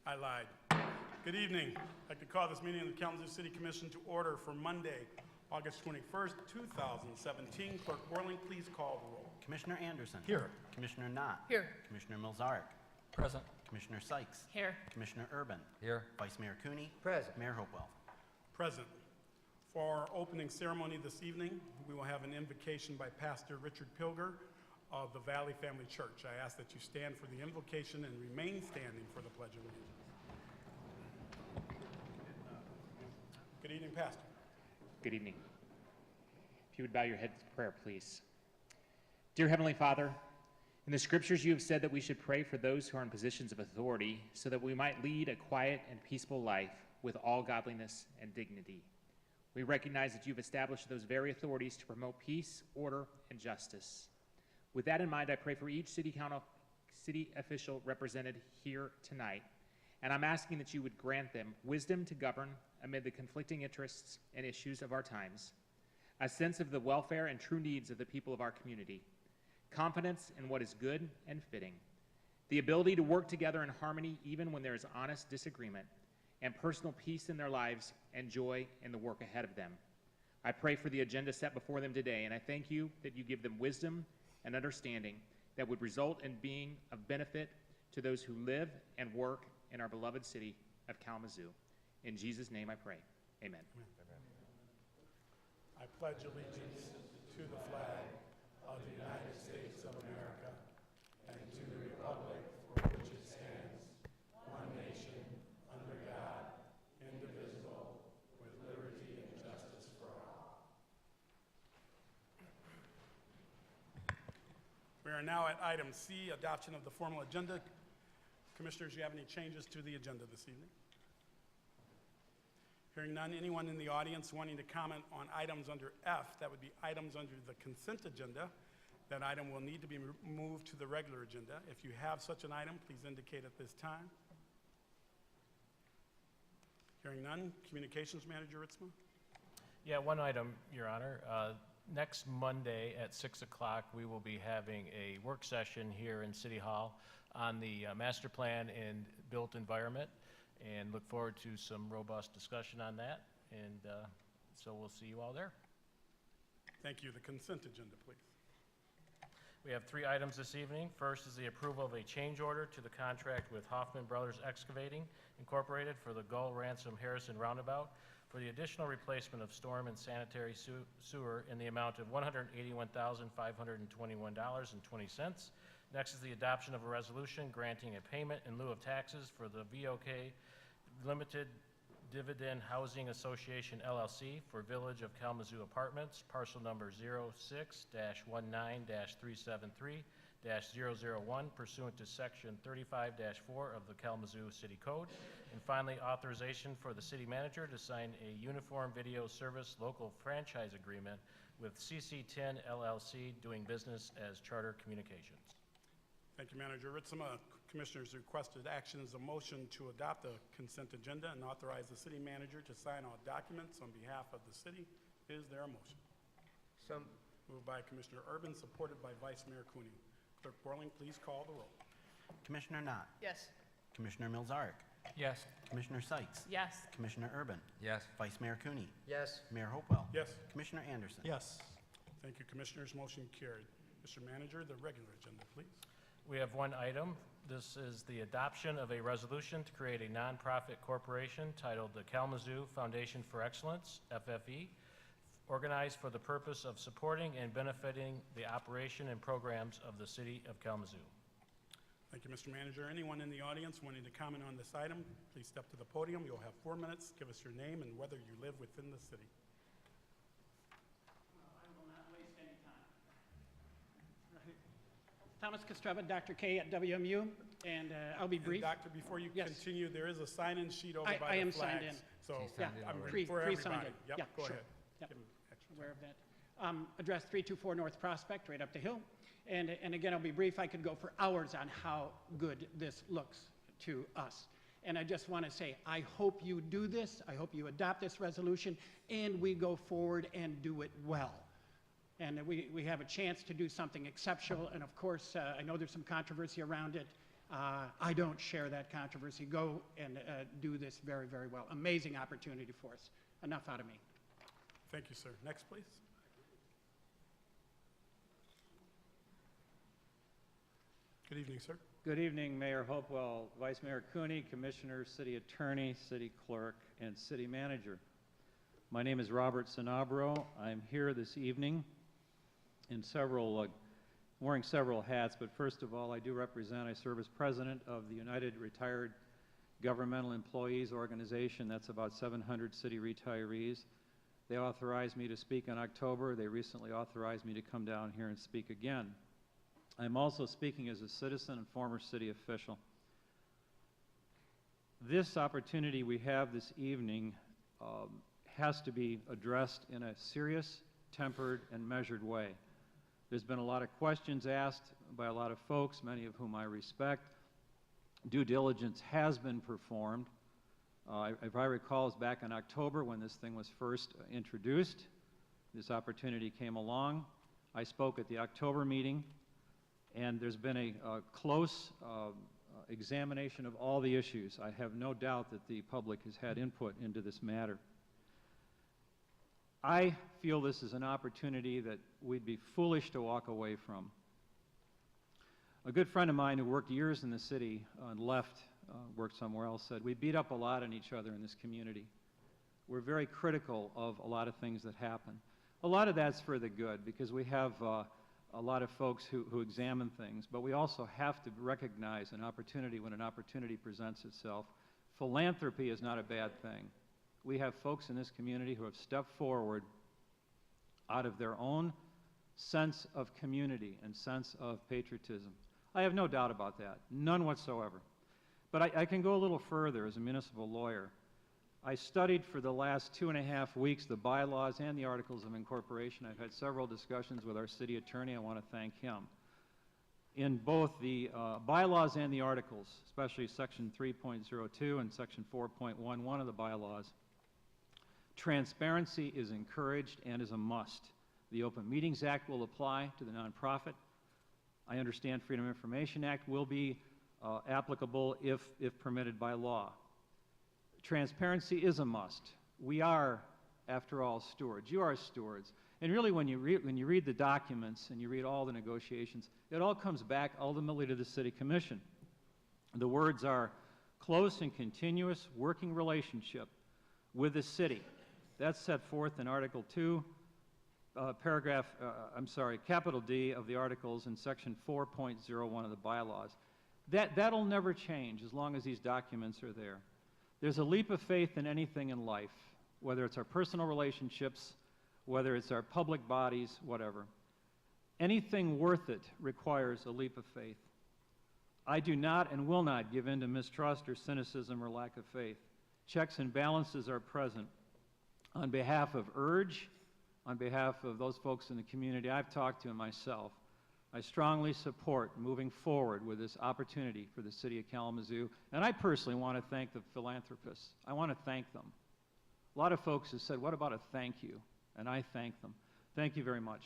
I lied. Good evening. I'd like to call this meeting of the Kalamazoo City Commission to order for Monday, August 21st, 2017. Clerk Borling, please call the roll. Commissioner Anderson. Here. Commissioner Knott. Here. Commissioner Milzarek. Present. Commissioner Sykes. Here. Commissioner Urban. Here. Vice Mayor Cooney. Present. Mayor Hopewell. Present. For our opening ceremony this evening, we will have an invocation by Pastor Richard Pilger of the Valley Family Church. I ask that you stand for the invocation and remain standing for the Pledge of Allegiance. Good evening, Pastor. Good evening. If you would bow your heads to prayer, please. Dear Heavenly Father, in the scriptures you have said that we should pray for those who are in positions of authority so that we might lead a quiet and peaceful life with all godliness and dignity. We recognize that you've established those very authorities to promote peace, order, and justice. With that in mind, I pray for each city official represented here tonight, and I'm asking that you would grant them wisdom to govern amid the conflicting interests and issues of our times, a sense of the welfare and true needs of the people of our community, confidence in what is good and fitting, the ability to work together in harmony even when there is honest disagreement, and personal peace in their lives and joy in the work ahead of them. I pray for the agenda set before them today, and I thank you that you give them wisdom and understanding that would result in being of benefit to those who live and work in our beloved city of Kalamazoo. In Jesus' name I pray. Amen. Amen. I pledge allegiance to the flag of the United States of America and to the republic for which it stands, one nation, under God, indivisible, with liberty and justice for all. We are now at item C, adoption of the formal agenda. Commissioners, do you have any changes to the agenda this evening? Hearing none, anyone in the audience wanting to comment on items under F, that would be items under the consent agenda, that item will need to be moved to the regular agenda. If you have such an item, please indicate at this time. Hearing none, Communications Manager Ritzma. Yeah, one item, Your Honor. Next Monday at 6 o'clock, we will be having a work session here in City Hall on the master plan and built environment, and look forward to some robust discussion on that. And so we'll see you all there. Thank you. The consent agenda, please. We have 3 items this evening. First is the approval of a change order to the contract with Hoffman Brothers Excavating Incorporated for the Gull Ransom Harrison Roundabout for the additional replacement of storm and sanitary sewer in the amount of $181,521.20. Next is the adoption of a resolution granting a payment in lieu of taxes for the VOK Limited Dividend Housing Association LLC for Village of Kalamazoo Apartments, parcel number 06-19-373-001 pursuant to section 35-4 of the Kalamazoo City Code. And finally, authorization for the city manager to sign a uniform video service local franchise agreement with CC10 LLC doing business as Charter Communications. Thank you, Manager Ritzema. Commissioners requested action as a motion to adopt the consent agenda and authorize the city manager to sign all documents on behalf of the city. Is there a motion? So Moved by Commissioner Urban, supported by Vice Mayor Cooney. Clerk Borling, please call the roll. Commissioner Knott. Yes. Commissioner Milzarek. yes. Commissioner Sykes. Yes. Commissioner Urban. Yes. Vice Mayor Cooney. Yes. Mayor Hopewell. Yes. Commissioner Anderson. Yes. Thank you, Commissioners. Motion carried. Mr. Manager, the regular agenda, please. We have 1 item. This is the adoption of a resolution to create a nonprofit corporation titled the Kalamazoo Foundation for Excellence, FFE, organized for the purpose of supporting and benefiting the operation and programs of the city of Kalamazoo. Thank you, Mr. Manager. Anyone in the audience wanting to comment on this item, please step to the podium. You'll have 4 minutes. Give us your name and whether you live within the city. I will not waste any time. Thomas Kostreva, Dr. K at WMU, and I'll be And brief. Doctor, before you Yes. continue, there is a sign-in sheet over by I the am flags. signed in. So She's signed in I'm already. for Pre-signed everybody. in. Yep, Yeah, go sure. ahead. Yep. Give 'em extra Aware of that. Address 324 North Prospect, right up the hill. And again, I'll be brief. I could go for hours on how good this looks to us. And I just want to say, I hope you do this. I hope you adopt this resolution, and we go forward and do it well. And we have a chance to do something exceptional. And of course, I know there's some controversy around it. I don't share that controversy. Go and do this very, very well. Amazing opportunity for us. Enough out of me. Thank you, sir. Next, please. Good evening, sir. Good evening, Mayor Hopewell, Vice Mayor Cooney, Commissioner, City Attorney, City Clerk, and City Manager. My name is Robert Sanabro. I'm here this evening in wearing several hats, but first of all, I serve as President of the United Retired Governmental Employees Organization. That's about 700 city retirees. They authorized me to speak in October. They recently authorized me to come down here and speak again. I'm also speaking as a citizen and former city official. This opportunity we have this evening has to be addressed in a serious, tempered, and measured way. There's been a lot of questions asked by a lot of folks, many of whom I respect. Due diligence has been performed. If I recall, it was back in October when this thing was first introduced. This opportunity came along. I spoke at the October meeting, and there's been a close examination of all the issues. I have no doubt that the public has had input into this matter. I feel this is an opportunity that we'd be foolish to walk away from. A good friend of mine who worked years in the city and worked somewhere else, said, we beat up a lot on each other in this community. We're very critical of a lot of things that happen. A lot of that's for the good, because we have a lot of folks who examine things, but we also have to recognize an opportunity when an opportunity presents itself. Philanthropy is not a bad thing. We have folks in this community who have stepped forward out of their own sense of community and sense of patriotism. I have no doubt about that, none whatsoever. But I can go a little further as a municipal lawyer. I studied for the last 2.5 weeks the bylaws and the articles of incorporation. I've had several discussions with our city attorney. I want to thank him. In both the bylaws and the articles, especially section 3.02 and section 4.11 of the bylaws, transparency is encouraged and is a must. The Open Meetings Act will apply to the nonprofit. I understand Freedom of Information Act will be applicable if permitted by law. Transparency is a must. We are, after all, stewards. You are stewards. And really, when you read the documents and you read all the negotiations, it all comes back ultimately to the City Commission. The words are close and continuous working relationship with the city. That's set forth in Article 2, capital D of the Articles in Section 4.01 of the bylaws. That'll never change as long as these documents are there. There's a leap of faith in anything in life, whether it's our personal relationships, whether it's our public bodies, whatever. Anything worth it requires a leap of faith. I do not and will not give in to mistrust or cynicism or lack of faith. Checks and balances are present. On behalf of URGE, on behalf of those folks in the community I've talked to and myself, I strongly support moving forward with this opportunity for the City of Kalamazoo. And I personally want to thank the philanthropists. I want to thank them. A lot of folks have said, what about a thank you? And I thank them. Thank you very much.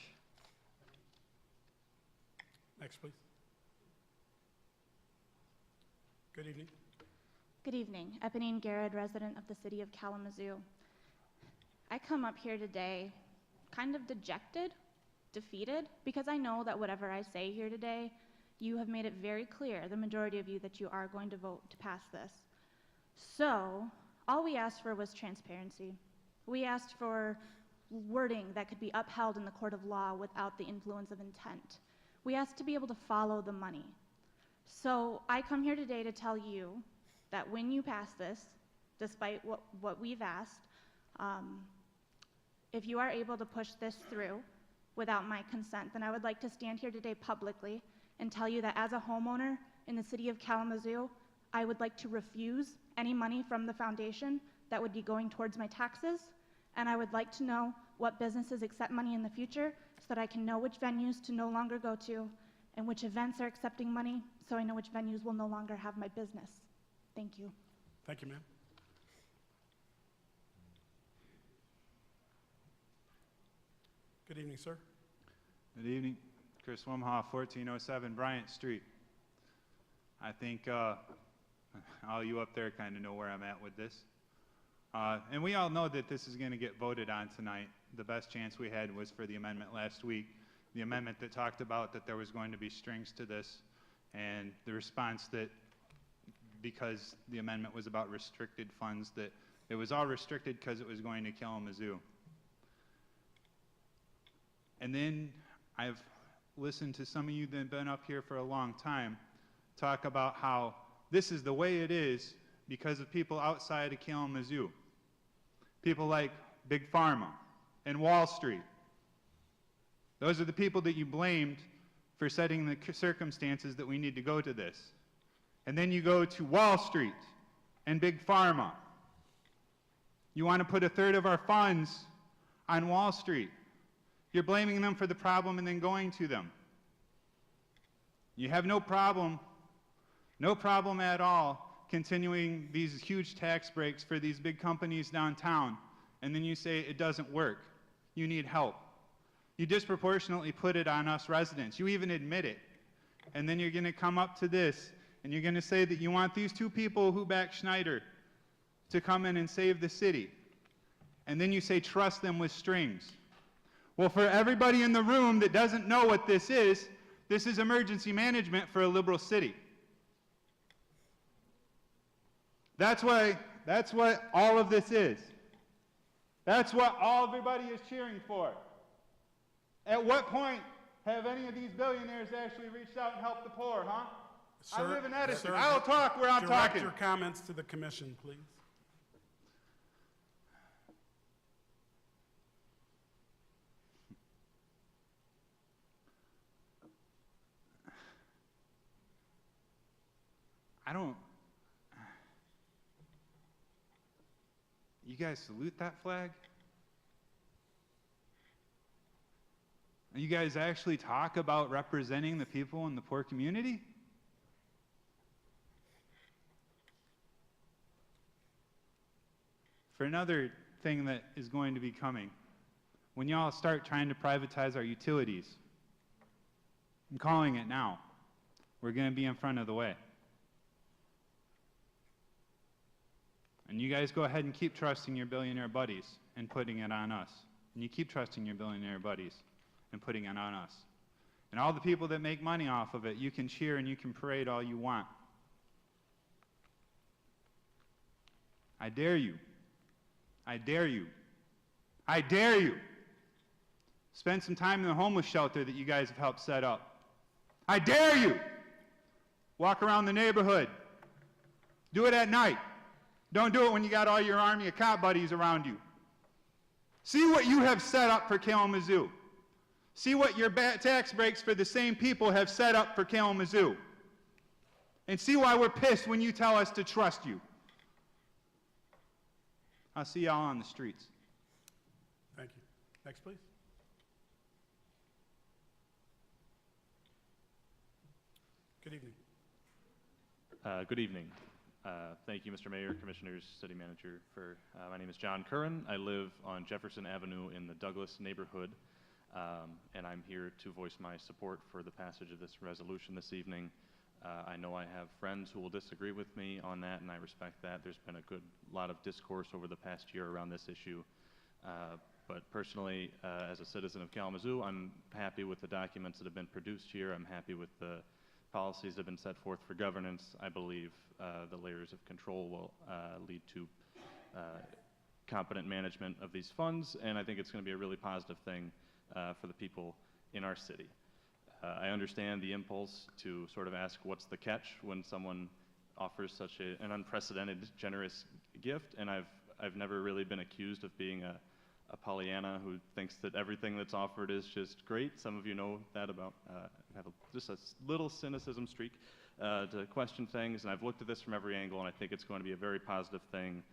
Next, please. Good evening. Good evening. Eponine Garrett, resident of the City of Kalamazoo. I come up here today kind of dejected, defeated, because I know that whatever I say here today, you have made it very clear, the majority of you, that you are going to vote to pass this. So, all we asked for was transparency. We asked for wording that could be upheld in the court of law without the influence of intent. We asked to be able to follow the money. So I come here today to tell you that when you pass this, despite what we've asked, if you are able to push this through without my consent, then I would like to stand here today publicly and tell you that as a homeowner in the City of Kalamazoo, I would like to refuse any money from the foundation that would be going towards my taxes, and I would like to know what businesses accept money in the future so that I can know which venues to no longer go to and which events are accepting money, so I know which venues will no longer have my business. Thank you. Thank you, ma'am. Good evening, sir. Good evening. Chris Wimhoff, 1407 Bryant Street. I think all you up there kind of know where I'm at with this. And we all know that this is going to get voted on tonight. The best chance we had was for the amendment last week, the amendment that talked about that there was going to be strings to this, and the response that because the amendment was about restricted funds, that it was all restricted because it was going to Kalamazoo. And then I've listened to some of you that have been up here for a long time talk about how this is the way it is because of people outside of Kalamazoo. People like Big Pharma and Wall Street. Those are the people that you blamed for setting the circumstances that we need to go to this. And then you go to Wall Street and Big Pharma. You want to put a third of our funds on Wall Street. You're blaming them for the problem and then going to them. You have no problem at all continuing these huge tax breaks for these big companies downtown, and then you say it doesn't work. You need help. You disproportionately put it on us residents. You even admit it. And then you're going to come up to this, and you're going to say that you want these two people who back Schneider to come in and save the city. And then you say trust them with strings. Well, for everybody in the room that doesn't know what this is emergency management for a liberal city. That's what all of this is. That's what everybody is cheering for. At what point have any of these billionaires actually reached out and helped the poor, huh? Sir, I live in Edison. sir, I'll talk where I'm talking. Direct your comments to the commission, please. You guys salute that flag? You guys actually talk about representing the people in the poor community? For another thing that is going to be coming, when y'all start trying to privatize our utilities, I'm calling it now. We're going to be in front of the way. And you guys go ahead and keep trusting your billionaire buddies and putting it on us. And you keep trusting your billionaire buddies and putting it on us. And all the people that make money off of it, you can cheer and you can parade all you want. I dare you. I dare you. I dare you. Spend some time in the homeless shelter that you guys have helped set up. I dare you. Walk around the neighborhood. Do it at night. Don't do it when you got all your army of cop buddies around you. See what you have set up for Kalamazoo. See what your tax breaks for the same people have set up for Kalamazoo. And see why we're pissed when you tell us to trust you. I'll see y'all on the streets. Thank you. Next, please. Good evening. Good evening. Thank you, Mr. Mayor, Commissioners, City Manager. My name is John Curran. I live on Jefferson Avenue in the Douglas neighborhood, and I'm here to voice my support for the passage of this resolution this evening. I know I have friends who will disagree with me on that, and I respect that. There's been a good lot of discourse over the past year around this issue. But personally, as a citizen of Kalamazoo, I'm happy with the documents that have been produced here. I'm happy with the policies that have been set forth for governance. I believe the layers of control will lead to competent management of these funds, and I think it's going to be a really positive thing for the people in our city. I understand the impulse to sort of ask what's the catch when someone offers such an unprecedented, generous gift, and I've never really been accused of being a Pollyanna who thinks that everything that's offered is just great. Some of you know that about, have just a little cynicism streak to question things, and I've looked at this from every angle, and I think it's going to be a very positive thing.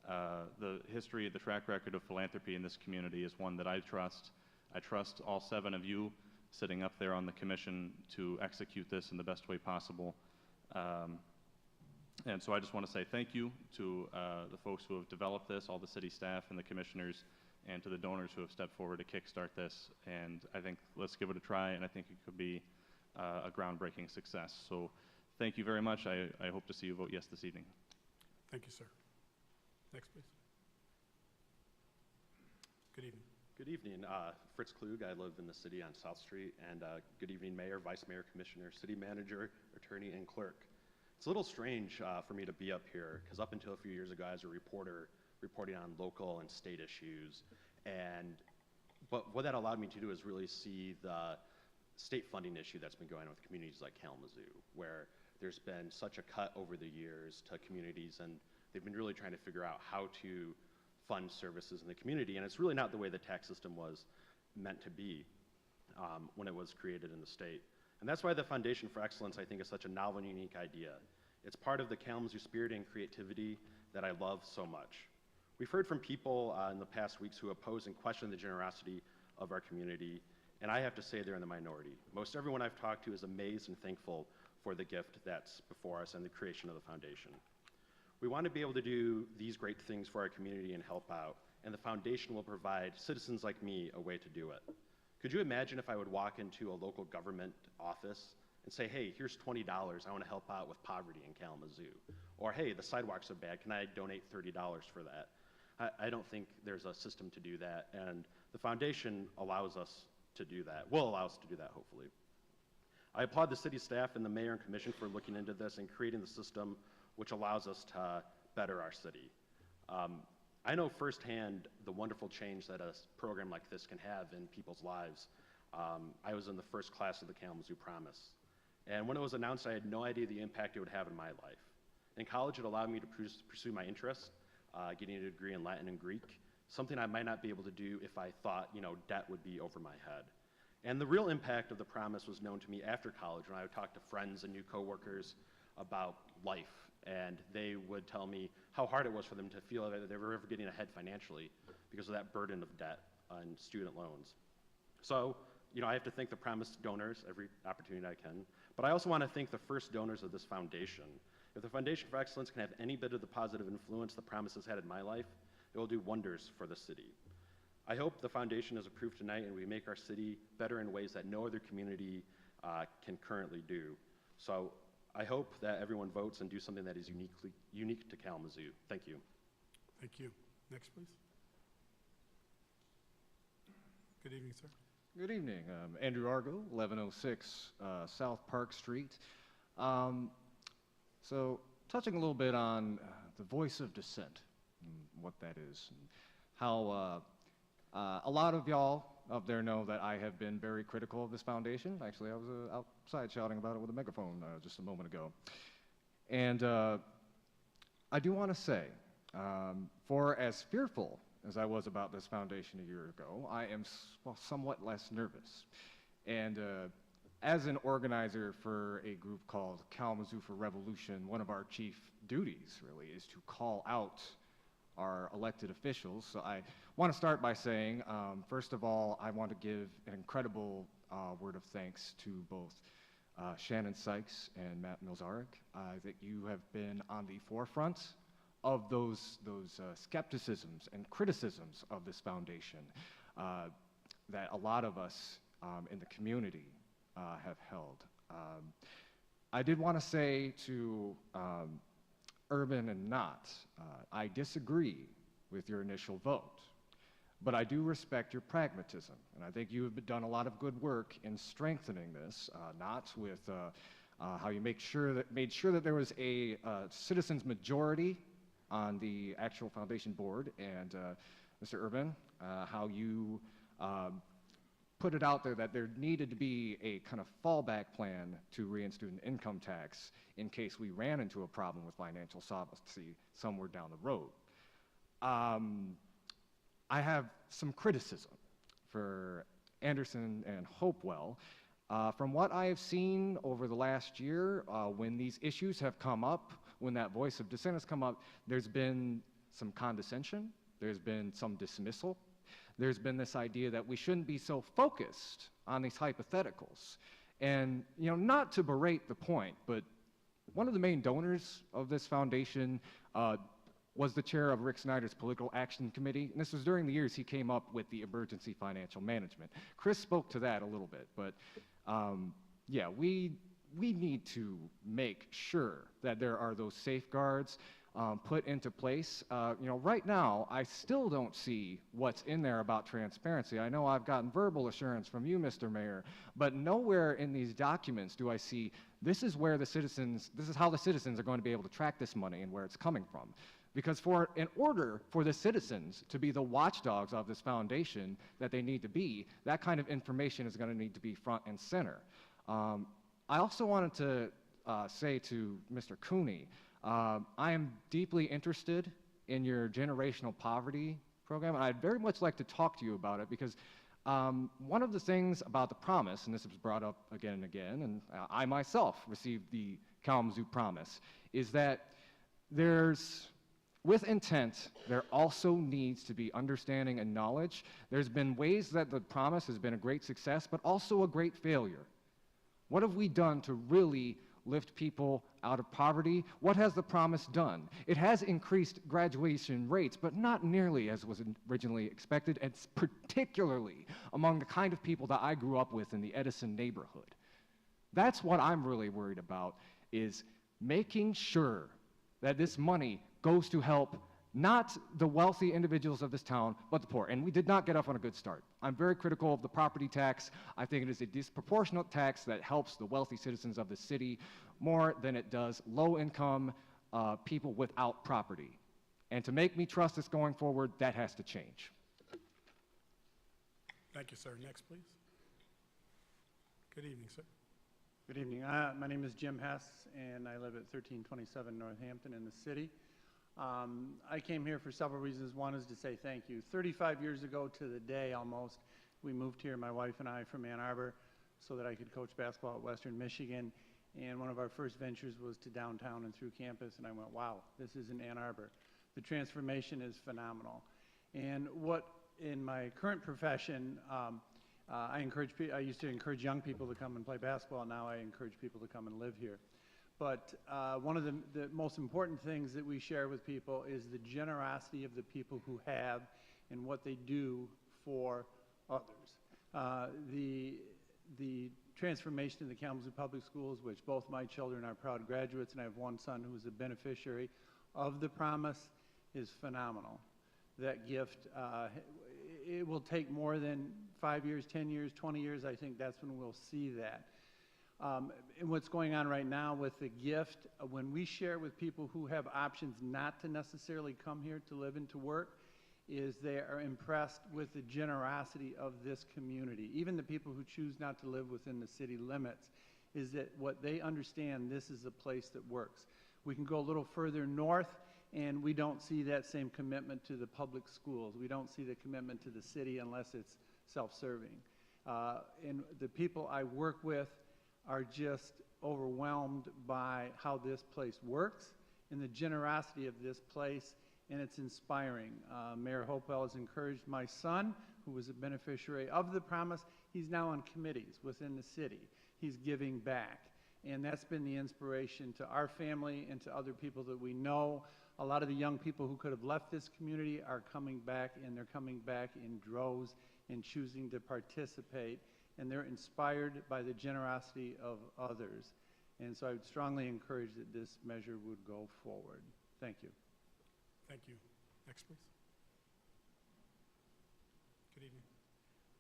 The history, the track record of philanthropy in this community is one that I trust. I trust all 7 of you sitting up there on the commission to execute this in the best way possible. And so I just want to say thank you to the folks who have developed this, all the city staff and the commissioners, and to the donors who have stepped forward to kickstart this. And I think let's give it a try, and I think it could be a groundbreaking success. So thank you very much. I hope to see you vote yes this evening. Thank you, sir. Next, please. Good evening. Good evening. Fritz Klug. I live in the city on South Street. And good evening, Mayor, Vice Mayor, Commissioner, City Manager, Attorney, and Clerk. It's a little strange for me to be up here, because up until a few years ago, I was a reporter reporting on local and state issues. But what that allowed me to do is really see the state funding issue that's been going on with communities like Kalamazoo, where there's been such a cut over the years to communities, and they've been really trying to figure out how to fund services in the community, and it's really not the way the tax system was meant to be when it was created in the state. And that's why the Foundation for Excellence, I think, is such a novel and unique idea. It's part of the Kalamazoo spirit and creativity that I love so much. We've heard from people in the past weeks who oppose and question the generosity of our community, and I have to say they're in the minority. Most everyone I've talked to is amazed and thankful for the gift that's before us and the creation of the foundation. We want to be able to do these great things for our community and help out, and the foundation will provide citizens like me a way to do it. Could you imagine if I would walk into a local government office and say, hey, here's $20, I want to help out with poverty in Kalamazoo. Or hey, the sidewalks are bad, can I donate $30 for that? I don't think there's a system to do that, and the foundation allows us to do that, will allow us to do that, hopefully. I applaud the city staff and the mayor and commission for looking into this and creating the system which allows us to better our city. I know firsthand the wonderful change that a program like this can have in people's lives. I was in the first class of the Kalamazoo Promise, and when it was announced, I had no idea the impact it would have in my life. In college, it allowed me to pursue my interests, getting a degree in Latin and Greek, something I might not be able to do if I thought, debt would be over my head. And the real impact of the Promise was known to me after college when I would talk to friends and new coworkers about life, and they would tell me how hard it was for them to feel that they were ever getting ahead financially because of that burden of debt and student loans. So, I have to thank the Promise donors every opportunity I can, but I also want to thank the first donors of this foundation. If the Foundation for Excellence can have any bit of the positive influence the Promise has had in my life, it will do wonders for the city. I hope the foundation is approved tonight and we make our city better in ways that no other community can currently do. So I hope that everyone votes and do something that is unique to Kalamazoo. Thank you. Thank you. Next, please. Good evening, sir. Good evening. Andrew Argo, 1106 South Park Street. So, touching a little bit on the voice of dissent, and what that is, and how a lot of y'all up there know that I have been very critical of this foundation. Actually, I was outside shouting about it with a megaphone just a moment ago. And I do want to say, for as fearful as I was about this foundation a year ago, I am somewhat less nervous. And as an organizer for a group called Kalamazoo for Revolution, one of our chief duties really is to call out our elected officials. So I want to start by saying, first of all, I want to give an incredible word of thanks to both Shannon Sykes and Matt Milzarek. That you have been on the forefront of those skepticisms and criticisms of this foundation that a lot of us in the community have held. I did want to say to Urban and Knott, I disagree with your initial vote, but I do respect your pragmatism, and I think you have done a lot of good work in strengthening this, Knott, with how you made sure that there was a citizens majority on the actual foundation board, and Mr. Urban, how you put it out there that there needed to be a kind of fallback plan to reinstitute an income tax in case we ran into a problem with financial solvency somewhere down the road. I have some criticism for Anderson and Hopewell. From what I have seen over the last year, when these issues have come up, when that voice of dissent has come up, there's been some condescension, there's been some dismissal, there's been this idea that we shouldn't be so focused on these hypotheticals. And, you know, not to berate the point, but one of the main donors of this foundation was the chair of Rick Snyder's Political Action Committee, and this was during the years he came up with the emergency financial management. Chris spoke to that a little bit, but yeah, we need to make sure that there are those safeguards put into place. You know, right now, I still don't see what's in there about transparency. I know I've gotten verbal assurance from you, Mr. Mayor, but nowhere in these documents do I see this is how the citizens are going to be able to track this money and where it's coming from. Because in order for the citizens to be the watchdogs of this foundation that they need to be, that kind of information is going to need to be front and center. I also wanted to say to Mr. Cooney, I am deeply interested in your generational poverty program, and I'd very much like to talk to you about it because one of the things about the promise, and this was brought up again and again, and I myself received the Kalamazoo promise, is that with intent, there also needs to be understanding and knowledge. There's been ways that the promise has been a great success, but also a great failure. What have we done to really lift people out of poverty? What has the promise done? It has increased graduation rates, but not nearly as was originally expected, and particularly among the kind of people that I grew up with in the Edison neighborhood. That's what I'm really worried about, is making sure that this money goes to help not the wealthy individuals of this town, but the poor. And we did not get off on a good start. I'm very critical of the property tax. I think it is a disproportionate tax that helps the wealthy citizens of the city more than it does low-income people without property. And to make me trust this going forward, that has to change. Thank you, sir. Next, please. Good evening, sir. Good evening. My name is Jim Hess, and I live at 1327 Northampton in the city. I came here for several reasons. One is to say thank you. 35 years ago to the day almost, we moved here, my wife and I, from Ann Arbor so that I could coach basketball at Western Michigan. And one of our first ventures was to downtown and through campus, and I went, wow, this is in Ann Arbor. The transformation is phenomenal. And what, in my current profession, I used to encourage young people to come and play basketball. Now I encourage people to come and live here. But one of the most important things that we share with people is the generosity of the people who have and what they do for others. The transformation in the Kalamazoo Public Schools, which both my children are proud graduates, and I have one son who is a beneficiary of the promise, is phenomenal. That gift it will take more than 5 years, 10 years, 20 years. I think that's when we'll see that. And what's going on right now with the gift, when we share with people who have options not to necessarily come here to live and to work, is they are impressed with the generosity of this community. Even the people who choose not to live within the city limits, is that what they understand, this is a place that works. We can go a little further north, and we don't see that same commitment to the public schools. We don't see the commitment to the city unless it's self-serving. And the people I work with are just overwhelmed by how this place works and the generosity of this place, and it's inspiring. Mayor Hopewell has encouraged my son, who was a beneficiary of the promise. He's now on committees within the city. He's giving back, and that's been the inspiration to our family and to other people that we know. A lot of the young people who could have left this community are coming back, and they're coming back in droves and choosing to participate, and they're inspired by the generosity of others. And so I would strongly encourage that this measure would go forward. Thank you. Thank you. Next, please. Good evening.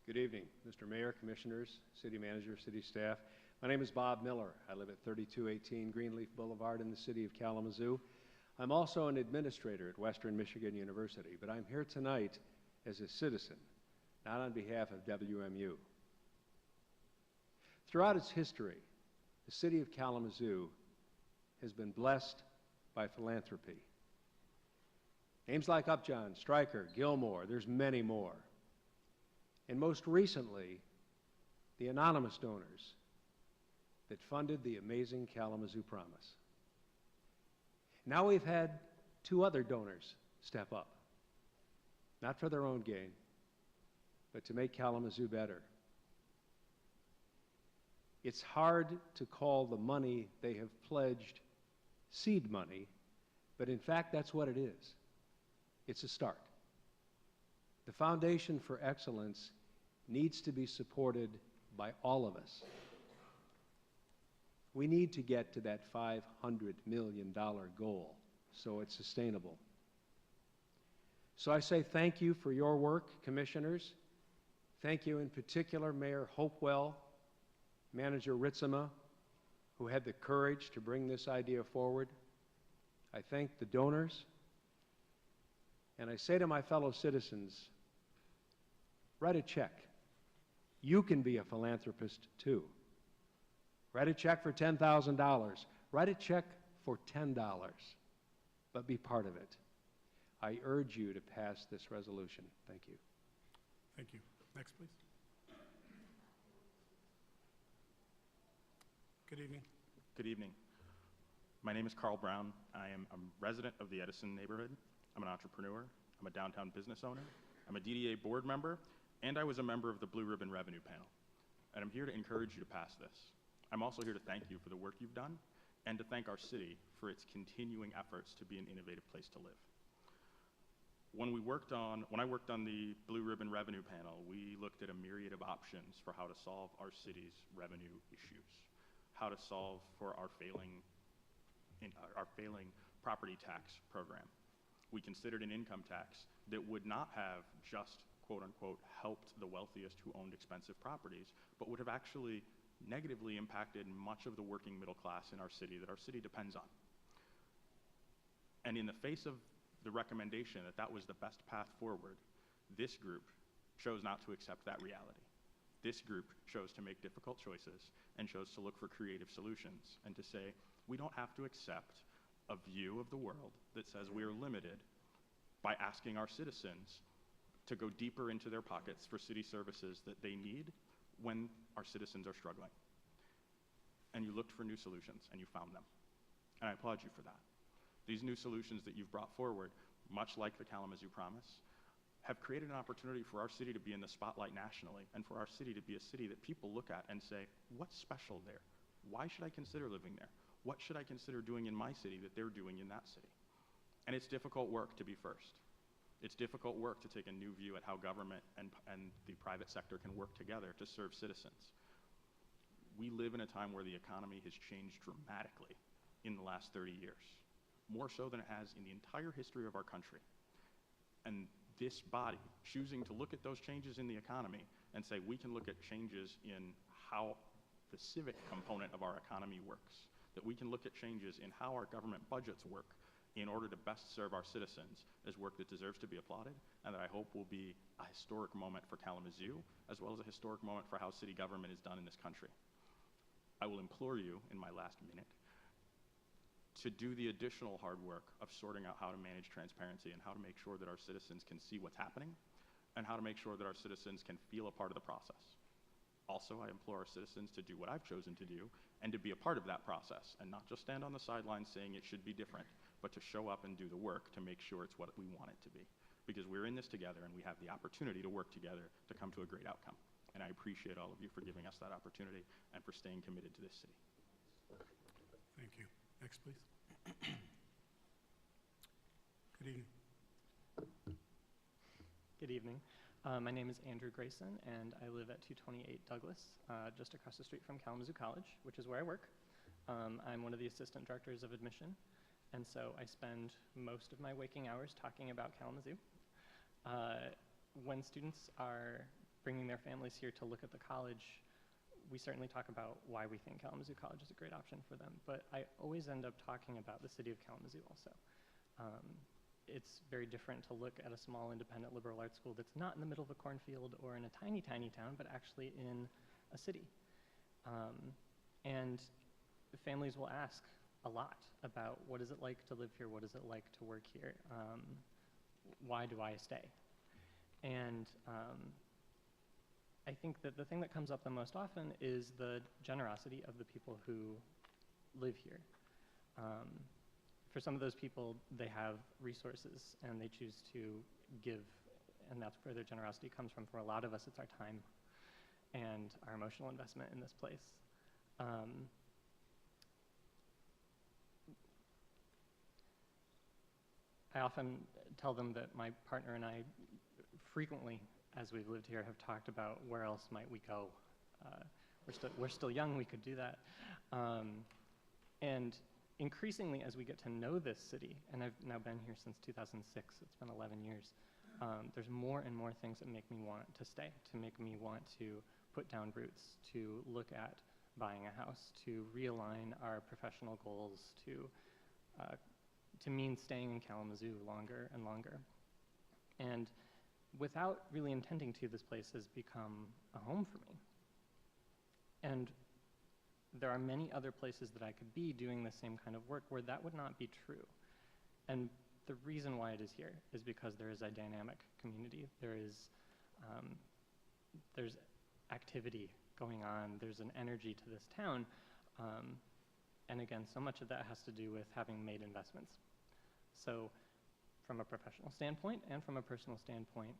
Good evening, Mr. Mayor, Commissioners, City Manager, City Staff. My name is Bob Miller. I live at 3218 Greenleaf Boulevard in the city of Kalamazoo. I'm also an administrator at Western Michigan University, but I'm here tonight as a citizen, not on behalf of WMU. Throughout its history, the city of Kalamazoo has been blessed by philanthropy. Names like Upjohn, Stryker, Gilmore, there's many more. And most recently, the anonymous donors that funded the amazing Kalamazoo Promise. Now we've had 2 other donors step up, not for their own gain, but to make Kalamazoo better. It's hard to call the money they have pledged seed money, but in fact, that's what it is. It's a start. The Foundation for Excellence needs to be supported by all of us. We need to get to that $500 million goal so it's sustainable. So I say thank you for your work, Commissioners. Thank you in particular, Mayor Hopewell, Manager Ritzema, who had the courage to bring this idea forward. I thank the donors. And I say to my fellow citizens, write a check. You can be a philanthropist too. Write a check for $10,000. Write a check for $10, but be part of it. I urge you to pass this resolution. Thank you. Thank you. Next, please. Good evening. Good evening. My name is Carl Brown. I am a resident of the Edison neighborhood. I'm an entrepreneur. I'm a downtown business owner. I'm a DDA board member, and I was a member of the Blue Ribbon Revenue Panel. And I'm here to encourage you to pass this. I'm also here to thank you for the work you've done and to thank our city for its continuing efforts to be an innovative place to live. When I worked on the Blue Ribbon Revenue Panel, we looked at a myriad of options for how to solve our city's revenue issues, how to solve for our failing property tax program. We considered an income tax that would not have just, quote unquote, helped the wealthiest who owned expensive properties, but would have actually negatively impacted much of the working middle class in our city that our city depends on. And in the face of the recommendation that that was the best path forward, this group chose not to accept that reality. This group chose to make difficult choices and chose to look for creative solutions and to say, we don't have to accept a view of the world that says we are limited by asking our citizens to go deeper into their pockets for city services that they need when our citizens are struggling. And you looked for new solutions and you found them. And I applaud you for that. These new solutions that you've brought forward, much like the Kalamazoo Promise, have created an opportunity for our city to be in the spotlight nationally and for our city to be a city that people look at and say, what's special there? Why should I consider living there? What should I consider doing in my city that they're doing in that city? And it's difficult work to be first. It's difficult work to take a new view at how government and the private sector can work together to serve citizens. We live in a time where the economy has changed dramatically in the last 30 years, more so than it has in the entire history of our country. And this body choosing to look at those changes in the economy and say we can look at changes in how the civic component of our economy works, that we can look at changes in how our government budgets work in order to best serve our citizens, is work that deserves to be applauded, and that I hope will be a historic moment for Kalamazoo, as well as a historic moment for how city government is done in this country. I will implore you in my last minute to do the additional hard work of sorting out how to manage transparency and how to make sure that our citizens can see what's happening and how to make sure that our citizens can feel a part of the process. Also, I implore our citizens to do what I've chosen to do and to be a part of that process and not just stand on the sidelines saying it should be different, but to show up and do the work to make sure it's what we want it to be. Because we're in this together and we have the opportunity to work together to come to a great outcome. And I appreciate all of you for giving us that opportunity and for staying committed to this city. Thank you. Next, please. Good evening. Good evening. My name is Andrew Grayson, and I live at 228 Douglas, just across the street from Kalamazoo College, which is where I work. I'm one of the assistant directors of admission, and so I spend most of my waking hours talking about Kalamazoo. When students are bringing their families here to look at the college, we certainly talk about why we think Kalamazoo College is a great option for them, but I always end up talking about the city of Kalamazoo also. It's very different to look at a small independent liberal arts school that's not in the middle of a cornfield or in a tiny, tiny town, but actually in a city. And families will ask a lot about what is it like to live here, what is it like to work here, why do I stay? And I think that the thing that comes up the most often is the generosity of the people who live here. For some of those people, they have resources and they choose to give, and that's where their generosity comes from. For a lot of us, it's our time and our emotional investment in this place. I often tell them that my partner and I frequently, as we've lived here, have talked about where else might we go. We're still young, we could do that. And increasingly, as we get to know this city, and I've now been here since 2006, it's been 11 years, there's more and more things that make me want to stay, to make me want to put down roots, to look at buying a house, to realign our professional goals, to mean staying in Kalamazoo longer and longer. And without really intending to, this place has become a home for me. And there are many other places that I could be doing the same kind of work where that would not be true. And the reason why it is here is because there is a dynamic community. There's activity going on. There's an energy to this town. And again, so much of that has to do with having made investments. So from a professional standpoint and from a personal standpoint,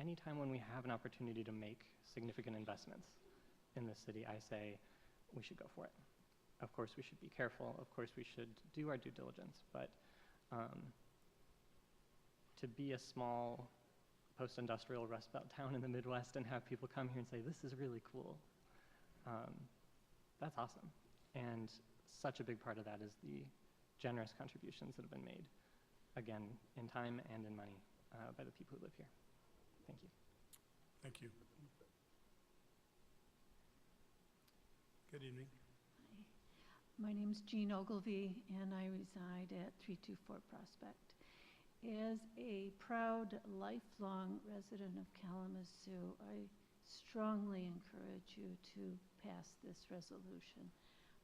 anytime when we have an opportunity to make significant investments in the city, I say, we should go for it. Of course, we should be careful. Of course, we should do our due diligence. But to be a small post-industrial Rust Belt town in the Midwest and have people come here and say, this is really cool, that's awesome. And such a big part of that is the generous contributions that have been made, again, in time and in money by the people who live here. Thank you. Thank you. Good evening. Hi. My name's Jean Ogilvie, and I reside at 324 Prospect. As a proud, lifelong resident of Kalamazoo, I strongly encourage you to pass this resolution.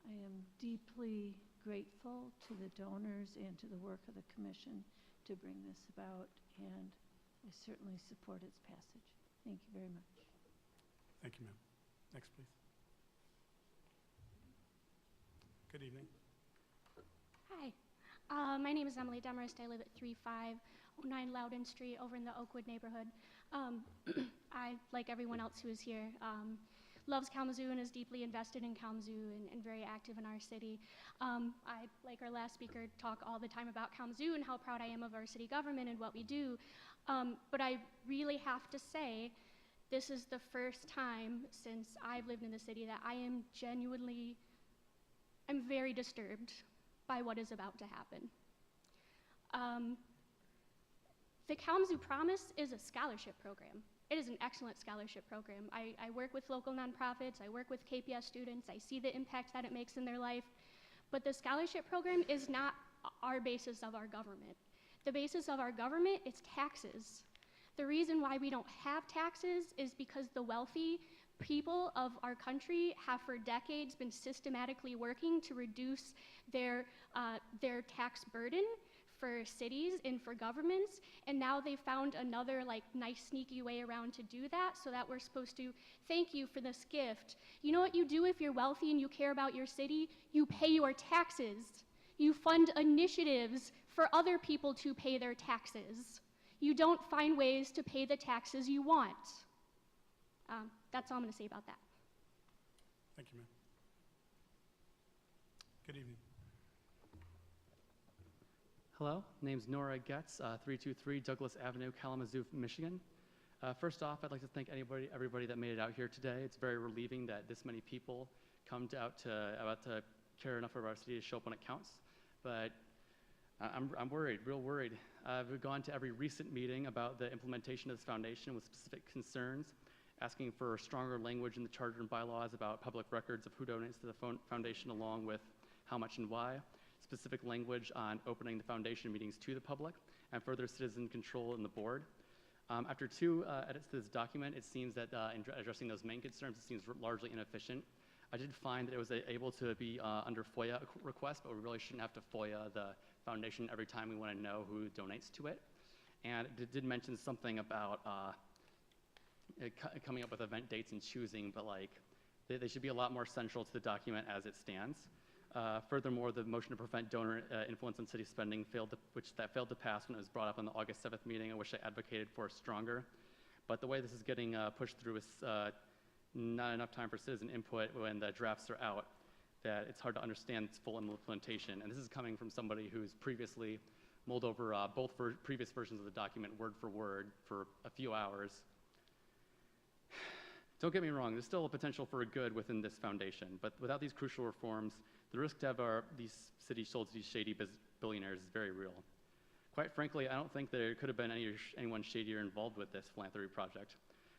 I am deeply grateful to the donors and to the work of the commission to bring this about, and I certainly support its passage. Thank you very much. Thank you, ma'am. Next, please. Good evening. Hi, my name is Emily Demarest. I live at 3509 Loudon Street over in the Oakwood neighborhood. I, like everyone else who is here, loves Kalamazoo and is deeply invested in Kalamazoo and very active in our city. I, like our last speaker, talk all the time about Kalamazoo and how proud I am of our city government and what we do. But I really have to say, this is the first time since I've lived in the city that I am genuinely, I'm very disturbed by what is about to happen. The Kalamazoo Promise is a scholarship program. It is an excellent scholarship program. I work with local nonprofits, I work with KPS students, I see the impact that it makes in their life, but the scholarship program is not our basis of our government. The basis of our government is taxes. The reason why we don't have taxes is because the wealthy people of our country have for decades been systematically working to reduce their tax burden for cities and for governments, and now they found another like nice sneaky way around to do that, so that we're supposed to thank you for this gift. You know what you do if you're wealthy and you care about your city? You pay your taxes. You fund initiatives for other people to pay their taxes. You don't find ways to pay the taxes you want. That's all I'm going to say about that. Thank you, ma'am. Good evening. Hello, name's Nora Getz, 323 Douglas Avenue, Kalamazoo, Michigan. First off, I'd like to thank everybody that made it out here today. It's very relieving that this many people come out to care enough of our city to show up when it counts. But I'm worried, real worried. I've gone to every recent meeting about the implementation of this foundation with specific concerns, asking for stronger language in the charter and bylaws about public records of who donates to the foundation along with how much and why, specific language on opening the foundation meetings to the public, and further citizen control in the board. After 2 edits to this document, it seems that in addressing those main concerns, it seems largely inefficient. I did find that it was able to be under FOIA request, but we really shouldn't have to FOIA the foundation every time we want to know who donates to it. And it did mention something about coming up with event dates and choosing, but like they should be a lot more central to the document as it stands. Furthermore, the motion to prevent donor influence on city spending failed to pass when it was brought up on the August 7th meeting. I wish I advocated for stronger. But the way this is getting pushed through is not enough time for citizen input when the drafts are out, that it's hard to understand its full implementation. And this is coming from somebody who's previously mulled over both previous versions of the document word for word for a few hours. Don't get me wrong, there's still a potential for a good within this foundation, but without these crucial reforms, the risk to have these cities sold to these shady billionaires is very real. Quite frankly, I don't think there could have been anyone shadier involved with this philanthropy project.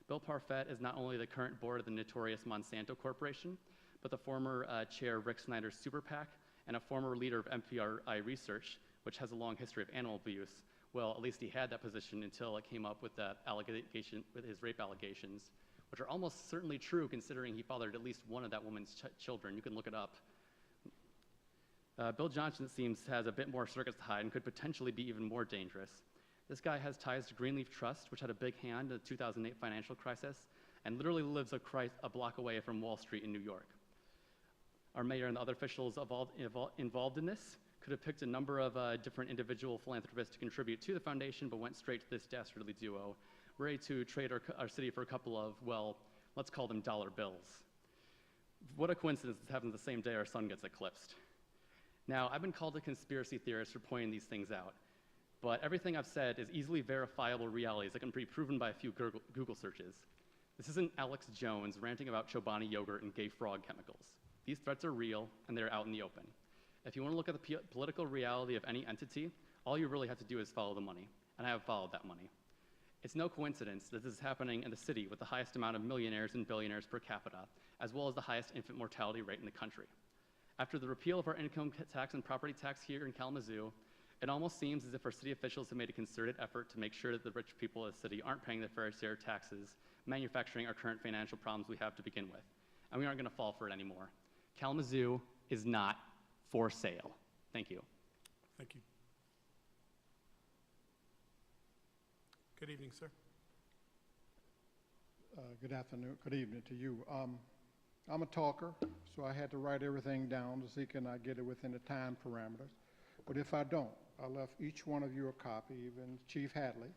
Bill Parfett is not only the current board of the notorious Monsanto Corporation, but the former chair Rick Snyder's Super PAC, and a former leader of MPRI Research, which has a long history of animal abuse. Well, at least he had that position until it came up with the allegation, with his rape allegations, which are almost certainly true considering he fathered at least one of that woman's children. You can look it up. Bill Johnson, it seems, has a bit more circus to hide and could potentially be even more dangerous. This guy has ties to Greenleaf Trust, which had a big hand in the 2008 financial crisis, and literally lives a block away from Wall Street in New York. Our mayor and the other officials involved in this could have picked a number of different individual philanthropists to contribute to the foundation, but went straight to this dastardly duo, ready to trade our city for a couple of, well, let's call them dollar bills. What a coincidence this happens the same day our sun gets eclipsed. Now, I've been called a conspiracy theorist for pointing these things out, but everything I've said is easily verifiable realities that can be proven by a few Google searches. This isn't Alex Jones ranting about Chobani yogurt and gay frog chemicals. These threats are real, and they're out in the open. If you want to look at the political reality of any entity, all you really have to do is follow the money, and I have followed that money. It's no coincidence that this is happening in the city with the highest amount of millionaires and billionaires per capita, as well as the highest infant mortality rate in the country. After the repeal of our income tax and property tax here in Kalamazoo, it almost seems as if our city officials have made a concerted effort to make sure that the rich people of the city aren't paying their fair share of taxes, manufacturing our current financial problems we have to begin with. And we aren't going to fall for it anymore. Kalamazoo is not for sale. Thank you. Thank you. Good evening, sir. Good afternoon, good evening to you. I'm a talker, so I had to write everything down to see can I get it within the time parameters. But if I don't, I left each one of you a copy, even Chief Hadley,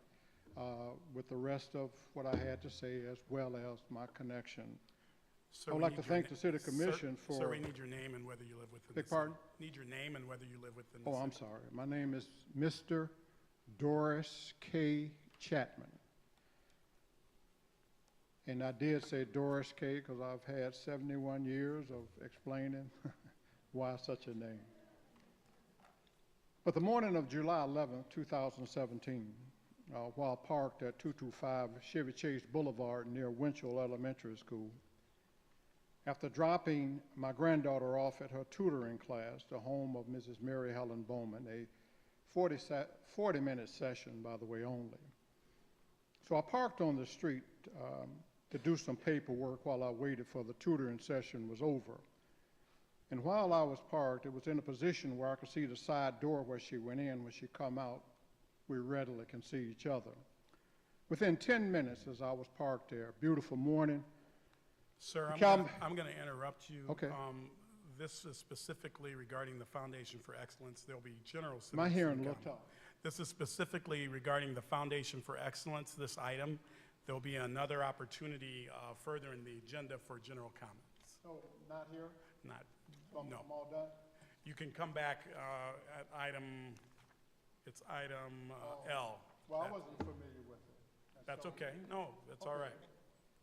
with the rest of what I had to say, as well as my connection. Sir, I would like to thank the City Commission for... Sir, we need your name and whether you live within Beg pardon? Need your name and whether you live within the Oh, city. I'm sorry. My name is Mr. Doris K. Chapman. And I did say Doris K. because I've had 71 years of explaining why such a name. But the morning of July 11, 2017, while parked at 225 Chevy Chase Boulevard near Winchell Elementary School. After dropping my granddaughter off at her tutoring class, the home of Mrs. Mary Helen Bowman, a 40-minute session, by the way, only. So I parked on the street to do some paperwork while I waited for the tutoring session was over. And while I was parked, it was in a position where I could see the side door where she went in. When she come out, we readily can see each other. Within 10 minutes, as I was parked there, beautiful morning. Sir, I'm going to interrupt you. Okay. This is specifically regarding the Foundation for Excellence. There'll be general citizens. My hearing comment. looked up. This is specifically regarding the Foundation for Excellence, this item. There'll be another opportunity further in the agenda for general comments. No, not here? Not, So no. I'm all done? You can come back at item, it's item L. Well, I wasn't familiar with it. That's okay. No, that's all right.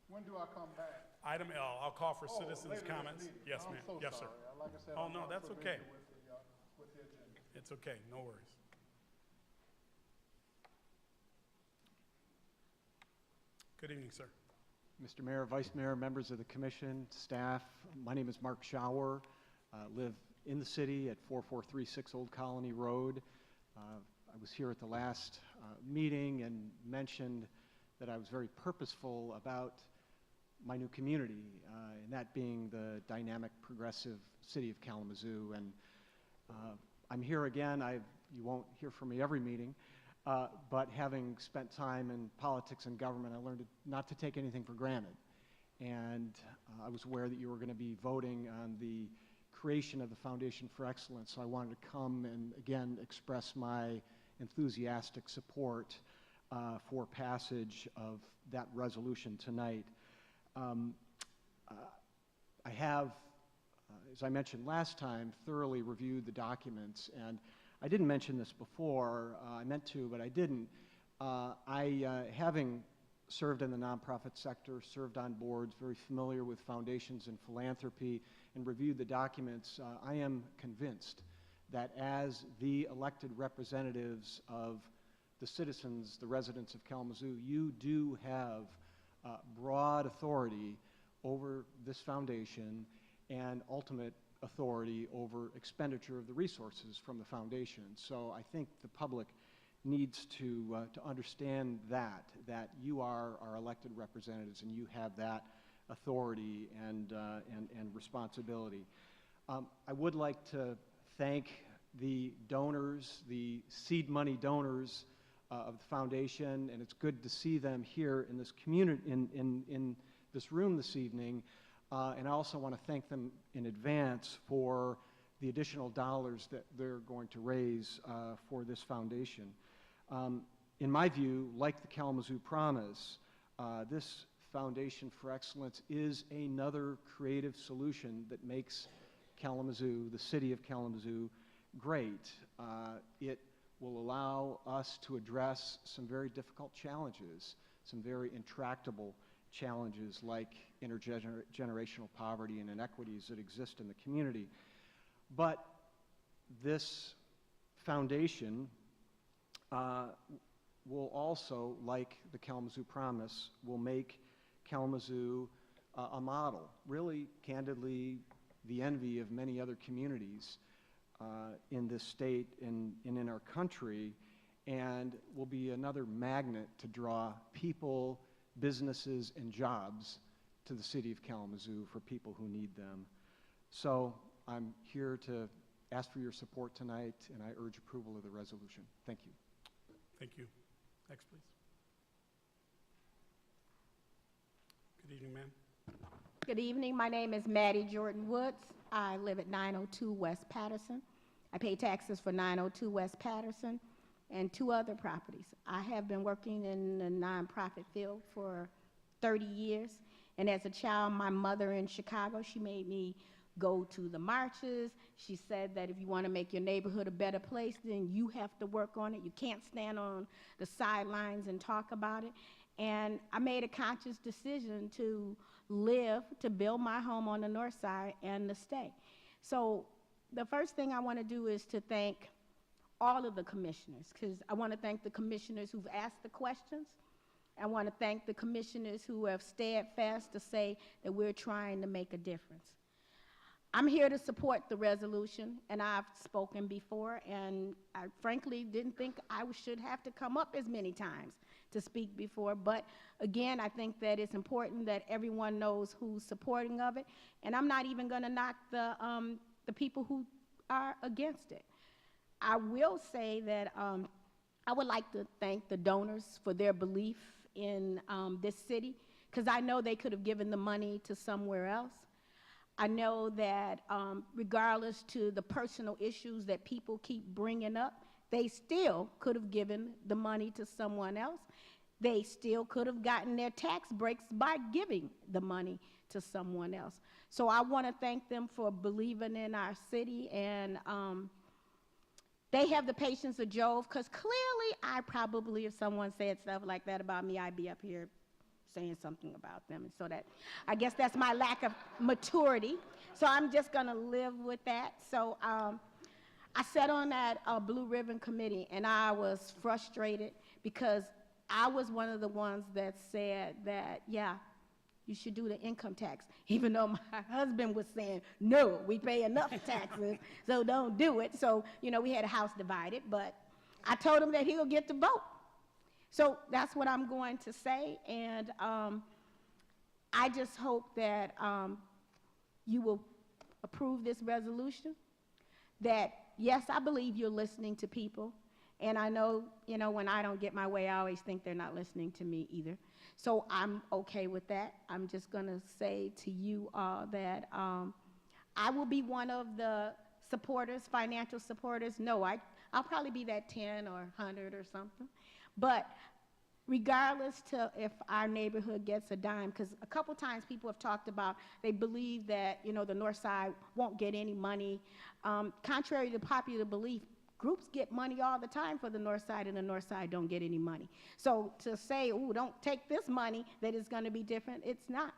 When do I come back? Item L, I'll call for citizens' later this comments. meeting. Yes, I'm ma'am. so Yes, sir. sorry. Like I said, Oh, I'm no, not that's familiar okay. with the agenda. It's okay, no worries. Good evening, sir. Mr. Mayor, Vice Mayor, members of the commission, staff, my name is Mark Schauer. Live in the city at 4436 Old Colony Road. I was here at the last meeting and mentioned that I was very purposeful about my new community, and that being the dynamic, progressive city of Kalamazoo. And I'm here again. You won't hear from me every meeting, but having spent time in politics and government, I learned not to take anything for granted. And I was aware that you were going to be voting on the creation of the Foundation for Excellence, so I wanted to come and again express my enthusiastic support for passage of that resolution tonight. I have, as I mentioned last time, thoroughly reviewed the documents, and I didn't mention this before. I meant to, but I didn't. Having served in the nonprofit sector, served on boards, very familiar with foundations and philanthropy, and reviewed the documents, I am convinced that as the elected representatives of the citizens, the residents of Kalamazoo, you do have broad authority over this foundation and ultimate authority over expenditure of the resources from the foundation. So I think the public needs to understand that you are our elected representatives and you have that authority and responsibility. I would like to thank the donors, the seed money donors of the foundation, and it's good to see them here in this community, in this room this evening. And I also want to thank them in advance for the additional dollars that they're going to raise for this foundation. In my view, like the Kalamazoo Promise, this Foundation for Excellence is another creative solution that makes Kalamazoo, the city of Kalamazoo, great. It will allow us to address some very difficult challenges, some very intractable challenges like intergenerational poverty and inequities that exist in the community. But this foundation will also, like the Kalamazoo Promise, will make Kalamazoo a model, really, candidly, the envy of many other communities in this state and in our country, and will be another magnet to draw people, businesses, and jobs to the city of Kalamazoo for people who need them. So I'm here to ask for your support tonight, and I urge approval of the resolution. Thank you. Thank you. Next, please. Good evening, ma'am. Good evening. My name is Maddie Jordan Woods. I live at 902 West Patterson. I pay taxes for 902 West Patterson and 2 other properties. I have been working in the nonprofit field for 30 years. And as a child, my mother in Chicago, she made me go to the marches. She said that if you want to make your neighborhood a better place, then you have to work on it. You can't stand on the sidelines and talk about it. And I made a conscious decision to build my home on the north side and to stay. So the first thing I want to do is to thank all of the commissioners, because I want to thank the commissioners who've asked the questions. I want to thank the commissioners who have steadfast to say that we're trying to make a difference. I'm here to support the resolution, and I've spoken before, and I frankly didn't think I should have to come up as many times to speak before, but again, I think that it's important that everyone knows who's supporting of it, and I'm not even going to knock the people who are against it. I will say that I would like to thank the donors for their belief in this city, because I know they could have given the money to somewhere else. I know that regardless to the personal issues that people keep bringing up, they still could have given the money to someone else. They still could have gotten their tax breaks by giving the money to someone else. So I want to thank them for believing in our city, and they have the patience of Job, because clearly I probably, if someone said stuff like that about me, I'd be up here saying something about them. And so that, I guess that's my lack of maturity. So I'm just going to live with that. So I sat on that Blue Ribbon Committee, and I was frustrated because I was one of the ones that said that, yeah, you should do the income tax, even though my husband was saying, no, we pay enough taxes, so don't do it. So, you know, we had a house divided, but I told him that he'll get to vote. So that's what I'm going to say, and I just hope that you will approve this resolution, that, yes, I believe you're listening to people, and I know, you know, when I don't get my way, I always think they're not listening to me either. So I'm okay with that. I'm just going to say to you all that I will be one of the supporters, financial supporters. No, I'll probably be that 10 or 100 or something. But regardless to if our neighborhood gets a dime, because a couple times people have talked about they believe that, you know, the north side won't get any money. Contrary to popular belief, groups get money all the time for the north side, and the north side don't get any money. So to say, ooh, don't take this money, that is going to be different, it's not.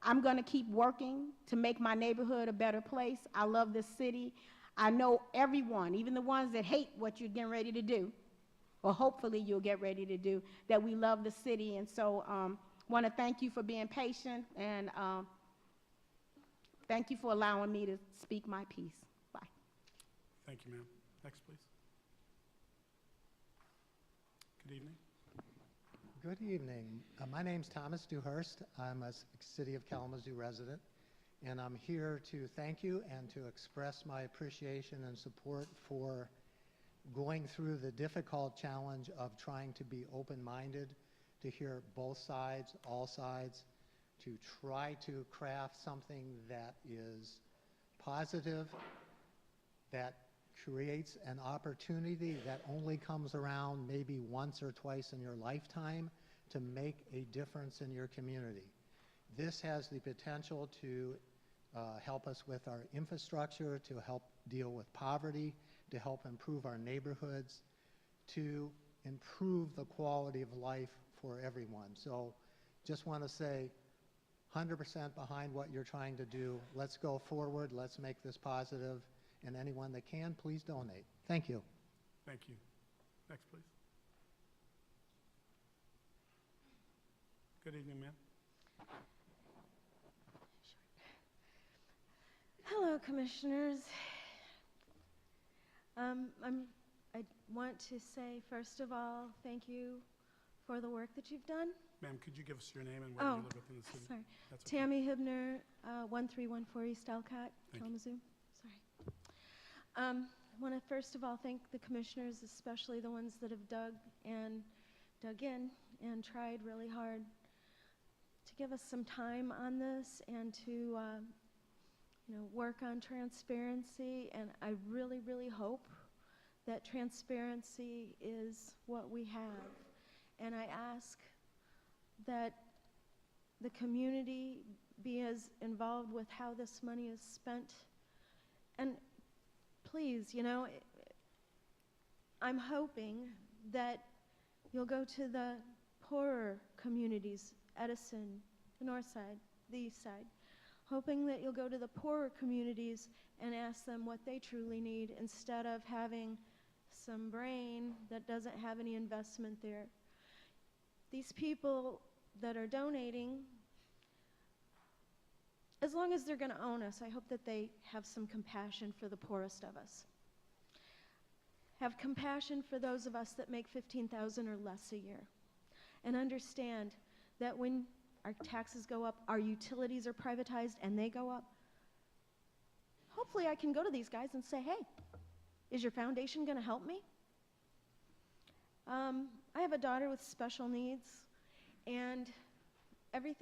I'm going to keep working to make my neighborhood a better place. I love this city. I know everyone, even the ones that hate what you're getting ready to do, or hopefully you'll get ready to do, that we love the city. And so want to thank you for being patient, and thank you for allowing me to speak my piece. Bye. Thank you, ma'am. Next, please. Good evening. Good evening. My name's Thomas Dewhurst. I'm a City of Kalamazoo resident, and I'm here to thank you and to express my appreciation and support for going through the difficult challenge of trying to be open-minded, to hear both sides, all sides, to try to craft something that is positive, that creates an opportunity that only comes around maybe once or twice in your lifetime to make a difference in your community. This has the potential to help us with our infrastructure, to help deal with poverty, to help improve our neighborhoods, to improve the quality of life for everyone. So just want to say 100% behind what you're trying to do. Let's go forward. Let's make this positive. And anyone that can, please donate. Thank you. Thank you. Next, please. Good evening, ma'am. Hello, commissioners. I want to say, first of all, thank you for the work that you've done. Ma'am, could you give us your name and where you live within the city? Sorry. That's okay. Tammy Hibner, 1314 East Alcott, Kalamazoo. Sorry. I want to first of all thank the commissioners, especially the ones that have dug in and tried really hard to give us some time on this and to work on transparency. And I really, really hope that transparency is what we have. And I ask that the community be as involved with how this money is spent. And please, I'm hoping that you'll go to the poorer communities, Edison, the north side, the east side, hoping that you'll go to the poorer communities and ask them what they truly need instead of having some brain that doesn't have any investment there. These people that are donating, as long as they're going to own us, I hope that they have some compassion for the poorest of us. Have compassion for those of us that make $15,000 or less a year. And understand that when our taxes go up, our utilities are privatized and they go up, hopefully I can go to these guys and say, hey, is your foundation going to help me? I have a daughter with special needs, and every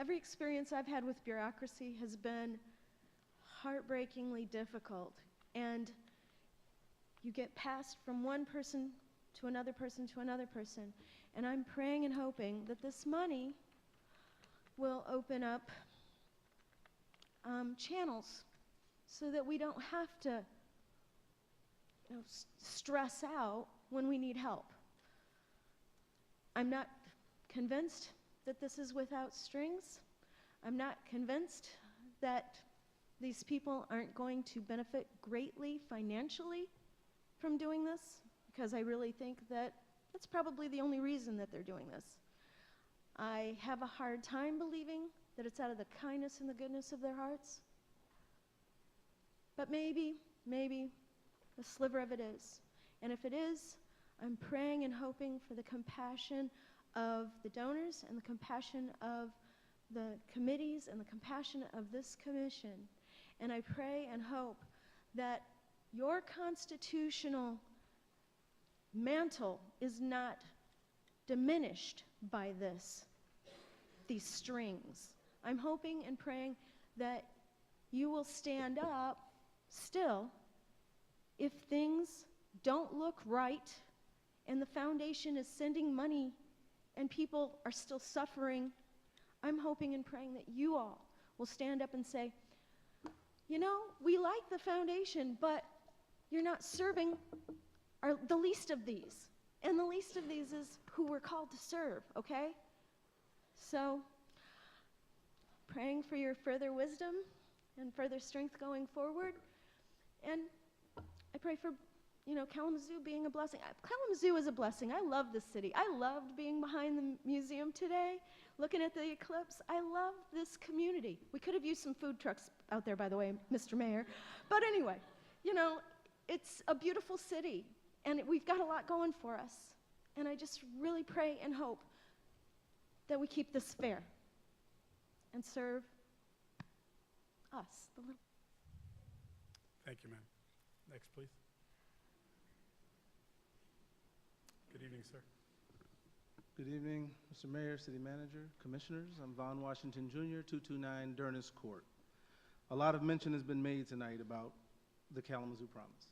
experience I've had with bureaucracy has been heartbreakingly difficult. And you get passed from one person to another person to another person. And I'm praying and hoping that this money will open up channels so that we don't have to stress out when we need help. I'm not convinced that this is without strings. I'm not convinced that these people aren't going to benefit greatly financially from doing this, because I really think that that's probably the only reason that they're doing this. I have a hard time believing that it's out of the kindness and the goodness of their hearts. But maybe a sliver of it is. And if it is, I'm praying and hoping for the compassion of the donors and the compassion of the committees and the compassion of this commission. And I pray and hope that your constitutional mantle is not diminished by these strings. I'm hoping and praying that you will stand up still if things don't look right and the foundation is sending money and people are still suffering. I'm hoping and praying that you all will stand up and say, you know, we like the foundation, but you're not serving the least of these. And the least of these is who we're called to serve, okay? So, praying for your further wisdom and further strength going forward. And I pray for, Kalamazoo being a blessing. Kalamazoo is a blessing. I love this city. I loved being behind the museum today, looking at the eclipse. I love this community. We could have used some food trucks out there, by the way, Mr. Mayor. But anyway, it's a beautiful city, and we've got a lot going for us. And I just really pray and hope that we keep this fair and serve us, the little. Thank you, ma'am. Next, please. Good evening, sir. Good evening, Mr. Mayor, City Manager, Commissioners. I'm Vaughn Washington Jr., 229 Dernis Court. A lot of mention has been made tonight about the Kalamazoo Promise.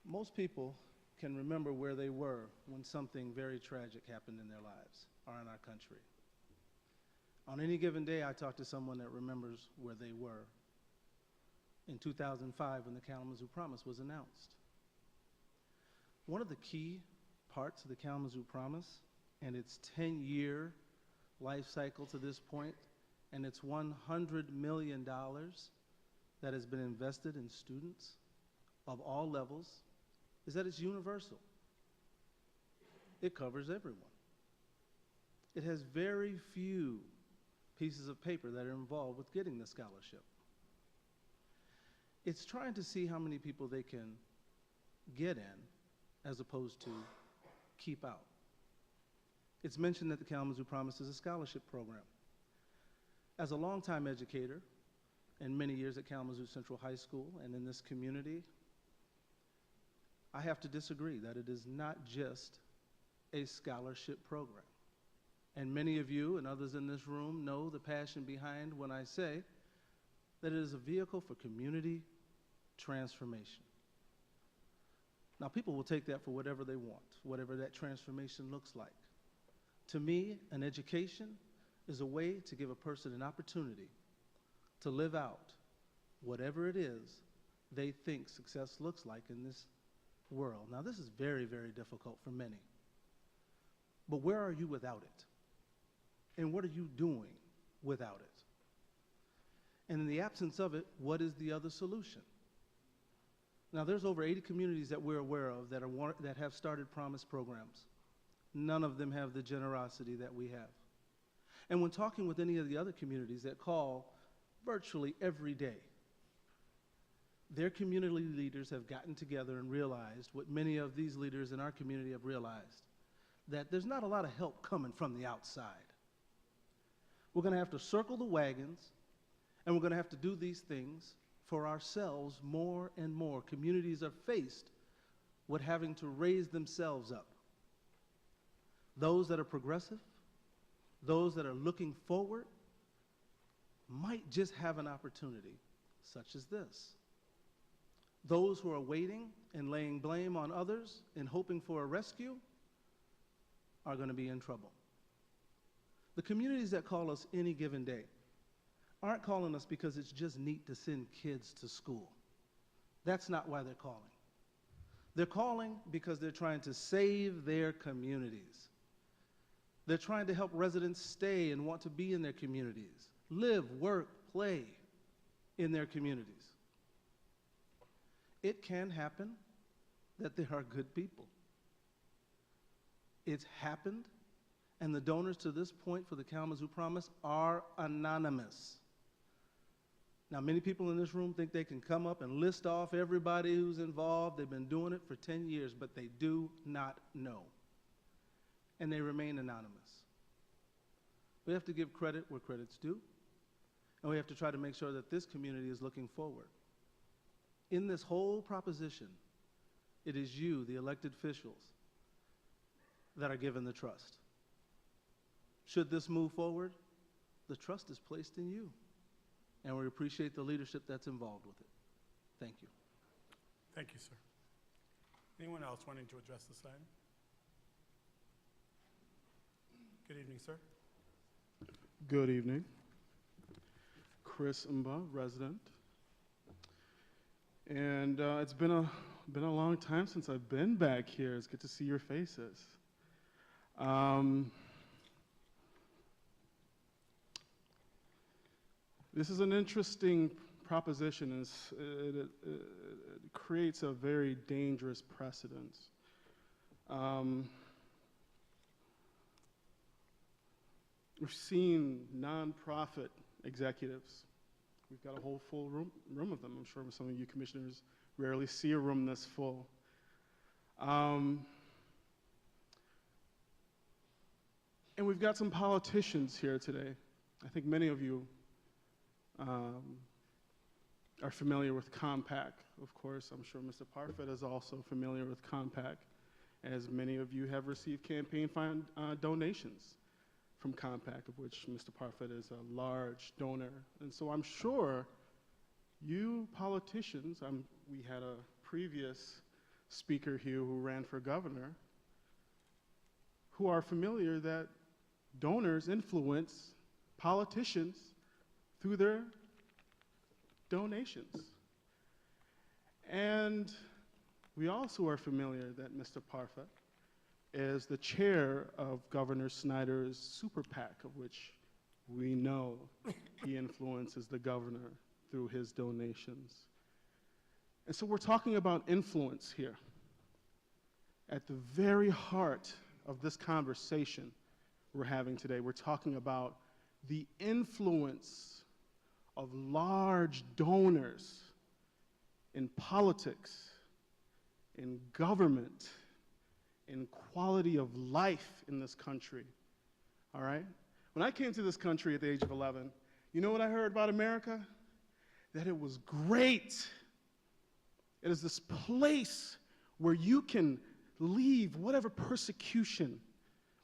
Most people can remember where they were when something very tragic happened in their lives or in our country. On any given day, I talk to someone that remembers where they were in 2005 when the Kalamazoo Promise was announced. One of the key parts of the Kalamazoo Promise and its 10-year life cycle to this point, and its $100 million that has been invested in students of all levels, is that it's universal. It covers everyone. It has very few pieces of paper that are involved with getting the scholarship. It's trying to see how many people they can get in as opposed to keep out. It's mentioned that the Kalamazoo Promise is a scholarship program. As a longtime educator and many years at Kalamazoo Central High School and in this community, I have to disagree that it is not just a scholarship program. And many of you and others in this room know the passion behind when I say that it is a vehicle for community transformation. Now, people will take that for whatever they want, whatever that transformation looks like. To me, an education is a way to give a person an opportunity to live out whatever it is they think success looks like in this world. Now, this is very, very difficult for many. But where are you without it? And what are you doing without it? And in the absence of it, what is the other solution? Now, there's over 80 communities that we're aware of that have started Promise programs. None of them have the generosity that we have. And when talking with any of the other communities that call virtually every day, their community leaders have gotten together and realized what many of these leaders in our community have realized, that there's not a lot of help coming from the outside. We're going to have to circle the wagons, and we're going to have to do these things for ourselves more and more. Communities are faced with having to raise themselves up. Those that are progressive, those that are looking forward, might just have an opportunity such as this. Those who are waiting and laying blame on others and hoping for a rescue are going to be in trouble. The communities that call us any given day aren't calling us because it's just neat to send kids to school. That's not why they're calling. They're calling because they're trying to save their communities. They're trying to help residents stay and want to be in their communities, live, work, play in their communities. It can happen that there are good people. It's happened, and the donors to this point for the Kalamazoo Promise are anonymous. Now, many people in this room think they can come up and list off everybody who's involved. They've been doing it for 10 years, but they do not know. And they remain anonymous. We have to give credit where credit's due, and we have to try to make sure that this community is looking forward. In this whole proposition, it is you, the elected officials, that are given the trust. Should this move forward, the trust is placed in you, and we appreciate the leadership that's involved with it. Thank you. Thank you, sir. Anyone else wanting to address this item? Good evening, sir. Good evening. Chris Mba, resident. And it's been a long time since I've been back here. It's good to see your faces. This is an interesting proposition. It creates a very dangerous precedent. We've seen nonprofit executives. We've got a whole full room of them. I'm sure some of you commissioners rarely see a room this full. And we've got some politicians here today. I think many of you are familiar with Compact. Of course, I'm sure Mr. Parfit is also familiar with Compact, as many of you have received campaign donations from Compact, of which Mr. Parfit is a large donor. And so I'm sure you politicians, we had a previous speaker here who ran for governor, who are familiar that donors influence politicians through their donations. And we also are familiar that Mr. Parfit is the chair of Governor Snyder's super PAC, of which we know he influences the governor through his donations. And so we're talking about influence here. At the very heart of this conversation we're having today, we're talking about the influence of large donors in politics, in government, in quality of life in this country, all right? When I came to this country at the age of 11, you know what I heard about America? That it was great. It is this place where you can leave whatever persecution,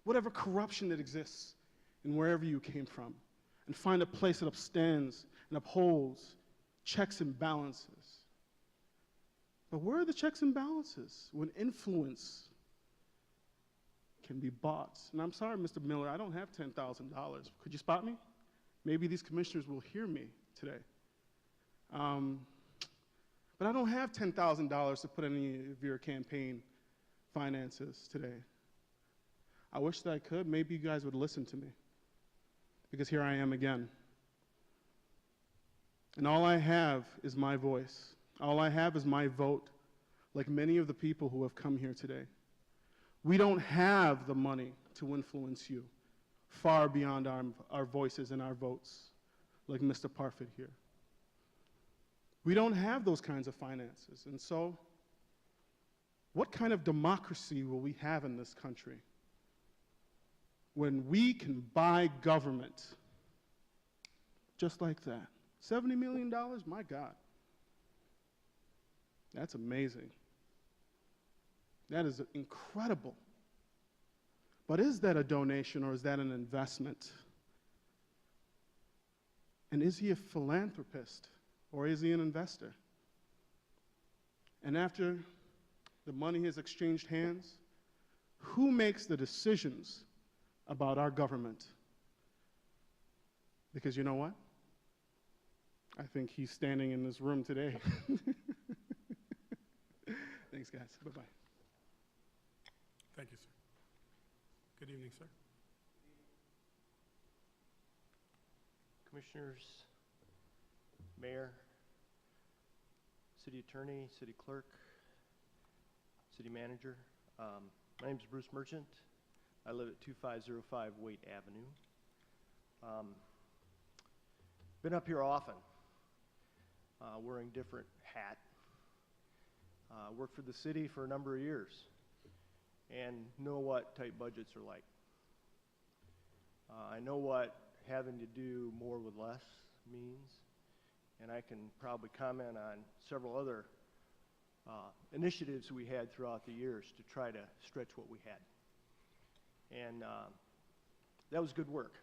whatever corruption that exists in wherever you came from, and find a place that upstands and upholds checks and balances. But where are the checks and balances when influence can be bought? And I'm sorry, Mr. Miller, I don't have $10,000. Could you spot me? Maybe these commissioners will hear me today. But I don't have $10,000 to put in any of your campaign finances today. I wish that I could. Maybe you guys would listen to me, because here I am again. And all I have is my voice. All I have is my vote like many of the people who have come here today. We don't have the money to influence you far beyond our voices and our votes, like Mr. Parfit here. We don't have those kinds of finances. And so, what kind of democracy will we have in this country when we can buy government just like that? $70 million? My God. That's amazing. That is incredible. But is that a donation or is that an investment? And is he a philanthropist or is he an investor? And after the money has exchanged hands, who makes the decisions about our government? Because you know what? I think he's standing in this room today. Thanks, guys. Bye-bye. Thank you, sir. Good evening, sir. Commissioners, Mayor, City Attorney, City Clerk, City Manager. My name is Bruce Merchant. I live at 2505 Waite Avenue. Been up here often, wearing different hat. Worked for the city for a number of years and know what tight budgets are like. I know what having to do more with less means, and I can probably comment on several other initiatives we had throughout the years to try to stretch what we had. And that was good work.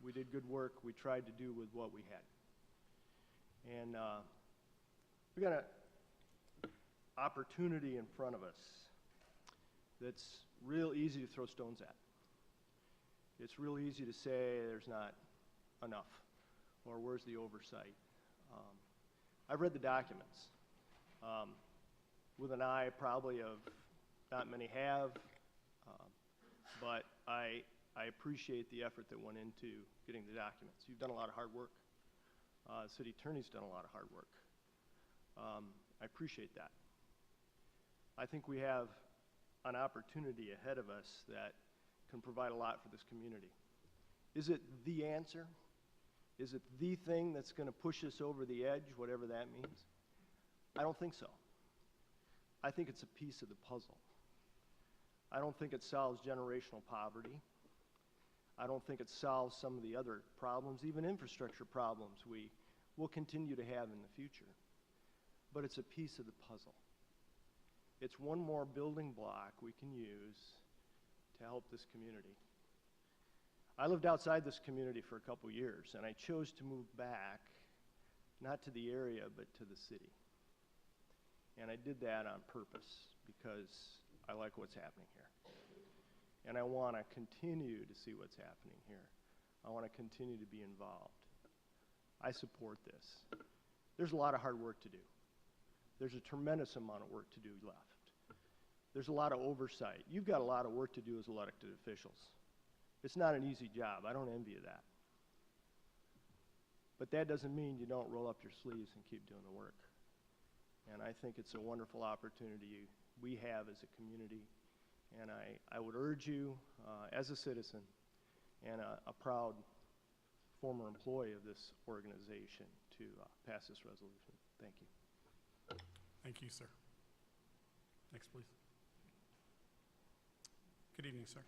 We did good work. We tried to do with what we had. And we got an opportunity in front of us that's real easy to throw stones at. It's real easy to say there's not enough, or where's the oversight. I've read the documents with an eye probably of not many have, but I appreciate the effort that went into getting the documents. You've done a lot of hard work. The city attorney's done a lot of hard work. I appreciate that. I think we have an opportunity ahead of us that can provide a lot for this community. Is it the answer? Is it the thing that's going to push us over the edge, whatever that means? I don't think so. I think it's a piece of the puzzle. I don't think it solves generational poverty. I don't think it solves some of the other problems, even infrastructure problems we will continue to have in the future. But it's a piece of the puzzle. It's one more building block we can use to help this community. I lived outside this community for a couple years, and I chose to move back, not to the area, but to the city. And I did that on purpose because I like what's happening here. And I want to continue to see what's happening here. I want to continue to be involved. I support this. There's a lot of hard work to do. There's a tremendous amount of work to do left. There's a lot of oversight. You've got a lot of work to do as elected officials. It's not an easy job. I don't envy you that. But that doesn't mean you don't roll up your sleeves and keep doing the work. And I think it's a wonderful opportunity we have as a community. And I would urge you, as a citizen and a proud former employee of this organization, to pass this resolution. Thank you. Thank you, sir. Next, please. Good evening, sir.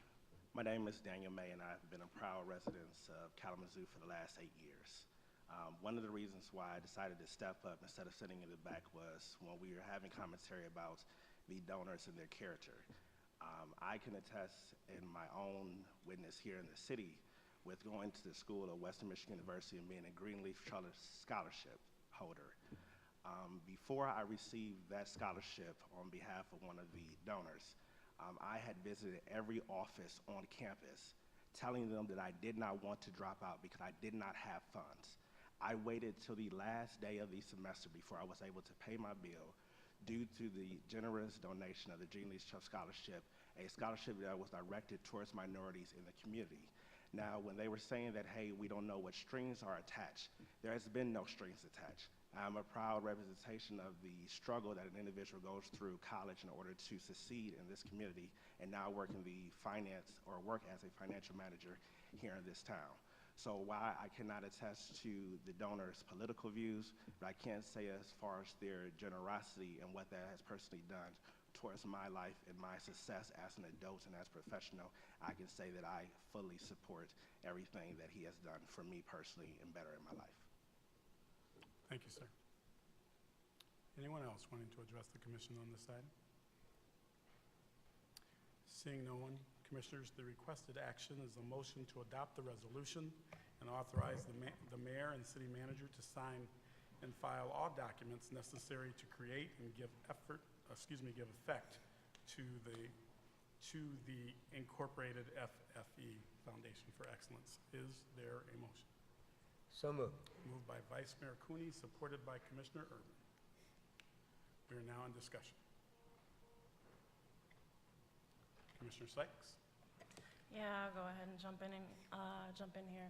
My name is Daniel May, and I've been a proud resident of Kalamazoo for the last 8 years. One of the reasons why I decided to step up instead of sitting in the back was when we were having commentary about the donors and their character. I can attest in my own witness here in the city with going to the school at Western Michigan University and being a Greenleaf Scholarship holder. Before I received that scholarship on behalf of one of the donors, I had visited every office on campus telling them that I did not want to drop out because I did not have funds. I waited till the last day of the semester before I was able to pay my bill due to the generous donation of the Greenleaf Scholarship, a scholarship that was directed towards minorities in the community. Now, when they were saying that, hey, we don't know what strings are attached, there has been no strings attached. I'm a proud representation of the struggle that an individual goes through college in order to succeed in this community, and now work as a financial manager here in this town. So while I cannot attest to the donors' political views, but I can say as far as their generosity and what that has personally done towards my life and my success as an adult and as a professional, I can say that I fully support everything that he has done for me personally and better in my life. Thank you, sir. Anyone else wanting to address the commission on this item? Seeing no one, commissioners, the requested action is a motion to adopt the resolution and authorize the mayor and city manager to sign and file all documents necessary to create and give effect to the Incorporated FFE Foundation for Excellence. Is there a motion? So moved. Moved by Vice Mayor Cooney, supported by Commissioner Urban. We are now in discussion. Commissioner Sykes? Yeah, I'll go ahead and jump in here.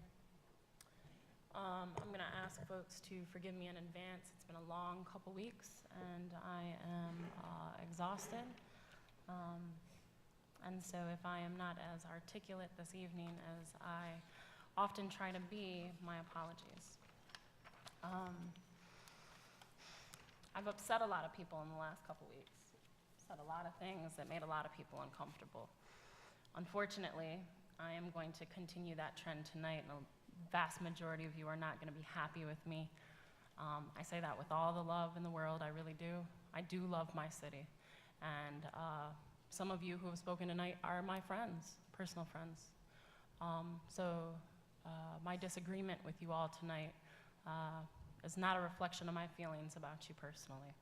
I'm going to ask folks to forgive me in advance. It's been a long couple weeks, and I am exhausted. And so if I am not as articulate this evening as I often try to be, my apologies. I've upset a lot of people in the last couple weeks. Said a lot of things that made a lot of people uncomfortable. Unfortunately, I am going to continue that trend tonight, and a vast majority of you are not going to be happy with me. I say that with all the love in the world, I really do. I do love my city, and some of you who have spoken tonight are my friends, personal friends. My disagreement with you all tonight is not a reflection of my feelings about you personally.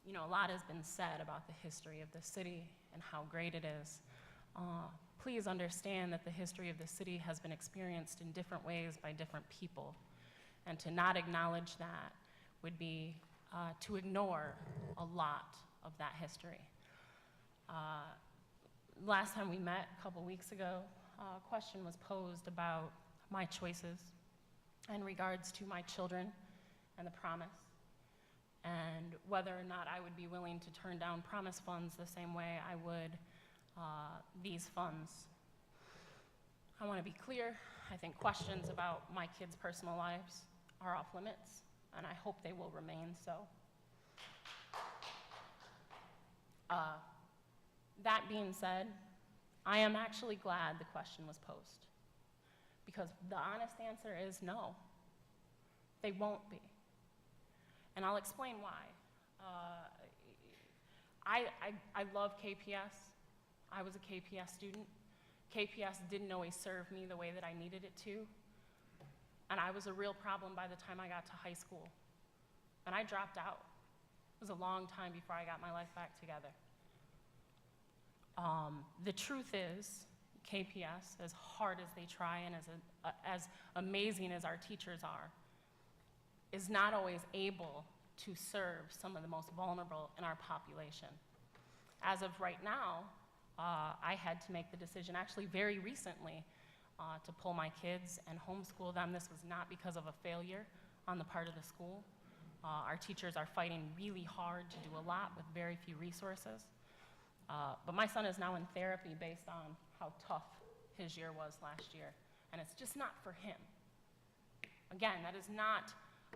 You know, a lot has been said about the history of the city and how great it is. Please understand that the history of the city has been experienced in different ways by different people. And to not acknowledge that would be to ignore a lot of that history. Last time we met, a couple weeks ago, a question was posed about my choices in regards to my children and the promise, and whether or not I would be willing to turn down promise funds the same way I would these funds. I want to be clear. I think questions about my kids' personal lives are off limits, and I hope they will remain so. That being said, I am actually glad the question was posed, because the honest answer is no, they won't be. And I'll explain why. I love KPS. I was a KPS student. KPS didn't always serve me the way that I needed it to. And I was a real problem by the time I got to high school. And I dropped out. It was a long time before I got my life back together. The truth is, KPS, as hard as they try and as amazing as our teachers are, is not always able to serve some of the most vulnerable in our population. As of right now, I had to make the decision, actually very recently, to pull my kids and homeschool them. This was not because of a failure on the part of the school. Our teachers are fighting really hard to do a lot with very few resources. But my son is now in therapy based on how tough his year was last year, and it's just not for him. Again, that is not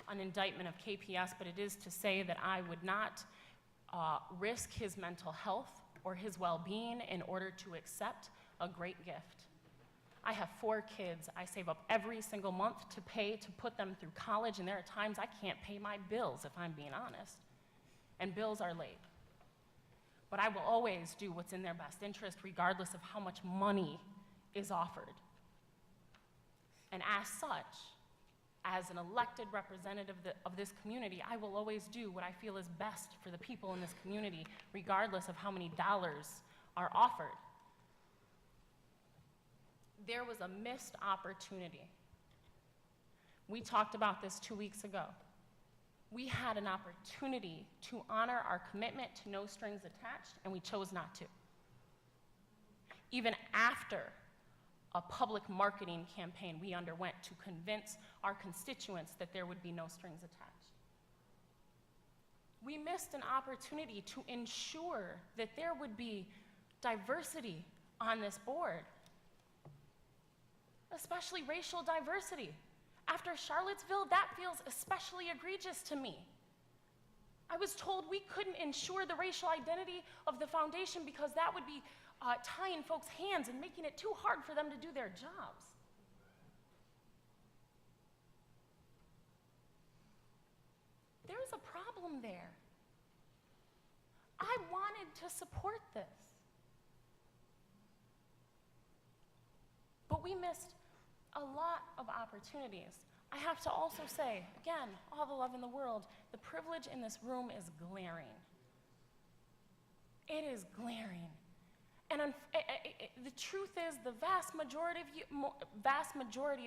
an indictment of KPS, but it is to say that I would not risk his mental health or his well-being in order to accept a great gift. I have 4 kids. I save up every single month to put them through college, and there are times I can't pay my bills, if I'm being honest, and bills are late. But I will always do what's in their best interest, regardless of how much money is offered. And as such, as an elected representative of this community, I will always do what I feel is best for the people in this community, regardless of how many dollars are offered. There was a missed opportunity. We talked about this 2 weeks ago. We had an opportunity to honor our commitment to no strings attached, and we chose not to. Even after a public marketing campaign we underwent to convince our constituents that there would be no strings attached. We missed an opportunity to ensure that there would be diversity on this board, especially racial diversity. After Charlottesville, that feels especially egregious to me. I was told we couldn't ensure the racial identity of the foundation because that would be tying folks' hands and making it too hard for them to do their jobs. There's a problem there. I wanted to support this. But we missed a lot of opportunities. I have to also say, again, all the love in the world, the privilege in this room is glaring. It is glaring. And the truth is, the vast majority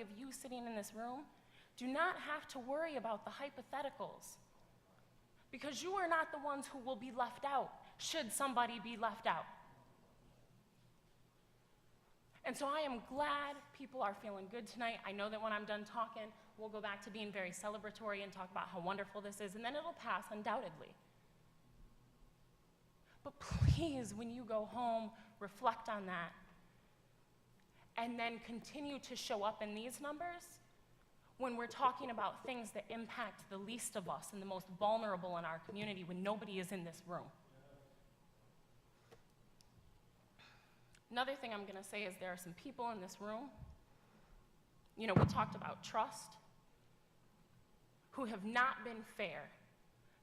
of you sitting in this room do not have to worry about the hypotheticals, because you are not the ones who will be left out should somebody be left out. And so I am glad people are feeling good tonight. I know that when I'm done talking, we'll go back to being very celebratory and talk about how wonderful this is, and then it'll pass undoubtedly. But please, when you go home, reflect on that, and then continue to show up in these numbers when we're talking about things that impact the least of us and the most vulnerable in our community when nobody is in this room. Another thing I'm going to say is there are some people in this room, we talked about trust, who have not been fair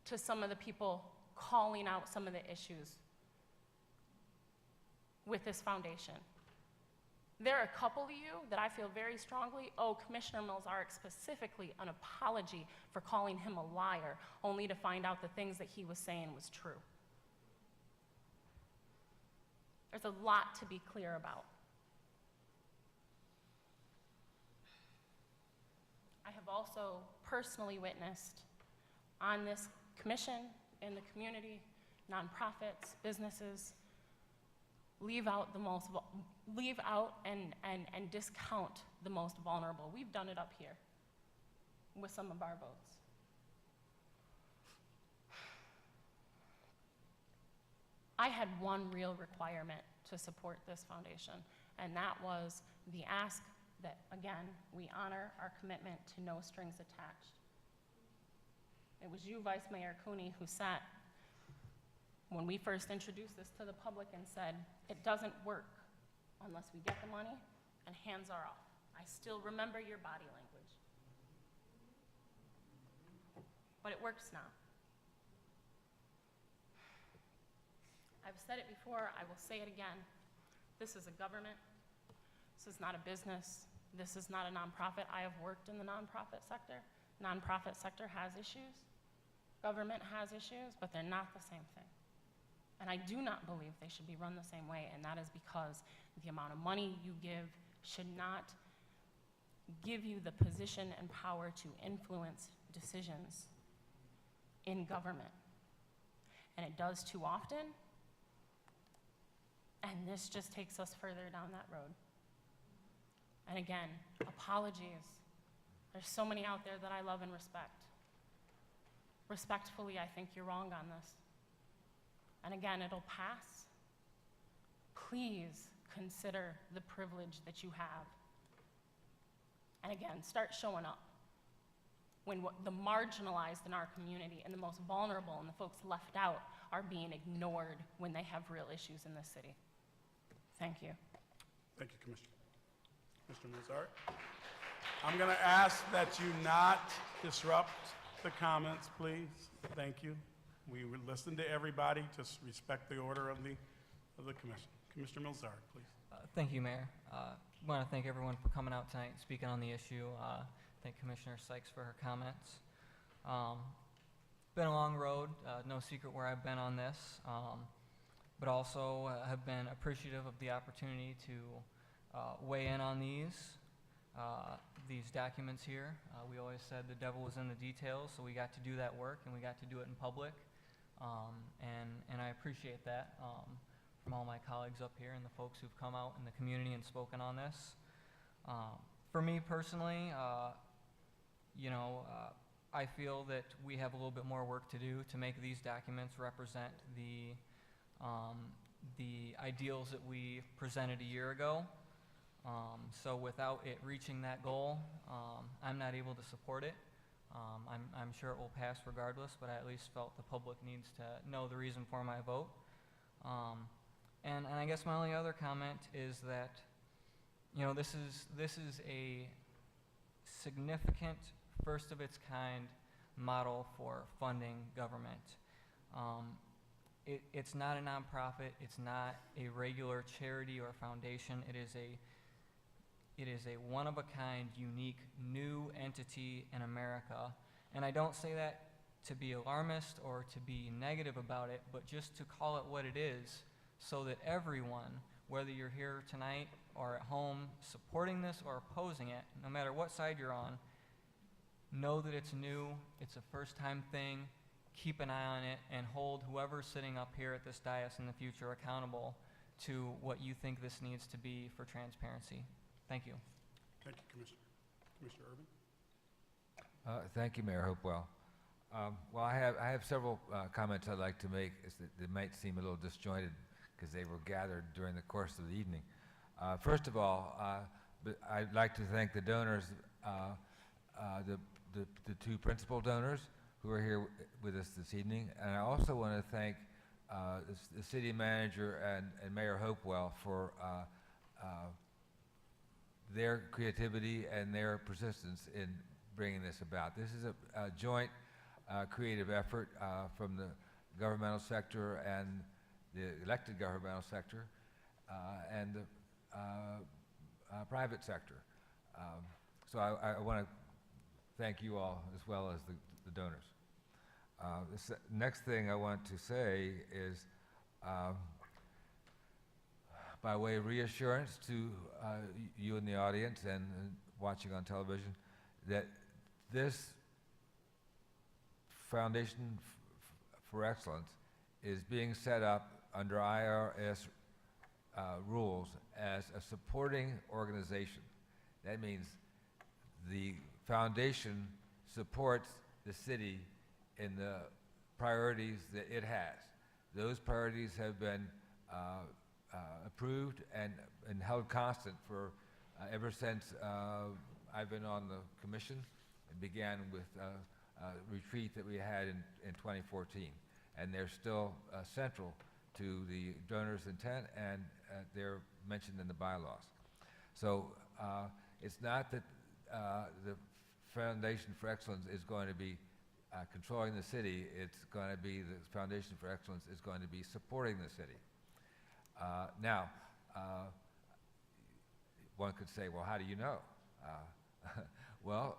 to some of the people calling out some of the issues with this foundation. There are a couple of you that I feel very strongly owe Commissioner Milzarek specifically an apology for calling him a liar, only to find out the things that he was saying was true. There's a lot to be clear about. I have also personally witnessed on this commission, in the community, nonprofits, businesses, leave out and discount the most vulnerable. We've done it up here with some of our votes. I had one real requirement to support this foundation, and that was the ask that, again, we honor our commitment to no strings attached. It was you, Vice Mayor Cooney, who sat when we first introduced this to the public and said, it doesn't work unless we get the money and hands are off. I still remember your body language. But it works now. I've said it before, I will say it again. This is a government. This is not a business. This is not a nonprofit. I have worked in the nonprofit sector. Nonprofit sector has issues. Government has issues, but they're not the same thing. And I do not believe they should be run the same way, and that is because the amount of money you give should not give you the position and power to influence decisions in government. And it does too often, and this just takes us further down that road. And again, apologies. There's so many out there that I love and respect. Respectfully, I think you're wrong on this. And again, it'll pass. Please consider the privilege that you have. And again, start showing up when the marginalized in our community and the most vulnerable and the folks left out are being ignored when they have real issues in this city. Thank you. Thank you, Commissioner. Mr. Milzarek. I'm going to ask that you not disrupt the comments, please. Thank you. We would listen to everybody. Just respect the order of the commission. Commissioner Milzarek, please. Thank you, Mayor. I want to thank everyone for coming out tonight and speaking on the issue. Thank Commissioner Sykes for her comments. Been a long road, no secret where I've been on this, but also have been appreciative of the opportunity to weigh in on these documents here. We always said the devil was in the details, so we got to do that work and we got to do it in public. And I appreciate that from all my colleagues up here and the folks who've come out in the community and spoken on this. For me personally, I feel that we have a little bit more work to do to make these documents represent the ideals that we presented a year ago. So without it reaching that goal, I'm not able to support it. I'm sure it will pass regardless, but I at least felt the public needs to know the reason for my vote. And I guess my only other comment is that, this is a significant, first of its kind model for funding government. It's not a nonprofit. It's not a regular charity or foundation. It is a one-of-a-kind, unique, new entity in America. And I don't say that to be alarmist or to be negative about it, but just to call it what it is so that everyone, whether you're here tonight or at home supporting this or opposing it, no matter what side you're on, know that it's new, it's a first-time thing, keep an eye on it, and hold whoever's sitting up here at this dais in the future accountable to what you think this needs to be for transparency. Thank you. Thank you, Commissioner. Commissioner Urban? Thank you, Mayor Hopewell. Well, I have several comments I'd like to make that might seem a little disjointed because they were gathered during the course of the evening. First of all, I'd like to thank the donors, the two principal donors who are here with us this evening, and I also want to thank the city manager and Mayor Hopewell for their creativity and their persistence in bringing this about. This is a joint creative effort from the governmental sector and the elected governmental sector and the private sector. So I want to thank you all as well as the donors. The next thing I want to say is, by way of reassurance to you in the audience and watching on television, that this Foundation for Excellence is being set up under IRS rules as a supporting organization. That means the foundation supports the city in the priorities that it has. Those priorities have been approved and held constant for ever since I've been on the commission. It began with a retreat that we had in 2014, and they're still central to the donor's intent, and they're mentioned in the bylaws. So it's not that the Foundation for Excellence is going to be controlling the city. It's going to be the Foundation for Excellence is going to be supporting the city. Now, one could say, well, how do you know? Well,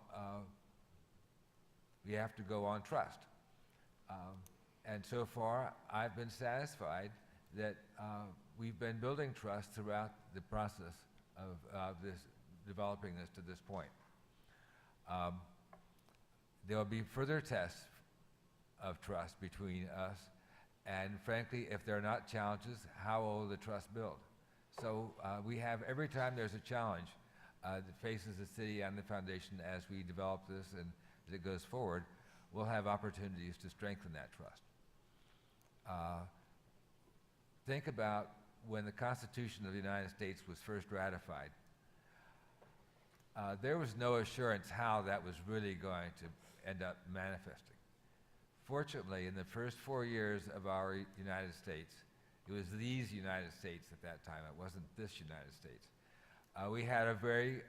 we have to go on trust. And so far, I've been satisfied that we've been building trust throughout the process of developing this to this point. There will be further tests of trust between us, and frankly, if there are not challenges, how will the trust build? So we have, every time there's a challenge that faces the city and the foundation as we develop this and as it goes forward, we'll have opportunities to strengthen that trust. Think about when the Constitution of the United States was first ratified. There was no assurance how that was really going to end up manifesting. Fortunately, in the first 4 years of our United States, it was these United States at that time, it wasn't this United States. We had a very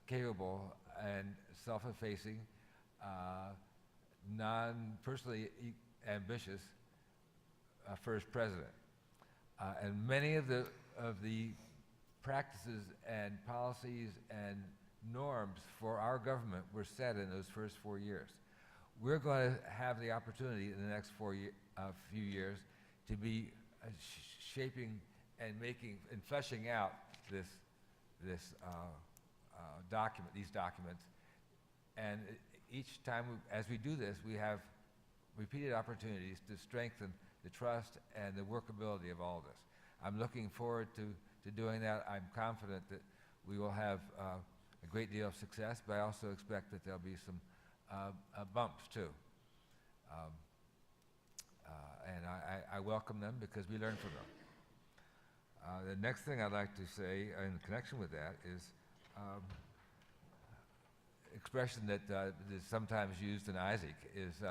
capable and self-effacing, non-personally ambitious first president. And many of the practices and policies and norms for our government were set in those first 4 years. We're going to have the opportunity in the next few years to be shaping and making and fleshing out these documents. And each time as we do this, we have repeated opportunities to strengthen the trust and the workability of all of this. I'm looking forward to doing that. I'm confident that we will have a great deal of success, but I also expect that there'll be some bumps too. And I welcome them because we learn from them. The next thing I'd like to say in connection with that is expression that is sometimes used in Isaac is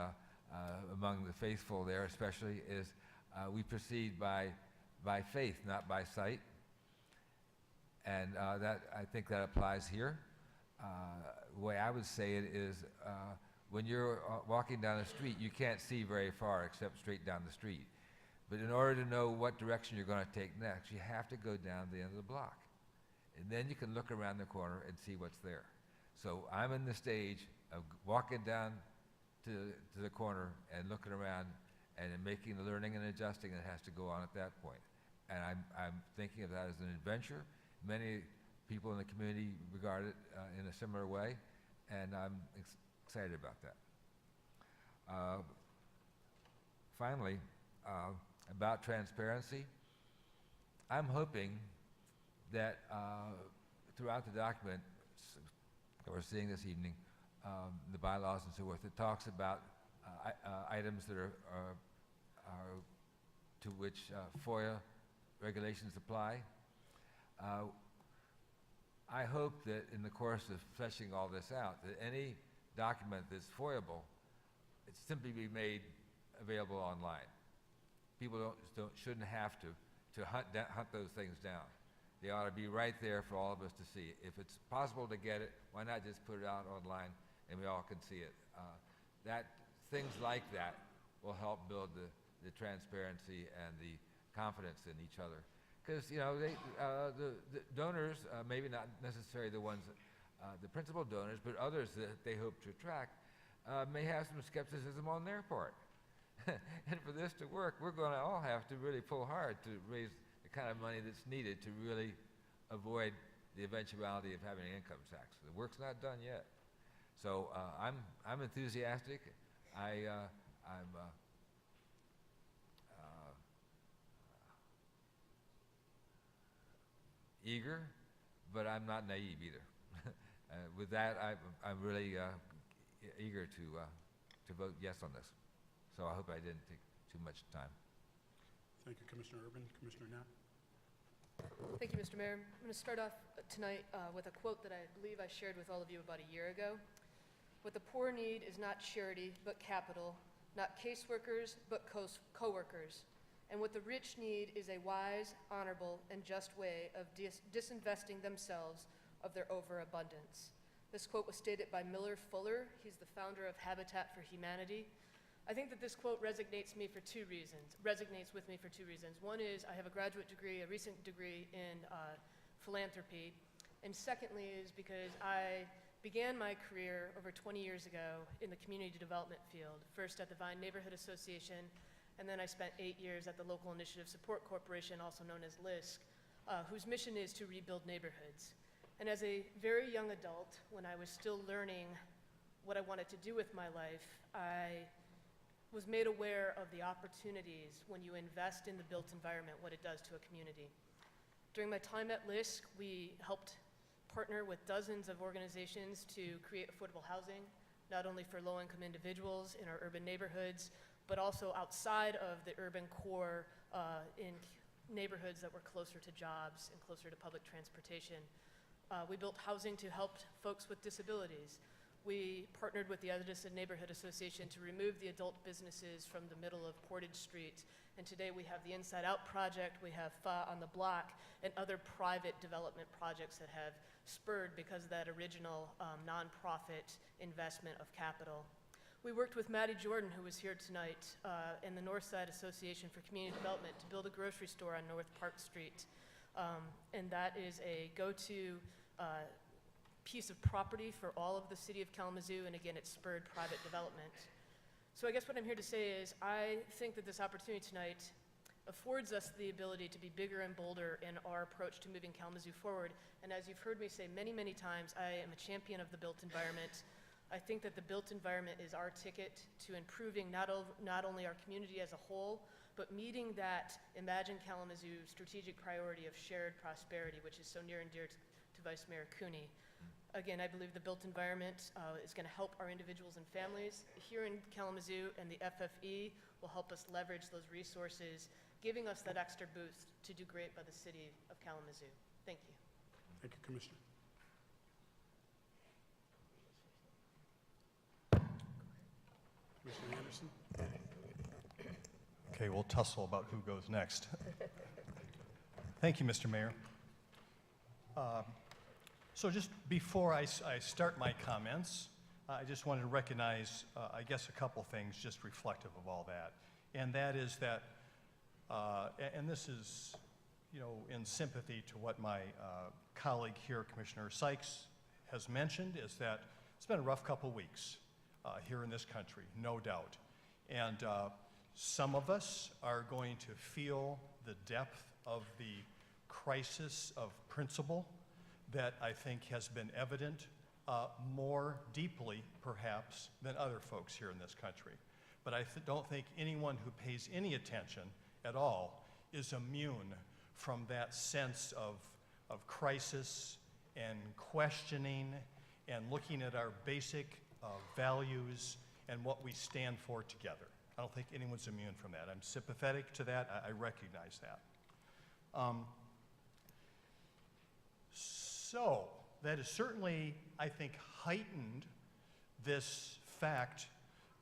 among the faithful there especially is we proceed by faith, not by sight. And that I think that applies here. The way I would say it is when you're walking down the street, you can't see very far except straight down the street. But in order to know what direction you're going to take next, you have to go down the end of the block. And then you can look around the corner and see what's there. So I'm in the stage of walking down to the corner and looking around and making the learning and adjusting that has to go on at that point. And I'm thinking of that as an adventure. Many people in the community regard it in a similar way, and I'm excited about that. Finally, about transparency, I'm hoping that throughout the document that we're seeing this evening, the bylaws and so forth, it talks about items that are to which FOIA regulations apply. I hope that in the course of fleshing all this out, that any document that's FOIAble, it simply be made available online. People shouldn't have to hunt those things down. They ought to be right there for all of us to see. If it's possible to get it, why not just put it out online and we all can see it? Things like that will help build the transparency and the confidence in each other. Because the donors, maybe not necessarily the ones, the principal donors, but others that they hope to attract, may have some skepticism on their part. And for this to work, we're going to all have to really pull hard to raise the kind of money that's needed to really avoid the eventuality of having an income tax. The work's not done yet. So I'm enthusiastic. I'm eager, but I'm not naive either. With that, I'm really eager to vote yes on this. So I hope I didn't take too much time. Thank you, Commissioner Urban. Commissioner Knapp. Thank you, Mr. Mayor. I'm going to start off tonight with a quote that I believe I shared with all of you about a year ago. What the poor need is not charity, but capital, not caseworkers, but co-workers. And what the rich need is a wise, honorable, and just way of disinvesting themselves of their overabundance. This quote was stated by Miller Fuller. He's the founder of Habitat for Humanity. I think that this quote resonates with me for two reasons. One is I have a graduate degree, a recent degree in philanthropy. And secondly is because I began my career over 20 years ago in the community development field, first at the Vine Neighborhood Association, and then I spent 8 years at the Local Initiative Support Corporation, also known as LISC, whose mission is to rebuild neighborhoods. And as a very young adult, when I was still learning what I wanted to do with my life, I was made aware of the opportunities when you invest in the built environment, what it does to a community. During my time at LISC, we helped partner with dozens of organizations to create affordable housing, not only for low-income individuals in our urban neighborhoods, but also outside of the urban core in neighborhoods that were closer to jobs and closer to public transportation. We built housing to help folks with disabilities. We partnered with the Edison Neighborhood Association to remove the adult businesses from the middle of Portage Street. And today we have the Inside Out project, we have Pho on the Block, and other private development projects that have spurred because of that original nonprofit investment of capital. We worked with Maddie Jordan, who was here tonight, and the Northside Association for Community Development to build a grocery store on North Park Street. And that is a go-to piece of property for all of the city of Kalamazoo, and again, it spurred private development. So I guess what I'm here to say is I think that this opportunity tonight affords us the ability to be bigger and bolder in our approach to moving Kalamazoo forward. And as you've heard me say many, many times, I am a champion of the built environment. I think that the built environment is our ticket to improving not only our community as a whole, but meeting that Imagine Kalamazoo strategic priority of shared prosperity, which is so near and dear to Vice Mayor Cooney. Again, I believe the built environment is going to help our individuals and families here in Kalamazoo, and the FFE will help us leverage those resources, giving us that extra boost to do great by the city of Kalamazoo. Thank you. Thank you, Commissioner. Commissioner Anderson? Okay, we'll tussle about who goes next. Thank you, Mr. Mayor. So just before I start my comments, I just wanted to recognize, I guess, a couple things just reflective of all that. And that is that, and this is, you know, in sympathy to what my colleague here, Commissioner Sykes, has mentioned, is that it's been a rough couple weeks here in this country, no doubt. And some of us are going to feel the depth of the crisis of principle that I think has been evident more deeply, perhaps, than other folks here in this country. But I don't think anyone who pays any attention at all is immune from that sense of crisis and questioning and looking at our basic values and what we stand for together. I don't think anyone's immune from that. I'm sympathetic to that. I recognize that. So that has certainly, I think, heightened this fact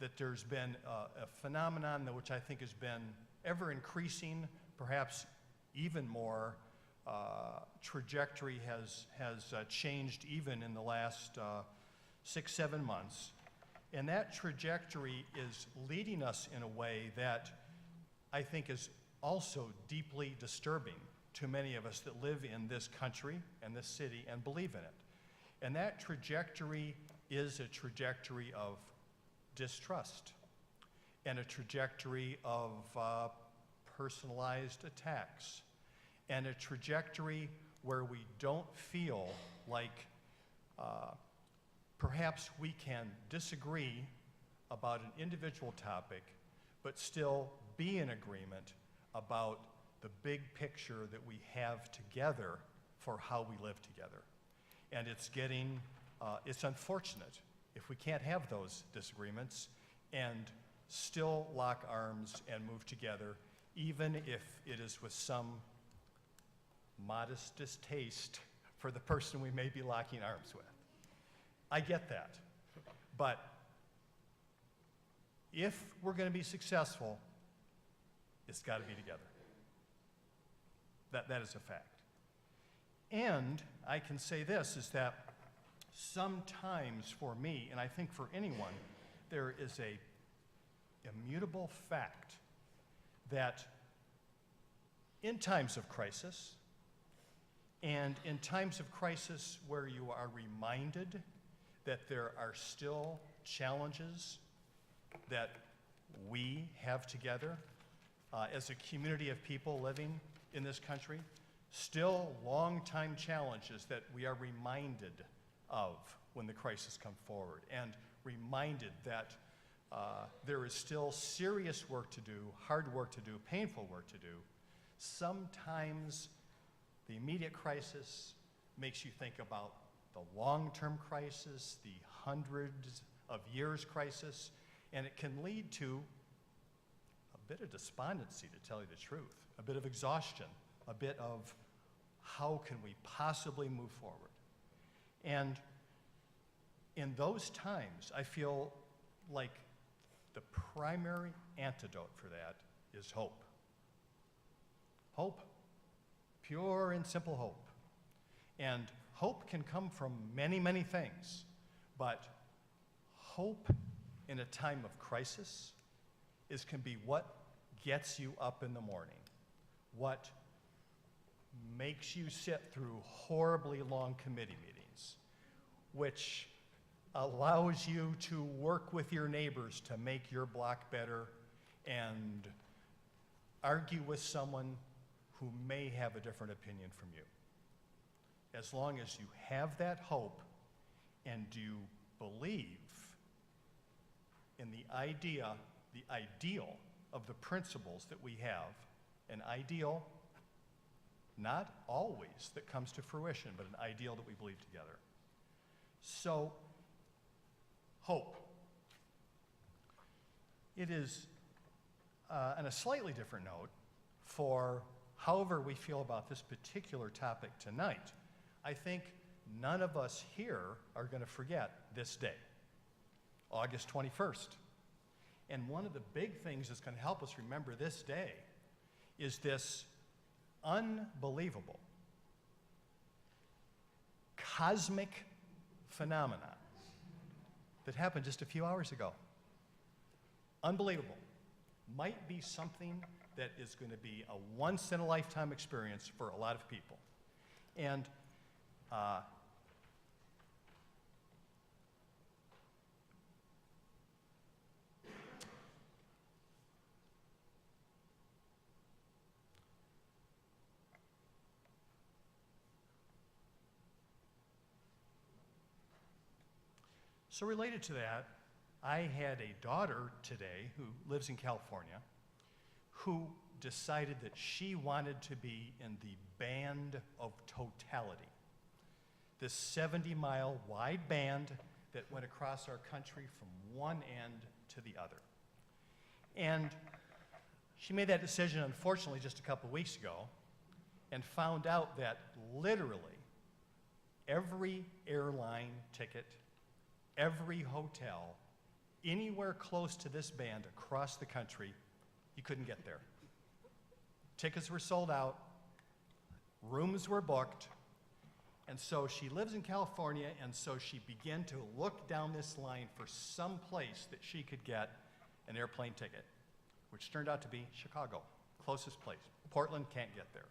that there's been a phenomenon which I think has been ever increasing, perhaps even more. Trajectory has changed even in the last 6-7 months. And that trajectory is leading us in a way that I think is also deeply disturbing to many of us that live in this country and this city and believe in it. And that trajectory is a trajectory of distrust and a trajectory of personalized attacks and a trajectory where we don't feel like perhaps we can disagree about an individual topic, but still be in agreement about the big picture that we have together for how we live together. And it's getting, it's unfortunate if we can't have those disagreements and still lock arms and move together, even if it is with some modest distaste for the person we may be locking arms with. I get that. But if we're going to be successful, it's got to be together. That is a fact. And I can say this, is that sometimes for me, and I think for anyone, there is a immutable fact that in times of crisis, and in times of crisis where you are reminded that there are still challenges that we have together as a community of people living in this country, still long-time challenges that we are reminded of when the crisis comes forward, and reminded that there is still serious work to do, hard work to do, painful work to do. Sometimes the immediate crisis makes you think about the long-term crisis, the hundreds of years crisis, and it can lead to a bit of despondency, to tell you the truth, a bit of exhaustion, a bit of how can we possibly move forward. And in those times, I feel like the primary antidote for that is hope. Hope, pure and simple hope. And hope can come from many, many things, but hope in a time of crisis can be what gets you up in the morning, what makes you sit through horribly long committee meetings, which allows you to work with your neighbors to make your block better and argue with someone who may have a different opinion from you. As long as you have that hope and you believe in the ideal of the principles that we have, an ideal not always that comes to fruition, but an ideal that we believe together. So, hope. It is, on a slightly different note, for however we feel about this particular topic tonight, I think none of us here are going to forget this day, August 21st. And one of the big things that's going to help us remember this day is this unbelievable cosmic phenomenon that happened just a few hours ago. Unbelievable. Might be something that is going to be a once-in-a-lifetime experience for a lot of people. And so related to that, I had a daughter today who lives in California who decided that she wanted to be in the band of totality, this 70-mile wide band that went across our country from one end to the other. And she made that decision, unfortunately, just a couple weeks ago, and found out that literally every airline ticket, every hotel, anywhere close to this band across the country, you couldn't get there. Tickets were sold out, rooms were booked, and so she lives in California, and so she began to look down this line for some place that she could get an airplane ticket, which turned out to be Chicago, closest place. Portland can't get there.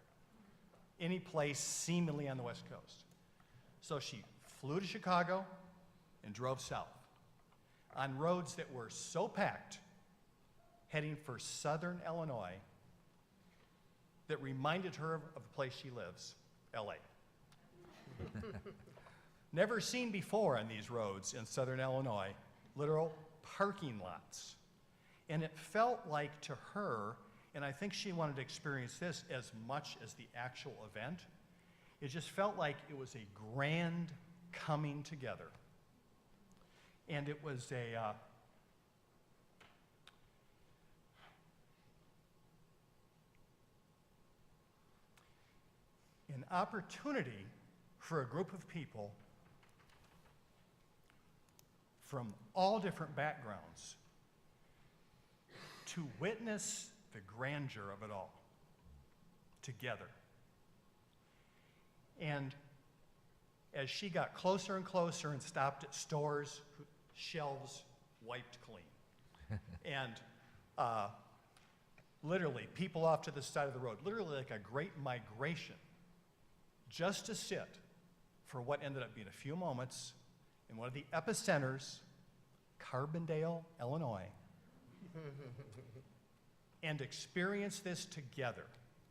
Any place seemingly on the West Coast. So she flew to Chicago and drove south on roads that were so packed, heading for southern Illinois, that reminded her of the place she lives, LA. Never seen before on these roads in southern Illinois, literal parking lots. And it felt like to her, and I think she wanted to experience this as much as the actual event, it just felt like it was a grand coming together. And it was an opportunity for a group of people from all different backgrounds to witness the grandeur of it all together. And as she got closer and closer and stopped at stores, shelves wiped clean. And literally, people off to the side of the road, literally like a great migration, just to sit for what ended up being a few moments in one of the epicenters, Carbondale, Illinois, and experience this together.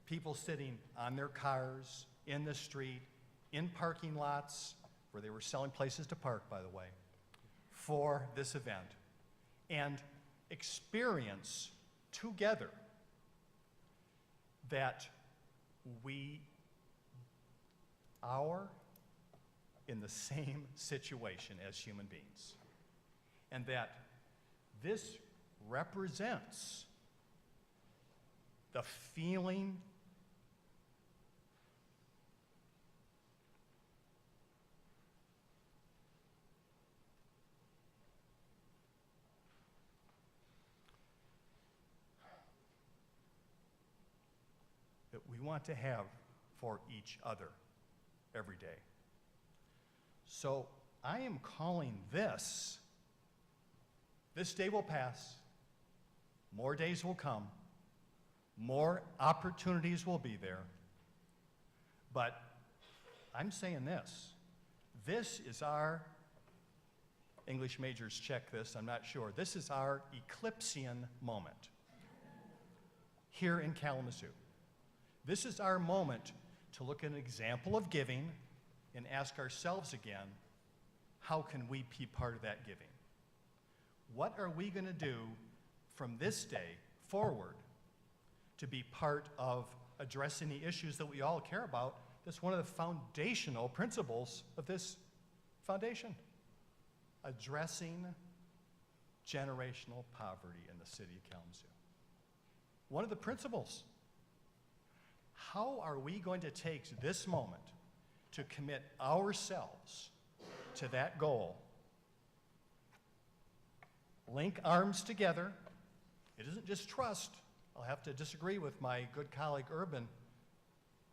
People sitting on their cars, in the street, in parking lots, where they were selling places to park, by the way, for this event, and experience together that we are in the same situation as human beings, and that this represents the feeling that we want to have for each other every day. So I am calling this day will pass, more days will come, more opportunities will be there, but I'm saying this is our, English majors check this, I'm not sure, this is our Eclipsean moment here in Kalamazoo. This is our moment to look at an example of giving and ask ourselves again, how can we be part of that giving? What are we going to do from this day forward to be part of addressing the issues that we all care about. That's one of the foundational principles of this foundation. Addressing generational poverty in the city of Kalamazoo. One of the principles. How are we going to take this moment to commit ourselves to that goal? Link arms together. It isn't just trust. I'll have to disagree with my good colleague Urban.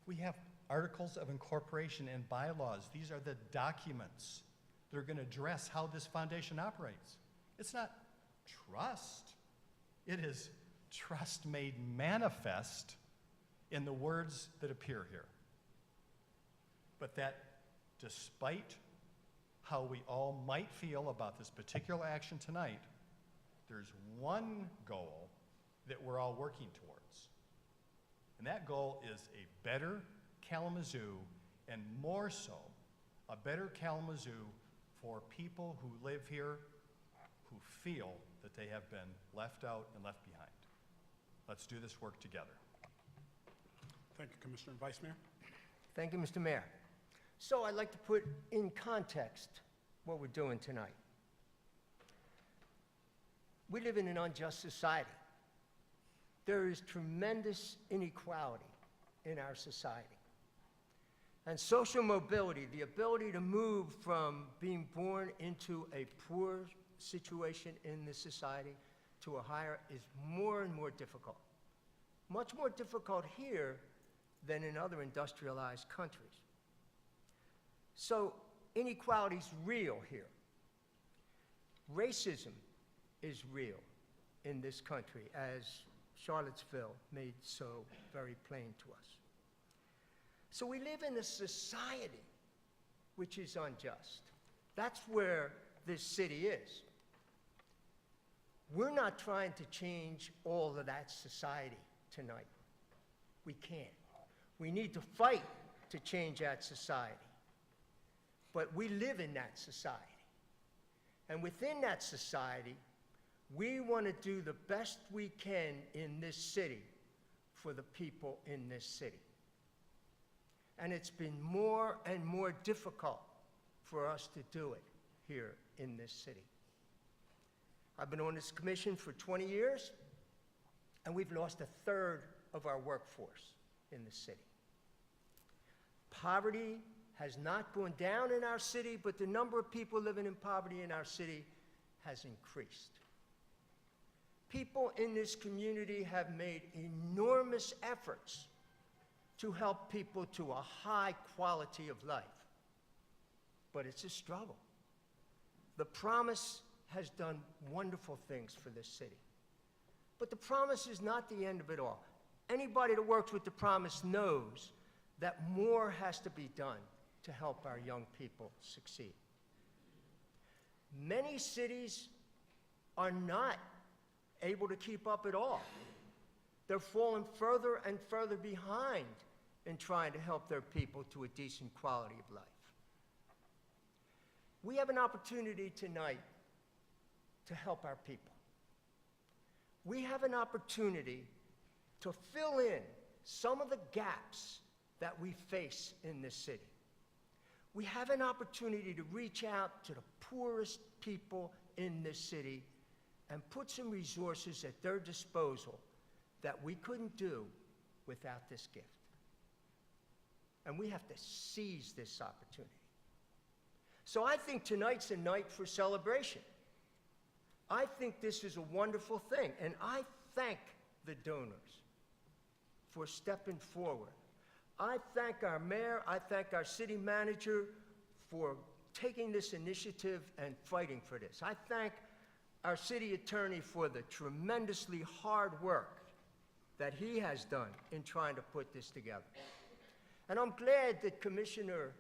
We have articles of incorporation and bylaws. These are the documents that are going to address how this foundation operates. It's not trust. It is trust made manifest in the words that appear here. But that despite how we all might feel about this particular action tonight, there's one goal that we're all working towards. And that goal is a better Kalamazoo, and more so, a better Kalamazoo for people who live here who feel that they have been left out and left behind. Let's do this work together. Thank you, Commissioner. Vice Mayor? Thank you, Mr. Mayor. So I'd like to put in context what we're doing tonight. We live in an unjust society. There is tremendous inequality in our society. And social mobility, the ability to move from being born into a poor situation in this society to a higher, is more and more difficult. Much more difficult here than in other industrialized countries. So inequality is real here. Racism is real in this country, as Charlottesville made so very plain to us. So we live in a society which is unjust. That's where this city is. We're not trying to change all of that society tonight. We can't. We need to fight to change that society. But we live in that society. And within that society, we want to do the best we can in this city for the people in this city. And it's been more and more difficult for us to do it here in this city. I've been on this commission for 20 years, and we've lost a third of our workforce in the city. Poverty has not gone down in our city, but the number of people living in poverty in our city has increased. People in this community have made enormous efforts to help people to a high quality of life. But it's a struggle. The Promise has done wonderful things for this city. But the Promise is not the end of it all. Anybody that works with the Promise knows that more has to be done to help our young people succeed. Many cities are not able to keep up at all. They're falling further and further behind in trying to help their people to a decent quality of life. We have an opportunity tonight to help our people. We have an opportunity to fill in some of the gaps that we face in this city. We have an opportunity to reach out to the poorest people in this city and put some resources at their disposal that we couldn't do without this gift. And we have to seize this opportunity. So I think tonight's a night for celebration. I think this is a wonderful thing, and I thank the donors for stepping forward. I thank our mayor, I thank our city manager for taking this initiative and fighting for this. I thank our city attorney for the tremendously hard work that he has done in trying to put this together. And I'm glad that Commissioner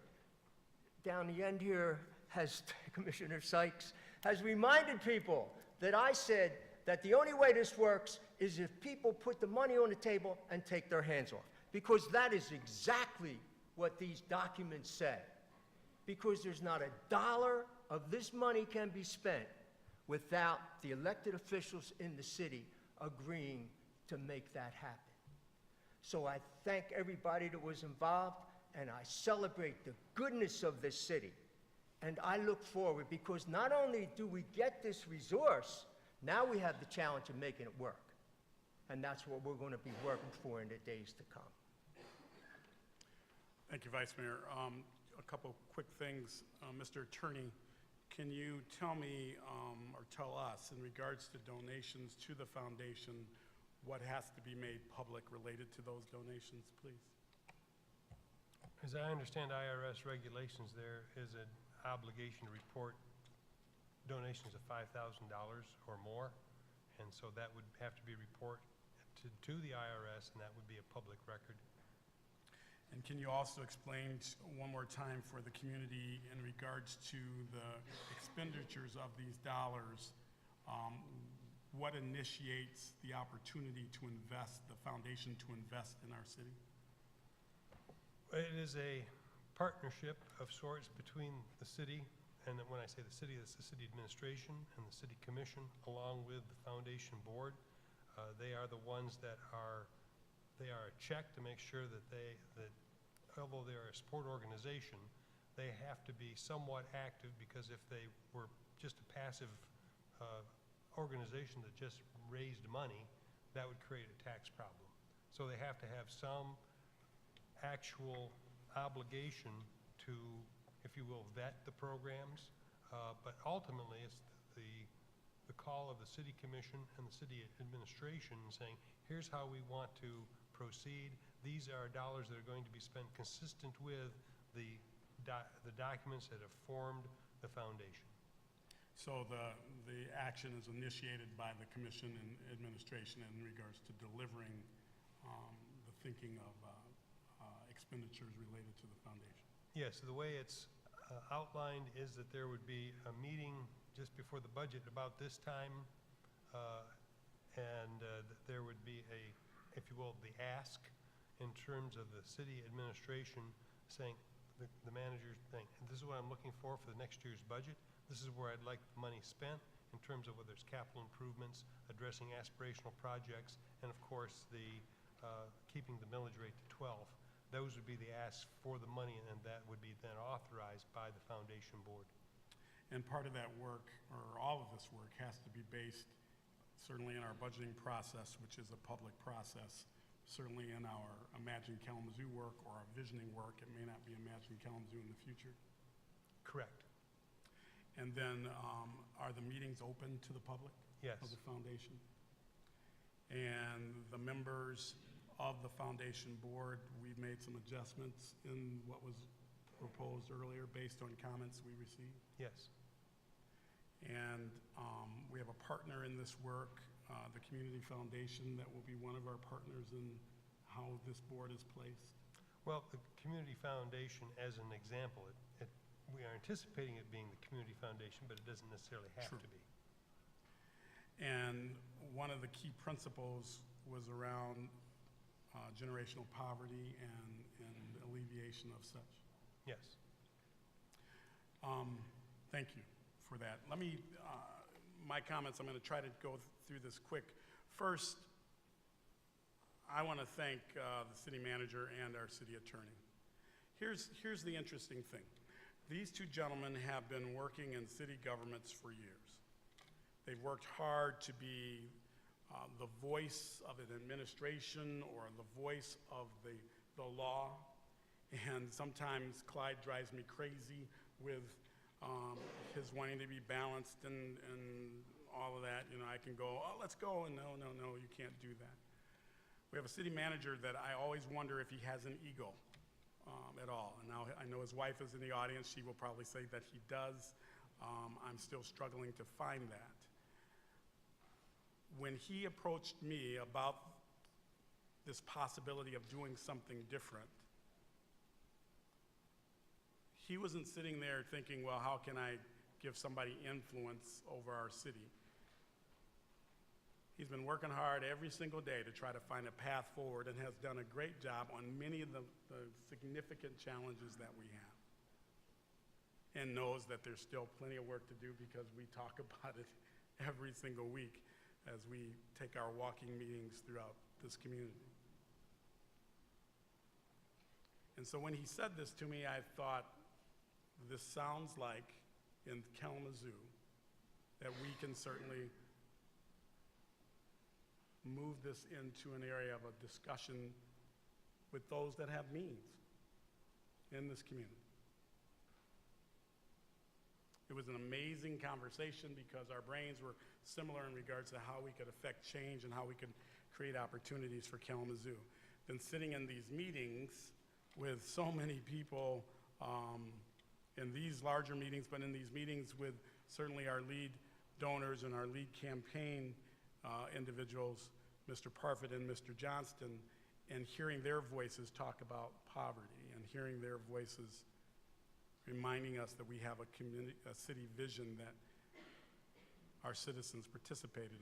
down the end here Commissioner Sykes has reminded people that I said that the only way this works is if people put the money on the table and take their hands off. Because that is exactly what these documents say. Because there's not a dollar of this money can be spent without the elected officials in the city agreeing to make that happen. So I thank everybody that was involved, and I celebrate the goodness of this city. And I look forward, because not only do we get this resource, now we have the challenge of making it work. And that's what we're going to be working for in the days to come. Thank you, Vice Mayor. A couple quick things. Mr. Attorney, can you tell me or tell us in regards to donations to the foundation, what has to be made public related to those donations, please? As I understand IRS regulations, there is an obligation to report donations of $5,000 or more, and so that would have to be reported to the IRS, and that would be a public record. And can you also explain one more time for the community in regards to the expenditures of these dollars, what initiates the opportunity to invest, the foundation to invest in our city? It is a partnership of sorts between the city, and when I say the city, it's the city administration and the city commission, along with the foundation board. They are the ones that they are a check to make sure that although they are a support organization, they have to be somewhat active, because if they were just a passive organization that just raised money, that would create a tax problem. So they have to have some actual obligation to, if you will, vet the programs, but ultimately it's the call of the city commission and the city administration saying, here's how we want to proceed. These are dollars that are going to be spent consistent with the documents that have formed the foundation. So the action is initiated by the commission and administration in regards to delivering the thinking of expenditures related to the foundation. Yes, the way it's outlined is that there would be a meeting just before the budget about this time, and there would be if you will, the ask in terms of the city administration saying, the manager saying, this is what I'm looking for the next year's budget. This is where I'd like the money spent in terms of whether it's capital improvements, addressing aspirational projects, and of course the keeping the millage rate to 12. Those would be the asks for the money, and that would be then authorized by the foundation board. And part of that work, or all of this work, has to be based certainly in our budgeting process, which is a public process, certainly in our Imagine Kalamazoo work or our visioning work. It may not be Imagine Kalamazoo in the future. Correct. And then are the meetings open to the public? Yes. Of the foundation? And the members of the foundation board, we've made some adjustments in what was proposed earlier based on comments we received. Yes. And we have a partner in this work, the Community Foundation, that will be one of our partners in how this board is placed. Well, the Community Foundation, as an example, we are anticipating it being the Community Foundation, but it doesn't necessarily have to be. And one of the key principles was around generational poverty and alleviation of such. Yes. Thank you for that. Let me, my comments, I'm going to try to go through this quick. First, I want to thank the city manager and our city attorney. Here's the interesting thing. These two gentlemen have been working in city governments for years. They've worked hard to be the voice of an administration or the voice of the law. And sometimes Clyde drives me crazy with his wanting to be balanced and all of that. You know, I can go, oh, let's go, and no, you can't do that. We have a city manager that I always wonder if he has an ego at all. And now I know his wife is in the audience. She will probably say that he does. I'm still struggling to find that. When he approached me about this possibility of doing something different, he wasn't sitting there thinking, well, how can I give somebody influence over our city? He's been working hard every single day to try to find a path forward and has done a great job on many of the significant challenges that we have. And knows that there's still plenty of work to do because we talk about it every single week as we take our walking meetings throughout this community. And so when he said this to me, I thought, this sounds like in Kalamazoo that we can certainly move this into an area of a discussion with those that have means in this community. It was an amazing conversation because our brains were similar in regards to how we could affect change and how we could create opportunities for Kalamazoo. Been sitting in these meetings with so many people, in these larger meetings, but in these meetings with certainly our lead donors and our lead campaign individuals, Mr. Parfit and Mr. Johnston, and hearing their voices talk about poverty and hearing their voices reminding us that we have a city vision that our citizens participated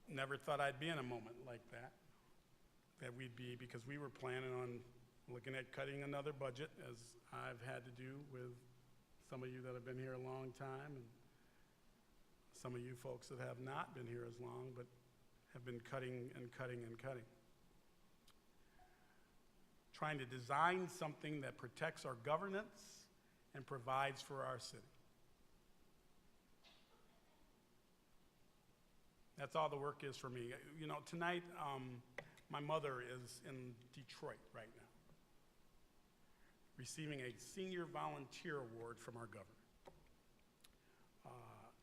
in. Never thought I'd be in a moment like that we'd be, because we were planning on looking at cutting another budget, as I've had to do with some of you that have been here a long time, and some of you folks that have not been here as long, but have been cutting and cutting and cutting. Trying to design something that protects our governance and provides for our city. That's all the work is for me. You know, tonight, my mother is in Detroit right now, receiving a Senior Volunteer Award from our governor.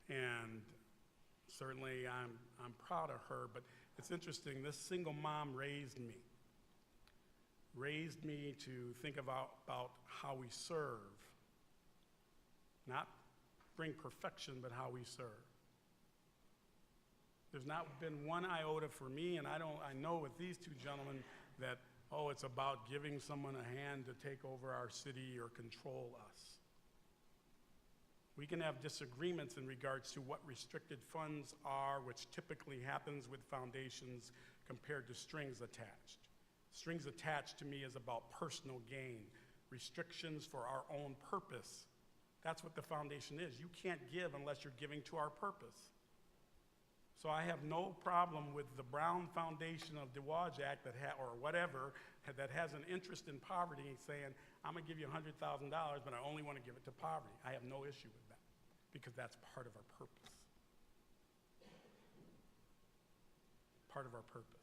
And certainly I'm proud of her, but it's interesting, this single mom raised me to think about how we serve, not bring perfection, but how we serve. There's not been one iota for me, and I know with these two gentlemen that, oh, it's about giving someone a hand to take over our city or control us. We can have disagreements in regards to what restricted funds are, which typically happens with foundations compared to strings attached. Strings attached to me is about personal gain. Restrictions for our own purpose. That's what the foundation is. You can't give unless you're giving to our purpose. So I have no problem with the Brown Foundation of DeWaj Act or whatever that has an interest in poverty saying, I'm gonna give you $100,000, but I only wanna give it to poverty. I have no issue with that because that's part of our purpose. Part of our purpose.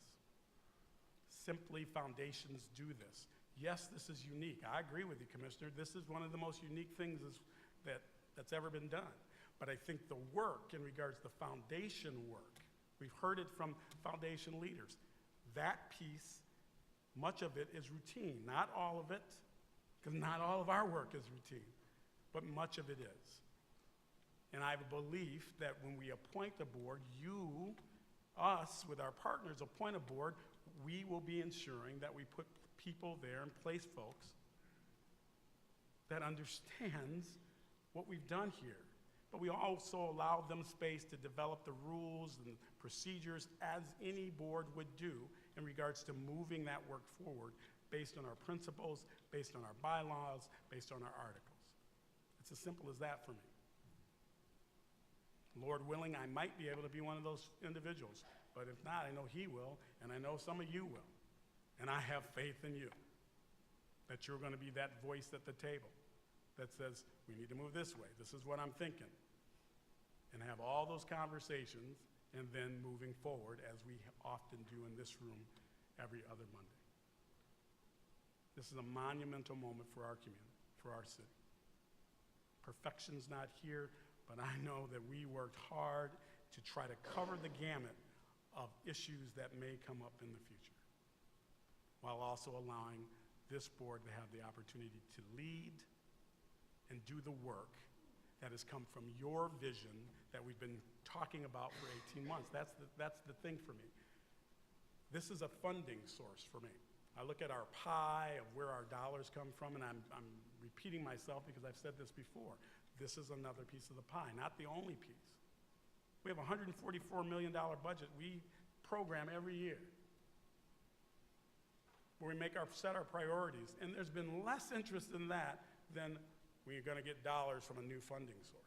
Simply foundations do this. Yes, this is unique. I agree with you, Commissioner. This is one of the most unique things that's ever been done. But I think the work in regards to foundation work, we've heard it from foundation leaders. That piece, much of it is routine. Not all of it, because not all of our work is routine, but much of it is. And I have a belief that when we appoint a board, us, with our partners, appoint a board, we will be ensuring that we put people there and place folks that understands what we've done here. But we also allow them space to develop the rules and procedures as any board would do in regards to moving that work forward based on our principles, based on our bylaws, based on our articles. It's as simple as that for me. Lord willing, I might be able to be one of those individuals, but if not, I know He will, and I know some of you will. And I have faith in you that you're going to be that voice at the table that says, we need to move this way. This is what I'm thinking. And have all those conversations and then moving forward as we often do in this room every other Monday. This is a monumental moment for our community, for our city. Perfection's not here, but I know that we worked hard to try to cover the gamut of issues that may come up in the future, while also allowing this board to have the opportunity to lead and do the work that has come from your vision that we've been talking about for 18 months. That's the thing for me. This is a funding source for me. I look at our pie of where our dollars come from, and I'm repeating myself because I've said this before. This is another piece of the pie, not the only piece. We have a $144 million budget we program every year, where we set our priorities, and there's been less interest in that than we're going to get dollars from a new funding source.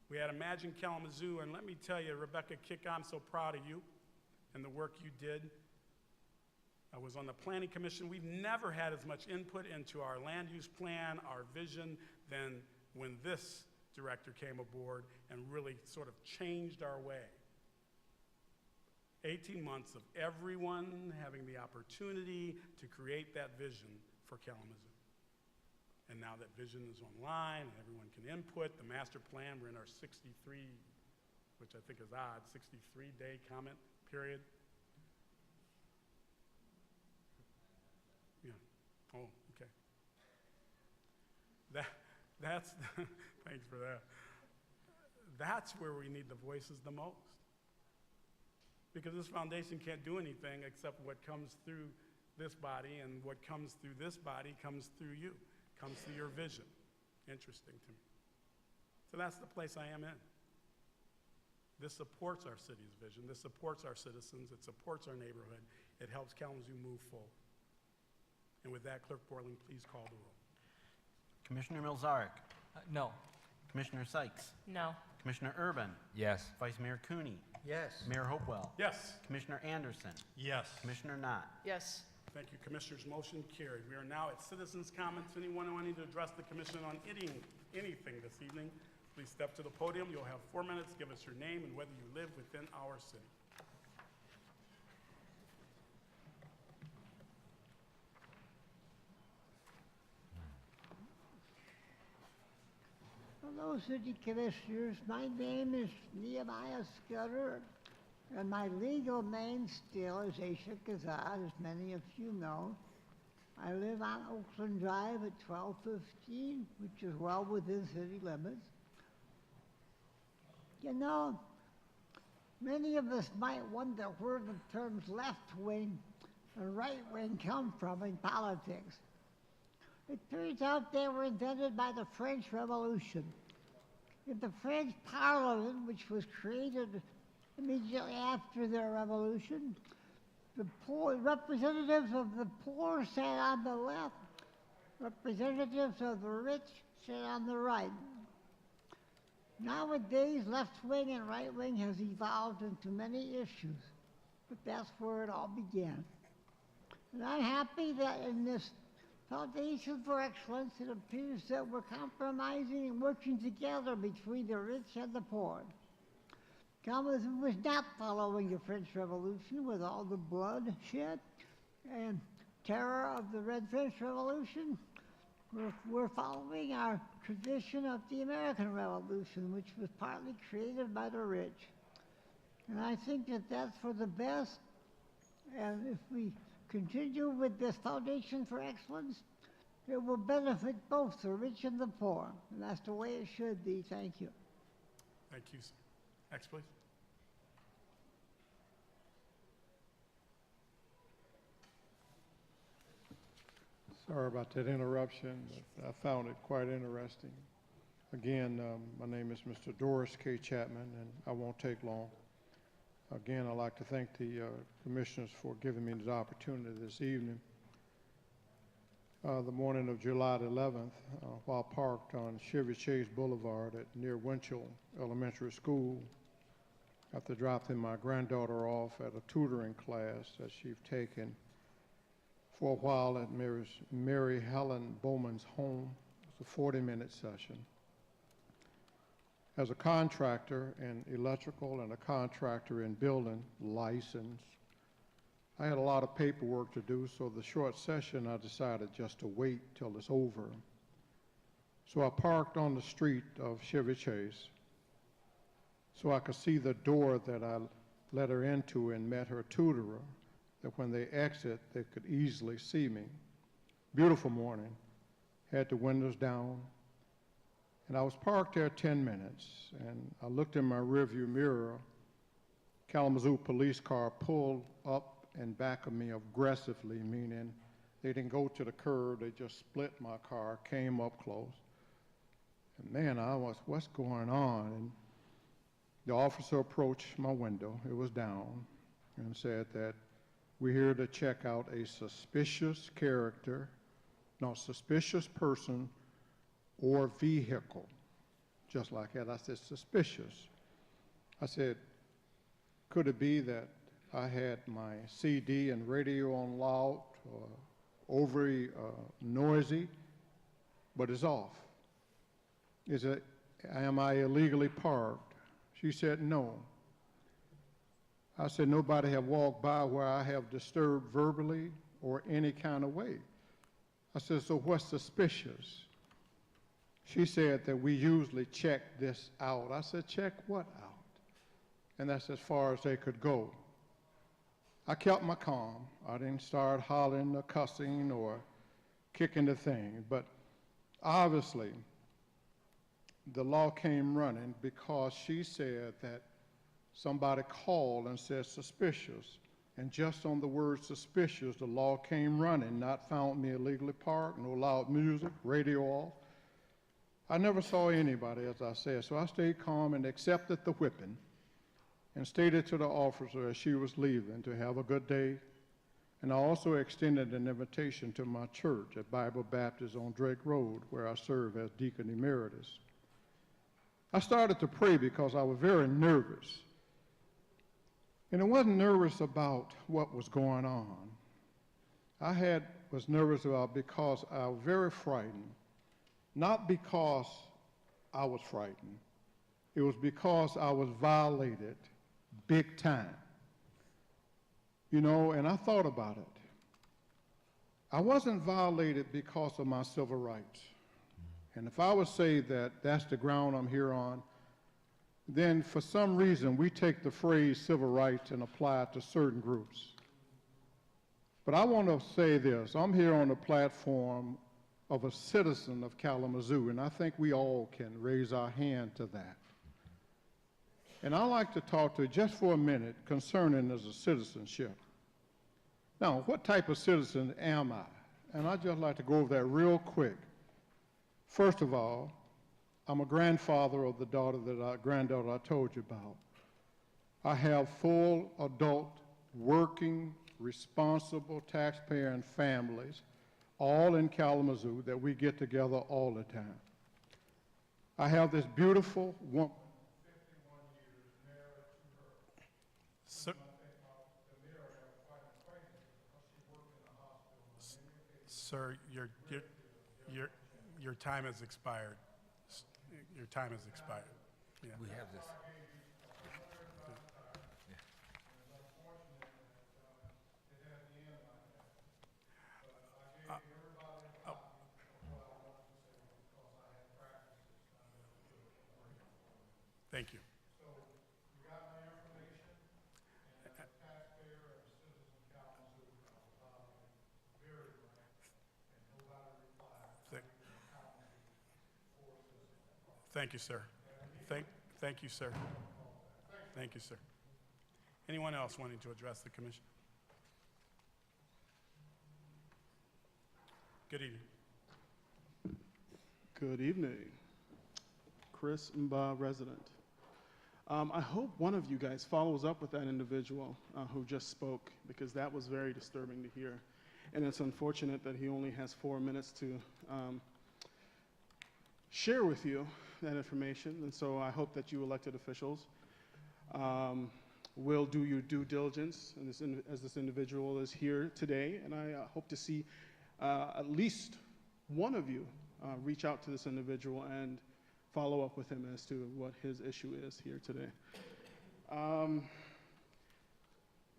We had Imagine Kalamazoo, and let me tell you, Rebecca Kick, I'm so proud of you. and the work you did. I was on the Planning Commission. We've never had as much input into our land use plan, our vision, than when this director came aboard and really sort of changed our way. 18 months of everyone having the opportunity to create that vision for Kalamazoo. And now that vision is online and everyone can input, the master plan, we're in our 63, which I think is odd, 63-day comment period. Yeah, oh, okay. That's, thanks for that. That's where we need the voices the most. Because this foundation can't do anything except what comes through this body, and what comes through this body comes through you, comes through your vision. Interesting to me. So that's the place I am in. This supports our city's vision. This supports our citizens. It supports our neighborhood. It helps Kalamazoo move forward. And with that, Clerk Borling, please call the roll. Commissioner Milzarek. No. Commissioner Sykes. No. Commissioner Urban. Yes. Vice Mayor Cooney. Yes. Mayor Hopewell. Yes. Commissioner Anderson. Yes. Commissioner Knott. Yes. Thank you, Commissioners. Motion carried. We are now at citizens' comments. Anyone wanting to address the commission on anything this evening, please step to the podium. You'll have 4 minutes. Give us your name and whether you live within our city. Hello, City Commissioners. My name is Nehemiah Scudder, and my legal name still is Asha Kazad, as many of you know. I live on Oakland Drive at 1215, which is well within city limits. You know, many of us might wonder where the terms left wing and right wing come from in politics. It turns out they were invented by the French Revolution. In the French Parliament, which was created immediately after their revolution, the poor, representatives of the poor sat on the left, representatives of the rich sat on the right. Nowadays, left wing and right wing has evolved into many issues, but that's where it all began. And I'm happy that in this Foundation for Excellence, it appears that we're compromising and working together between the rich and the poor. Kalamazoo was not following the French Revolution with all the bloodshed and terror of the Red French Revolution. We're following our tradition of the American Revolution, which was partly created by the rich. And I think that that's for the best. And if we continue with this Foundation for Excellence, it will benefit both the rich and the poor. And that's the way it should be. Thank you. Thank you, sir. Next, please. Sorry about that interruption, but I found it quite interesting. Again, my name is Mr. Doris K. Chapman, and I won't take long. Again, I'd like to thank the commissioners for giving me this opportunity this evening. The morning of July the 11th, while parked on Chevy Chase Boulevard near Winchell Elementary School, after dropping my granddaughter off at a tutoring class that she'd taken for a while at Mary Helen Bowman's home. It was a 40-minute session. As a contractor in electrical and a contractor in building license, I had a lot of paperwork to do, so the short session I decided just to wait till it's over. So I parked on the street of Chevy Chase so I could see the door that I let her into and met her tutorer, that when they exit, they could easily see me. Beautiful morning, had the windows down, and I was parked there 10 minutes, and I looked in my rearview mirror. Kalamazoo police car pulled up and back of me aggressively, meaning they didn't go to the curb, they just split my car, came up close. And man, I was, what's going on? And the officer approached my window, it was down, and said that we're here to check out a suspicious character, no, suspicious person or vehicle. Just like that, I said, suspicious. I said, could it be that I had my CD and radio on loud, overly noisy, but it's off. Am I illegally parked? She said, no. I said, nobody have walked by where I have disturbed verbally or any kind of way. I said, so what's suspicious? She said that we usually check this out. I said, check what out? And that's as far as they could go. I kept my calm. I didn't start hollering or cussing or kicking the thing. But obviously, the law came running because she said that somebody called and said suspicious. And just on the word suspicious, the law came running, not found me illegally parked, no loud music, radio off. I never saw anybody, as I said, so I stayed calm and accepted the whipping and stated to the officer as she was leaving to have a good day. And I also extended an invitation to my church at Bible Baptist on Drake Road, where I serve as deacon emeritus. I started to pray because I was very nervous. And I wasn't nervous about what was going on. I was nervous about because I was very frightened. Not because I was frightened. It was because I was violated big time. You know, and I thought about it. I wasn't violated because of my civil rights. And if I would say that that's the ground I'm here on, then for some reason we take the phrase civil rights and apply it to certain groups. But I want to say this. I'm here on the platform of a citizen of Kalamazoo, and I think we all can raise our hand to that. And I'd like to talk to you just for a minute concerning as a citizenship. Now, what type of citizen am I? And I'd just like to go over that real quick. First of all, I'm a grandfather of the granddaughter I told you about. I have full adult, working, responsible taxpaying families, all in Kalamazoo, that we get together all the time. I have this beautiful woman, 51 years, married to her. Sir, sir, your time has expired. Your time has expired. Yeah. We have this. Thank you. So you got my information, and as a taxpayer and a citizen of Kalamazoo, I was very glad, and nobody replied. Thank you, sir. Thank you, sir. Thank you, sir. Anyone else wanting to address the commission? Good evening. Good evening. Chris Mba, resident. I hope one of you guys follows up with that individual who just spoke, because that was very disturbing to hear. And it's unfortunate that he only has 4 minutes to share with you that information. And so I hope that you elected officials will do your due diligence as this individual is here today. And I hope to see at least one of you reach out to this individual and follow up with him as to what his issue is here today.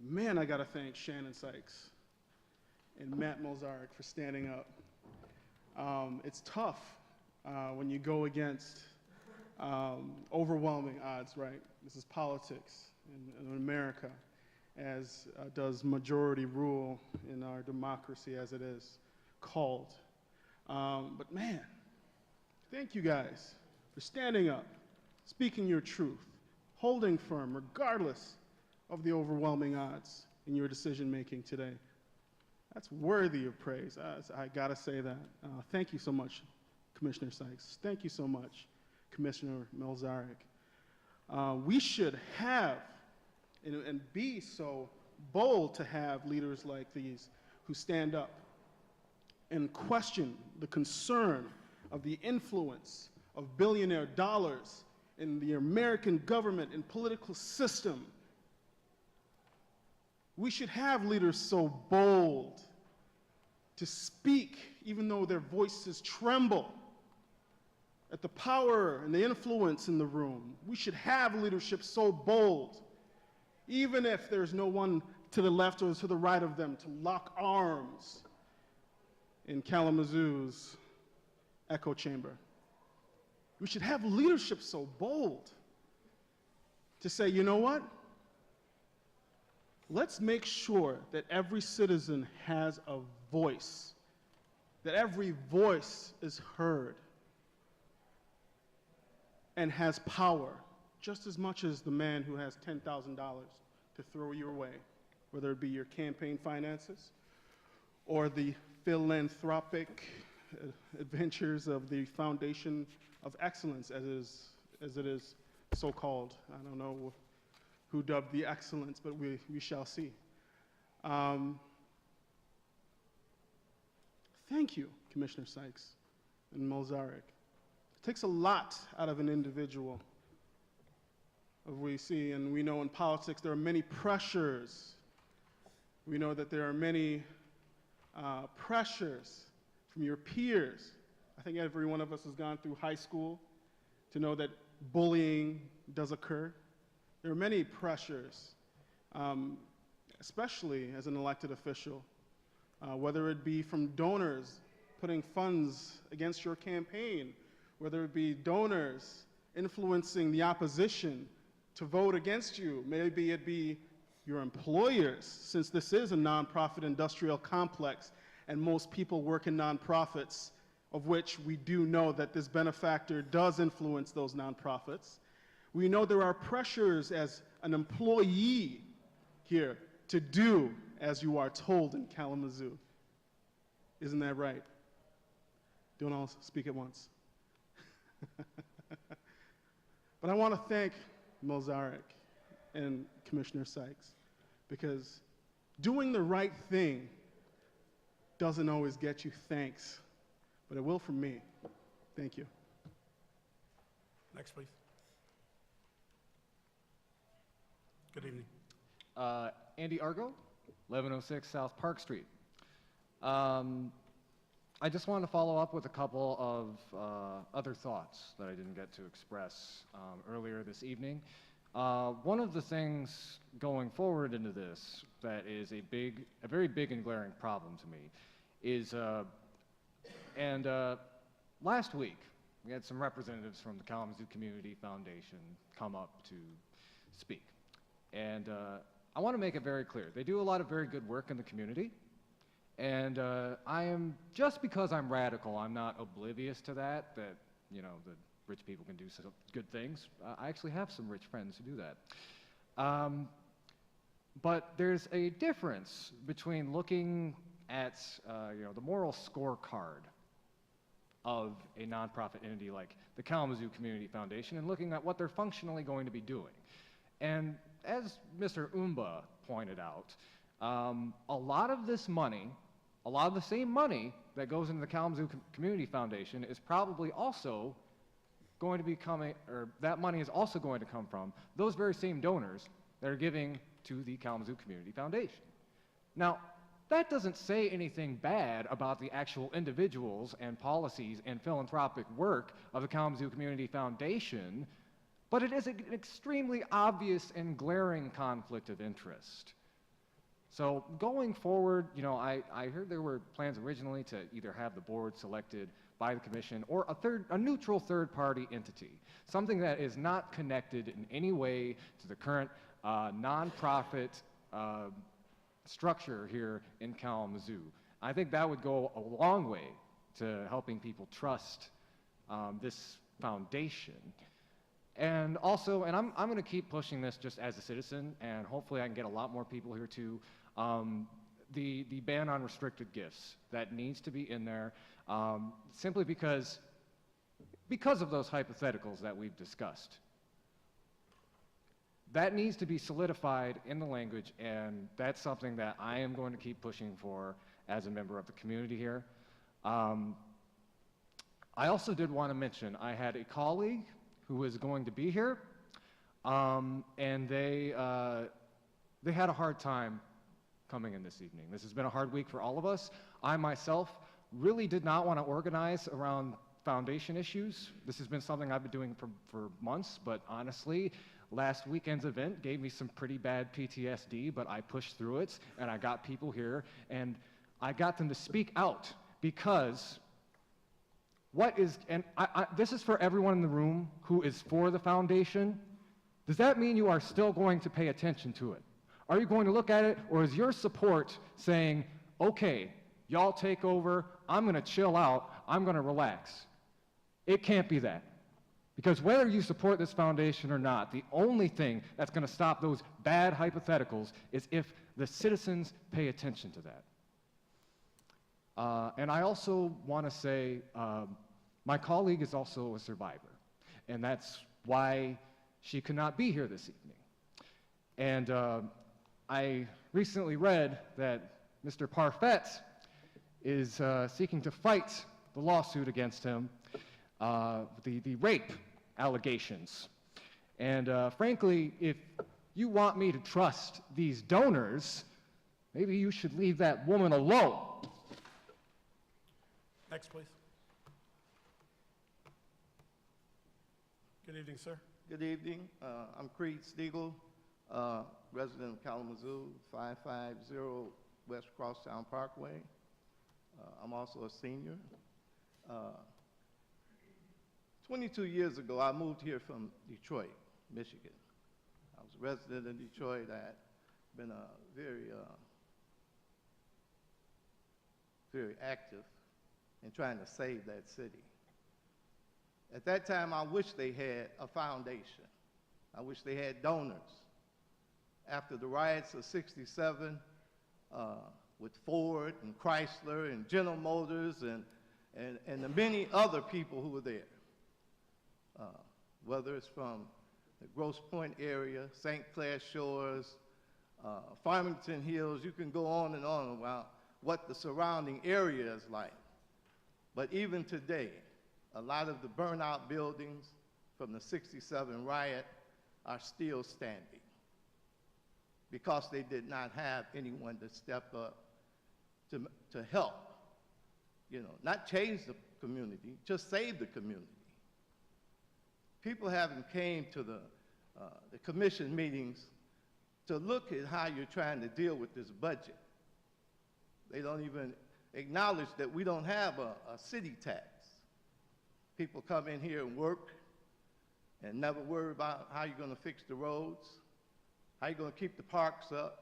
Man, I gotta thank Shannon Sykes and Matt Mozarek for standing up. It's tough when you go against overwhelming odds, right? This is politics in America, as does majority rule in our democracy as it is called. But man, thank you guys for standing up, speaking your truth, holding firm regardless of the overwhelming odds in your decision-making today. That's worthy of praise. I gotta say that. Thank you so much, Commissioner Sykes. Thank you so much, Commissioner Melzarek. We should have and be so bold to have leaders like these who stand up and question the concern of the influence of billionaire dollars in the American government and political system We should have leaders so bold to speak even though their voices tremble at the power and the influence in the room. We should have leadership so bold, even if there's no one to the left or to the right of them, to lock arms in Kalamazoo's echo chamber. We should have leadership so bold to say, you know what? Let's make sure that every citizen has a voice, that every voice is heard and has power, just as much as the man who has $10,000 to throw your way, whether it be your campaign finances or the philanthropic adventures of the Foundation of Excellence, as it is so called. I don't know who dubbed the excellence, but we shall see. Thank you, Commissioner Sykes and Molzarek. It takes a lot out of an individual. We see and we know in politics there are many pressures. We know that there are many pressures from your peers. I think every one of us has gone through high school to know that bullying does occur. There are many pressures, especially as an elected official, whether it be from donors putting funds against your campaign, whether it be donors influencing the opposition to vote against you, maybe it be your employers, since this is a nonprofit industrial complex and most people work in nonprofits, of which we do know that this benefactor does influence those nonprofits. We know there are pressures as an employee here to do as you are told in Kalamazoo. Isn't that right? Don't all speak at once. But I want to thank Molzarek and Commissioner Sykes, because doing the right thing doesn't always get you thanks, but it will from me. Thank you. Next, please. Good evening. Andy Argo, 1106 South Park Street. I just wanted to follow up with a couple of other thoughts that I didn't get to express earlier this evening. One of the things going forward into this that is a very big and glaring problem to me is, last week we had some representatives from the Kalamazoo Community Foundation come up to speak. And I want to make it very clear, they do a lot of very good work in the community. And I am, just because I'm radical, I'm not oblivious to that, you know, the rich people can do some good things. I actually have some rich friends who do that. But there's a difference between looking at, you know, the moral scorecard of a nonprofit entity like the Kalamazoo Community Foundation and looking at what they're functionally going to be doing. And as Mr. Umba pointed out, a lot of this money, a lot of the same money that goes into the Kalamazoo Community Foundation is probably also going to be coming, or that money is also going to come from those very same donors that are giving to the Kalamazoo Community Foundation. Now, that doesn't say anything bad about the actual individuals and policies and philanthropic work of the Kalamazoo Community Foundation, but it is an extremely obvious and glaring conflict of interest. So going forward, you know, I heard there were plans originally to either have the board selected by the commission or a neutral third-party entity, something that is not connected in any way to the current nonprofit structure here in Kalamazoo. I think that would go a long way to helping people trust this foundation. And also, and I'm going to keep pushing this just as a citizen, and hopefully I can get a lot more people here too, the ban on restricted gifts, that needs to be in there, simply because of those hypotheticals that we've discussed. That needs to be solidified in the language, and that's something that I am going to keep pushing for as a member of the community here. I also did want to mention, I had a colleague who was going to be here, and they had a hard time coming in this evening. This has been a hard week for all of us. I myself really did not want to organize around foundation issues. This has been something I've been doing for months, but honestly, last weekend's event gave me some pretty bad PTSD, but I pushed through it, and I got people here, and I got them to speak out, because this is for everyone in the room who is for the foundation. Does that mean you are still going to pay attention to it? Are you going to look at it, or is your support saying, okay, y'all take over, I'm going to chill out, I'm going to relax? It can't be that. Because whether you support this foundation or not, the only thing that's going to stop those bad hypotheticals is if the citizens pay attention to that. And I also want to say, my colleague is also a survivor, and that's why she could not be here this evening. And I recently read that Mr. Parfait is seeking to fight the lawsuit against him, the rape allegations. And frankly, if you want me to trust these donors, maybe you should leave that woman alone. Next, please. Good evening, sir. Good evening. I'm Creed Stiegel, resident of Kalamazoo, 550 West Crosstown Parkway. I'm also a senior. 22 years ago, I moved here from Detroit, Michigan. I was a resident in Detroit. I had been very active in trying to save that city. At that time, I wish they had a foundation. I wish they had donors. After the riots of '67, with Ford and Chrysler and General Motors and the many other people who were there, whether it's from the Grosse Pointe area, St. Clair Shores, Farmington Hills, you can go on and on about what the surrounding area is like. But even today, a lot of the burnout buildings from the '67 riot are still standing because they did not have anyone to step up to help, not change the community, just save the community. People haven't came to the commission meetings to look at how you're trying to deal with this budget. They don't even acknowledge that we don't have a city tax. People come in here and work and never worry about how you're going to fix the roads, how you're going to keep the parks up,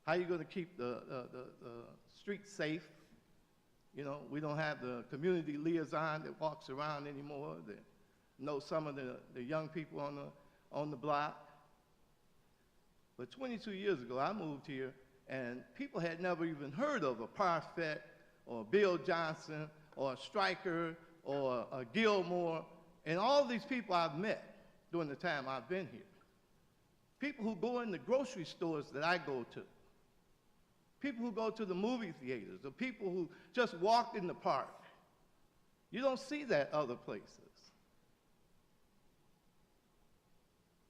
how you're going to keep the streets safe. We don't have the community liaison that walks around anymore that knows some of the young people on the block. But 22 years ago, I moved here, and people had never even heard of a Parfait or Bill Johnson or a Stryker or a Gilmore, and all these people I've met during the time I've been here. People who go in the grocery stores that I go to, people who go to the movie theaters, or people who just walk in the park. You don't see that other places.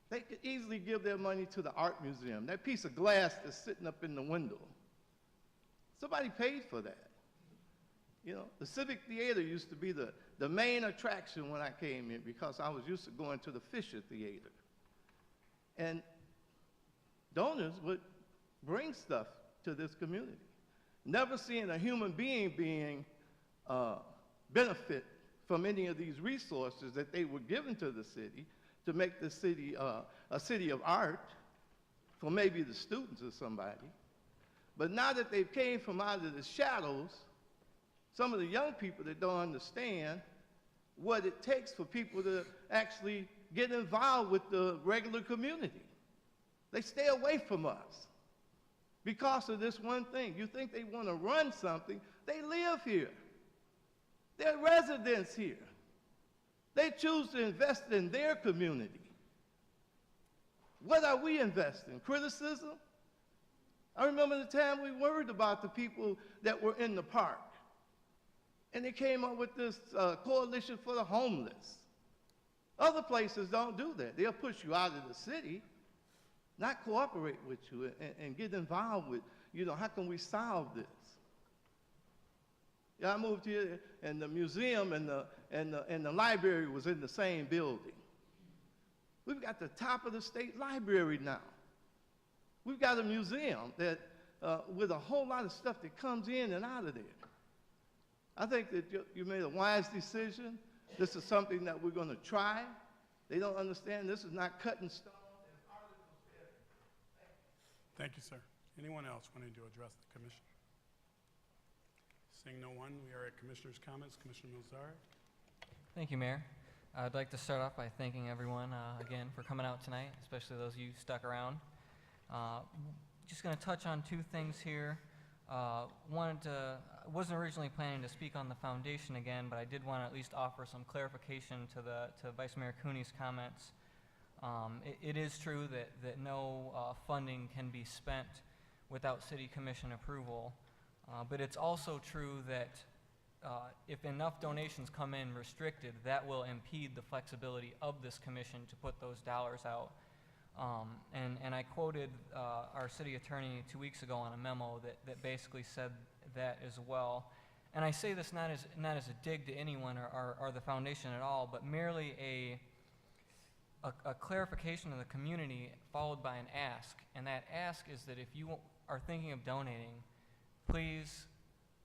They could easily give their money to the art museum, that piece of glass that's sitting up in the window. Somebody paid for that. The Civic Theater used to be the main attraction when I came here because I was used to going to the Fisher Theater. And donors would bring stuff to this community. Never seeing a human being benefit from any of these resources that they were given to the city to make the city a city of art for maybe the students or somebody. But now that they've came from out of the shadows, some of the young people that don't understand what it takes for people to actually get involved with the regular community. They stay away from us because of this one thing. You think they want to run something, they live here. They're residents here. They choose to invest in their community. What are we investing? Criticism? I remember the time we worried about the people that were in the park. And they came up with this coalition for the homeless. Other places don't do that. They'll push you out of the city, not cooperate with you and get involved with, how can we solve this? Yeah, I moved here, and the museum and the library was in the same building. We've got the top of the state library now. We've got a museum that with a whole lot of stuff that comes in and out of there. I think that you made a wise decision. This is something that we're going to try. They don't understand this is not cutting stone. Thank you, sir. Anyone else wanting to address the commission? Seeing no one, we are at commissioners' comments. Commissioner Milzari. Thank you, Mayor. I'd like to start off by thanking everyone again for coming out tonight, especially those of you stuck around. Just going to touch on two things here. I wasn't originally planning to speak on the foundation again, but I did want to at least offer some clarification to Vice Mayor Cooney's comments. It is true that no funding can be spent without City Commission approval, but it's also true that if enough donations come in restricted, that will impede the flexibility of this commission to put those dollars out. And I quoted our city attorney 2 weeks ago on a memo that basically said that as well. And I say this not as a dig to anyone or the foundation at all, but merely a clarification of the community followed by an ask. And that ask is that if you are thinking of donating, please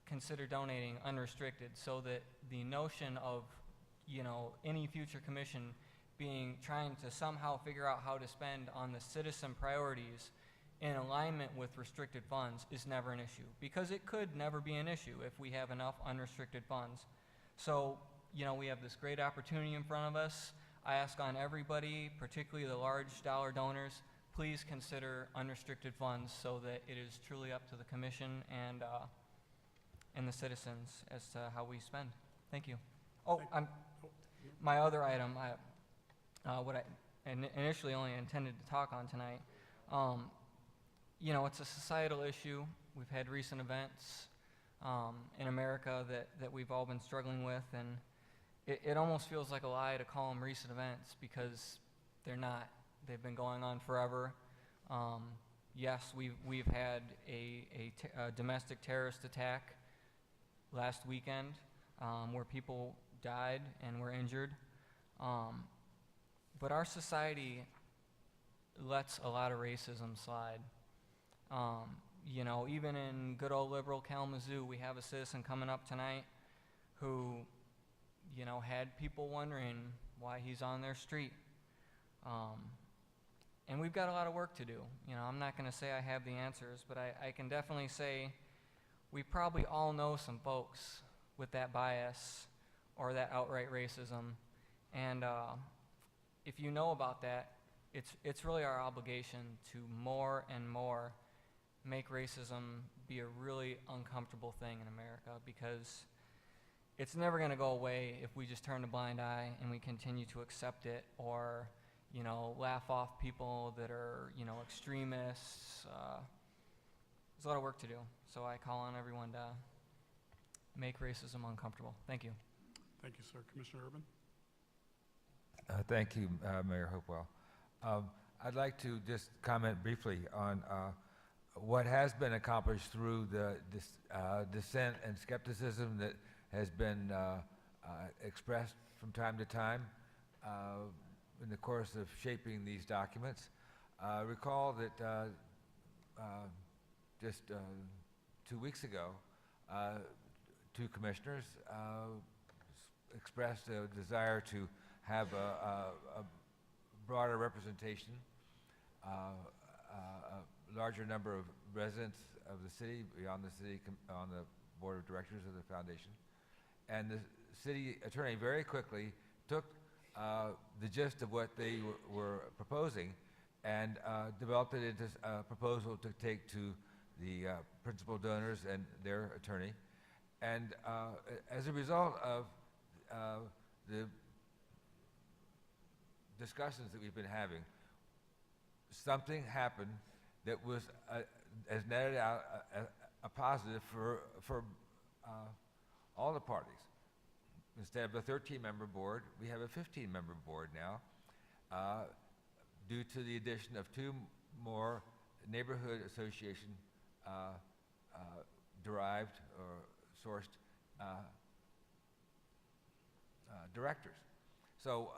consider donating unrestricted, so that the notion of any future commission trying to somehow figure out how to spend on the citizen priorities in alignment with restricted funds is never an issue, because it could never be an issue if we have enough unrestricted funds. So we have this great opportunity in front of us. I ask on everybody, particularly the large dollar donors, please consider unrestricted funds so that it is truly up to the commission and the citizens as to how we spend. Thank you. My other item, what I initially only intended to talk on tonight, it's a societal issue. We've had recent events in America that we've all been struggling with, and it almost feels like a lie to call them recent events, because they're not. They've been going on forever. Yes, we've had a domestic terrorist attack last weekend where people died and were injured. But our society lets a lot of racism slide. Even in good old liberal Kalamazoo, we have a citizen coming up tonight who, had people wondering why he's on their street. And we've got a lot of work to do. I'm not going to say I have the answers, but I can definitely say we probably all know some folks with that bias or that outright racism. And if you know about that, it's really our obligation to more and more make racism be a really uncomfortable thing in America, because it's never going to go away if we just turn a blind eye and we continue to accept it, or laugh off people that are extremists. There's a lot of work to do, so I call on everyone to make racism uncomfortable. Thank you. Thank you, sir. Commissioner Urban. Thank you, Mayor Hopewell. I'd like to just comment briefly on what has been accomplished through the dissent and skepticism that has been expressed from time to time in the course of shaping these documents. Recall that just 2 weeks ago, two commissioners expressed a desire to have a broader representation, a larger number of residents of the city, beyond the city, on the board of directors of the foundation. And the city attorney very quickly took the gist of what they were proposing and developed it into a proposal to take to the principal donors and their attorney. And as a result of the discussions that we've been having, something happened that was has netted out a positive for all the parties. Instead of a 13-member board, we have a 15-member board now, due to the addition of two more neighborhood association derived or sourced directors. So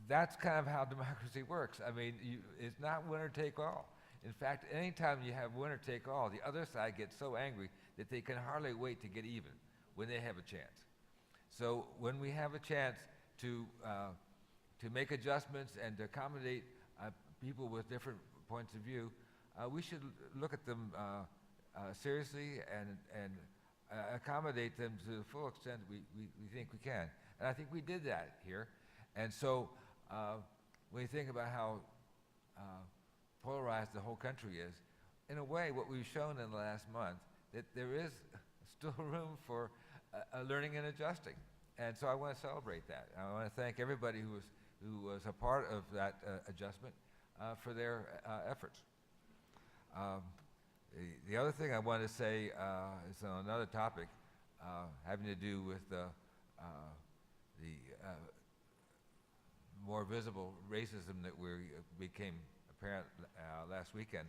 that's kind of how democracy works. I mean, it's not winner take all. In fact, anytime you have winner take all, the other side gets so angry that they can hardly wait to get even when they have a chance. So when we have a chance to make adjustments and to accommodate people with different points of view, we should look at them seriously and accommodate them to the full extent we think we can. And I think we did that here. And so when you think about how polarized the whole country is, in a way, what we've shown in the last month, that there is still room for learning and adjusting. And so I want to celebrate that. I want to thank everybody who was a part of that adjustment for their efforts. The other thing I want to say is on another topic having to do with the more visible racism that became apparent last weekend.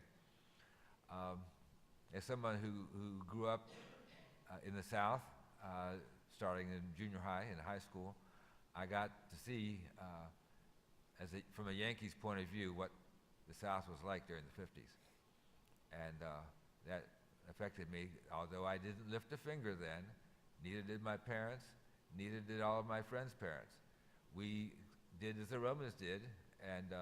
As someone who grew up in the South, starting in junior high and high school, I got to see, from a Yankees point of view, what the South was like during the 50s. And that affected me, although I didn't lift a finger then, neither did my parents, neither did all of my friends' parents. We did as the Romans did, and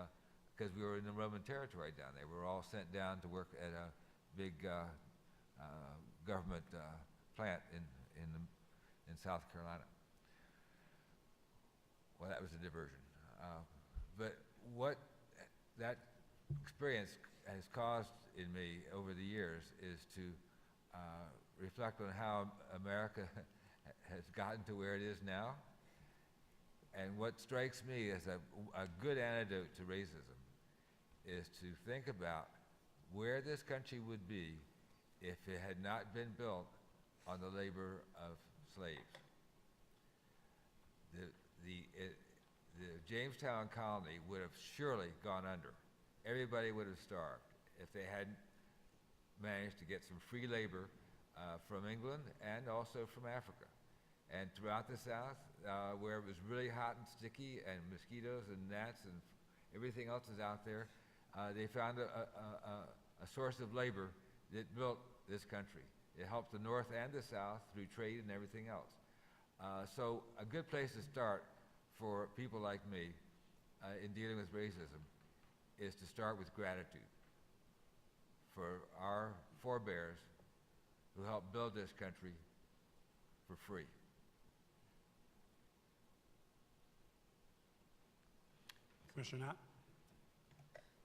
because we were in the Roman territory down there. We were all sent down to work at a big government plant in South Carolina. Well, that was a diversion. But what that experience has caused in me over the years is to reflect on how America has gotten to where it is now. And what strikes me as a good antidote to racism is to think about where this country would be if it had not been built on the labor of slaves. The Jamestown colony would have surely gone under. Everybody would have starved if they hadn't managed to get some free labor from England and also from Africa. And throughout the South, where it was really hot and sticky and mosquitoes and gnats and everything else is out there, they found a source of labor that built this country. It helped the North and the South through trade and everything else. So a good place to start for people like me in dealing with racism is to start with gratitude for our forebears who helped build this country for free. Commissioner Knott?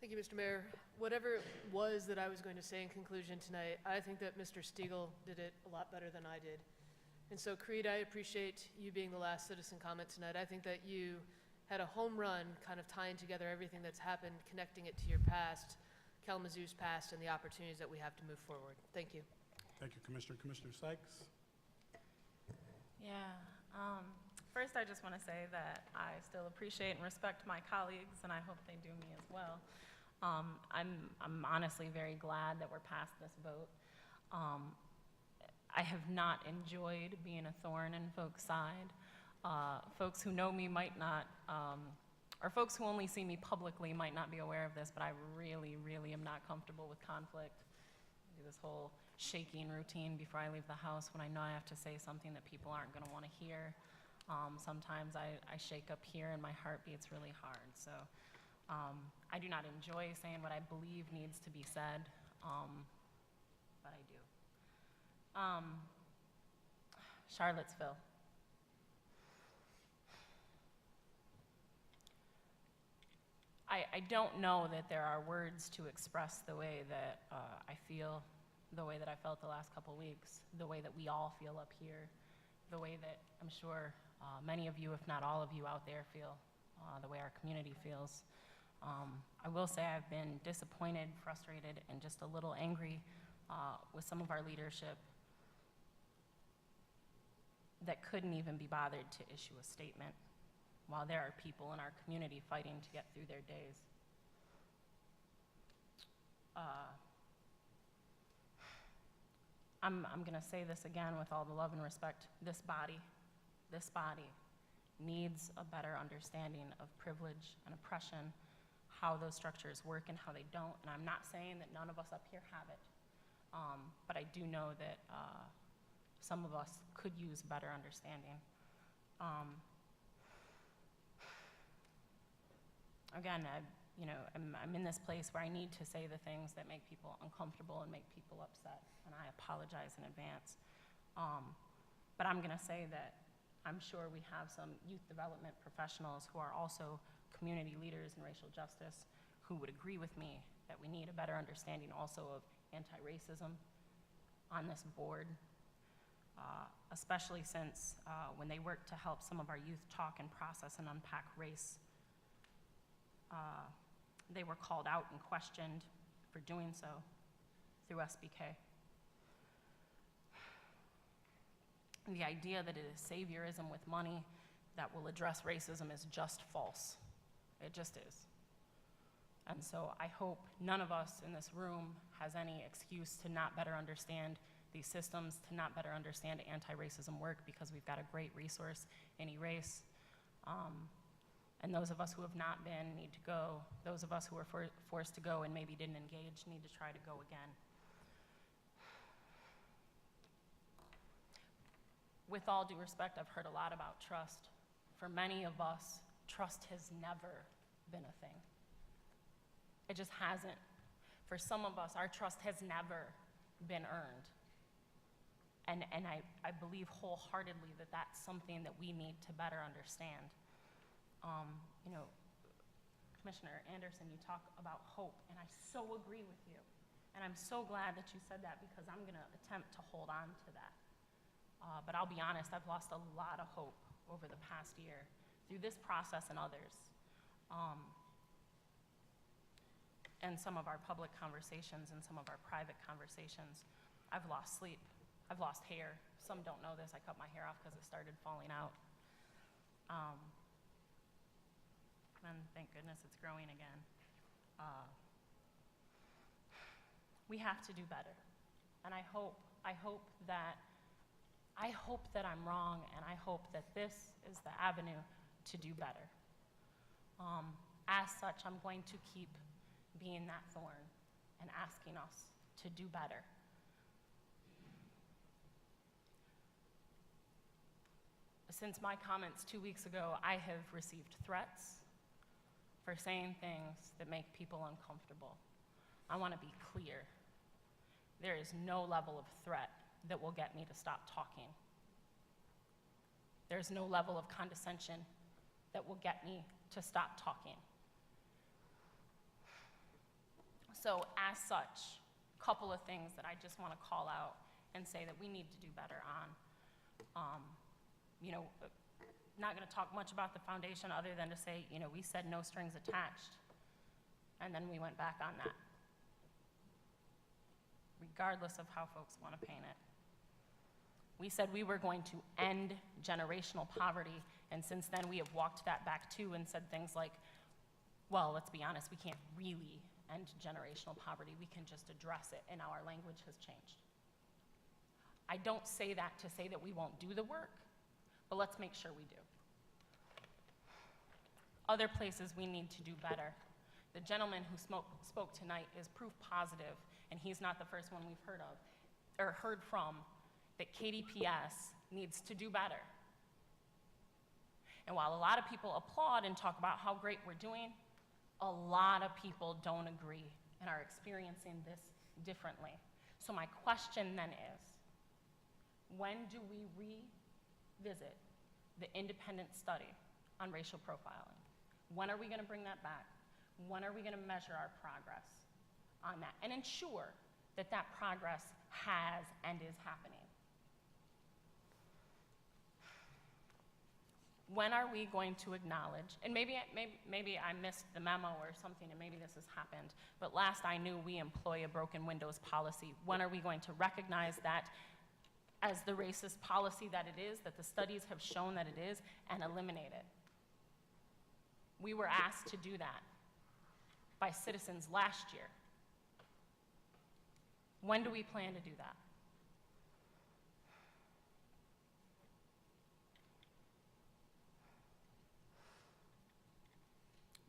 Thank you, Mr. Mayor. Whatever it was that I was going to say in conclusion tonight, I think that Mr. Stiegel did it a lot better than I did. And so, Creed, I appreciate you being the last citizen comment tonight. I think that you had a home run kind of tying together everything that's happened, connecting it to your past, Kalamazoo's past, and the opportunities that we have to move forward. Thank you. Thank you, Commissioner. Commissioner Sykes? Yeah. First, I just want to say that I still appreciate and respect my colleagues, and I hope they do me as well. I'm honestly very glad that we're past this vote. I have not enjoyed being a thorn in folks' side. Folks who know me might not, or folks who only see me publicly might not be aware of this, but I really, really am not comfortable with conflict. I do this whole shaking routine before I leave the house when I know I have to say something that people aren't going to want to hear. Sometimes I shake up here and my heart beats really hard. So I do not enjoy saying what I believe needs to be said, but I do. Charlottesville. I don't know that there are words to express the way that I feel, the way that I felt the last couple weeks, the way that we all feel up here, the way that I'm sure many of you, if not all of you out there feel, the way our community feels. I will say I've been disappointed, frustrated, and just a little angry with some of our leadership that couldn't even be bothered to issue a statement while there are people in our community fighting to get through their days. I'm gonna say this again with all the love and respect. This body needs a better understanding of privilege and oppression, how those structures work and how they don't. And I'm not saying that none of us up here have it, but I do know that some of us could use better understanding. Again, I'm in this place where I need to say the things that make people uncomfortable and make people upset, and I apologize in advance. But I'm gonna say that I'm sure we have some youth development professionals who are also community leaders in racial justice who would agree with me that we need a better understanding also of anti-racism on this board, especially since when they work to help some of our youth talk and process and unpack race, they were called out and questioned for doing so through SBK. The idea that it is saviorism with money that will address racism is just false. It just is. And so I hope none of us in this room has any excuse to not better understand these systems, to not better understand anti-racism work, because we've got a great resource in Erase. And those of us who have not been need to go. Those of us who were forced to go and maybe didn't engage need to try to go again. With all due respect, I've heard a lot about trust. For many of us, trust has never been a thing. It just hasn't. For some of us, our trust has never been earned. And I believe wholeheartedly that that's something that we need to better understand. Commissioner Anderson, you talk about hope, and I so agree with you. And I'm so glad that you said that, because I'm gonna attempt to hold on to that. But I'll be honest, I've lost a lot of hope over the past year through this process and others. And some of our public conversations and some of our private conversations, I've lost sleep. I've lost hair. Some don't know this. I cut my hair off because it started falling out. And thank goodness it's growing again. We have to do better. And I hope that I'm wrong, and I hope that this is the avenue to do better. As such, I'm going to keep being that thorn and asking us to do better. Since my comments 2 weeks ago, I have received threats for saying things that make people uncomfortable. I want to be clear. There is no level of threat that will get me to stop talking. There's no level of condescension that will get me to stop talking. So as such, a couple of things that I just want to call out and say that we need to do better on. Not going to talk much about the foundation other than to say, we said no strings attached, and then we went back on that, regardless of how folks want to paint it. We said we were going to end generational poverty, and since then we have walked that back too and said things like, well, let's be honest, we can't really end generational poverty, we can just address it, and now our language has changed. I don't say that to say that we won't do the work, but let's make sure we do. Other places we need to do better. The gentleman who spoke tonight is proof positive, and he's not the first one we've heard from, that KDPS needs to do better. And while a lot of people applaud and talk about how great we're doing, a lot of people don't agree and are experiencing this differently. So my question then is, when do we revisit the independent study on racial profiling? When are we going to bring that back? When are we going to measure our progress on that and ensure that that progress has and is happening? When are we going to acknowledge, and maybe I missed the memo or something, and maybe this has happened, but last I knew we employ a broken windows policy. When are we going to recognize that as the racist policy that it is, that the studies have shown that it is, and eliminate it? We were asked to do that by citizens last year. When do we plan to do that?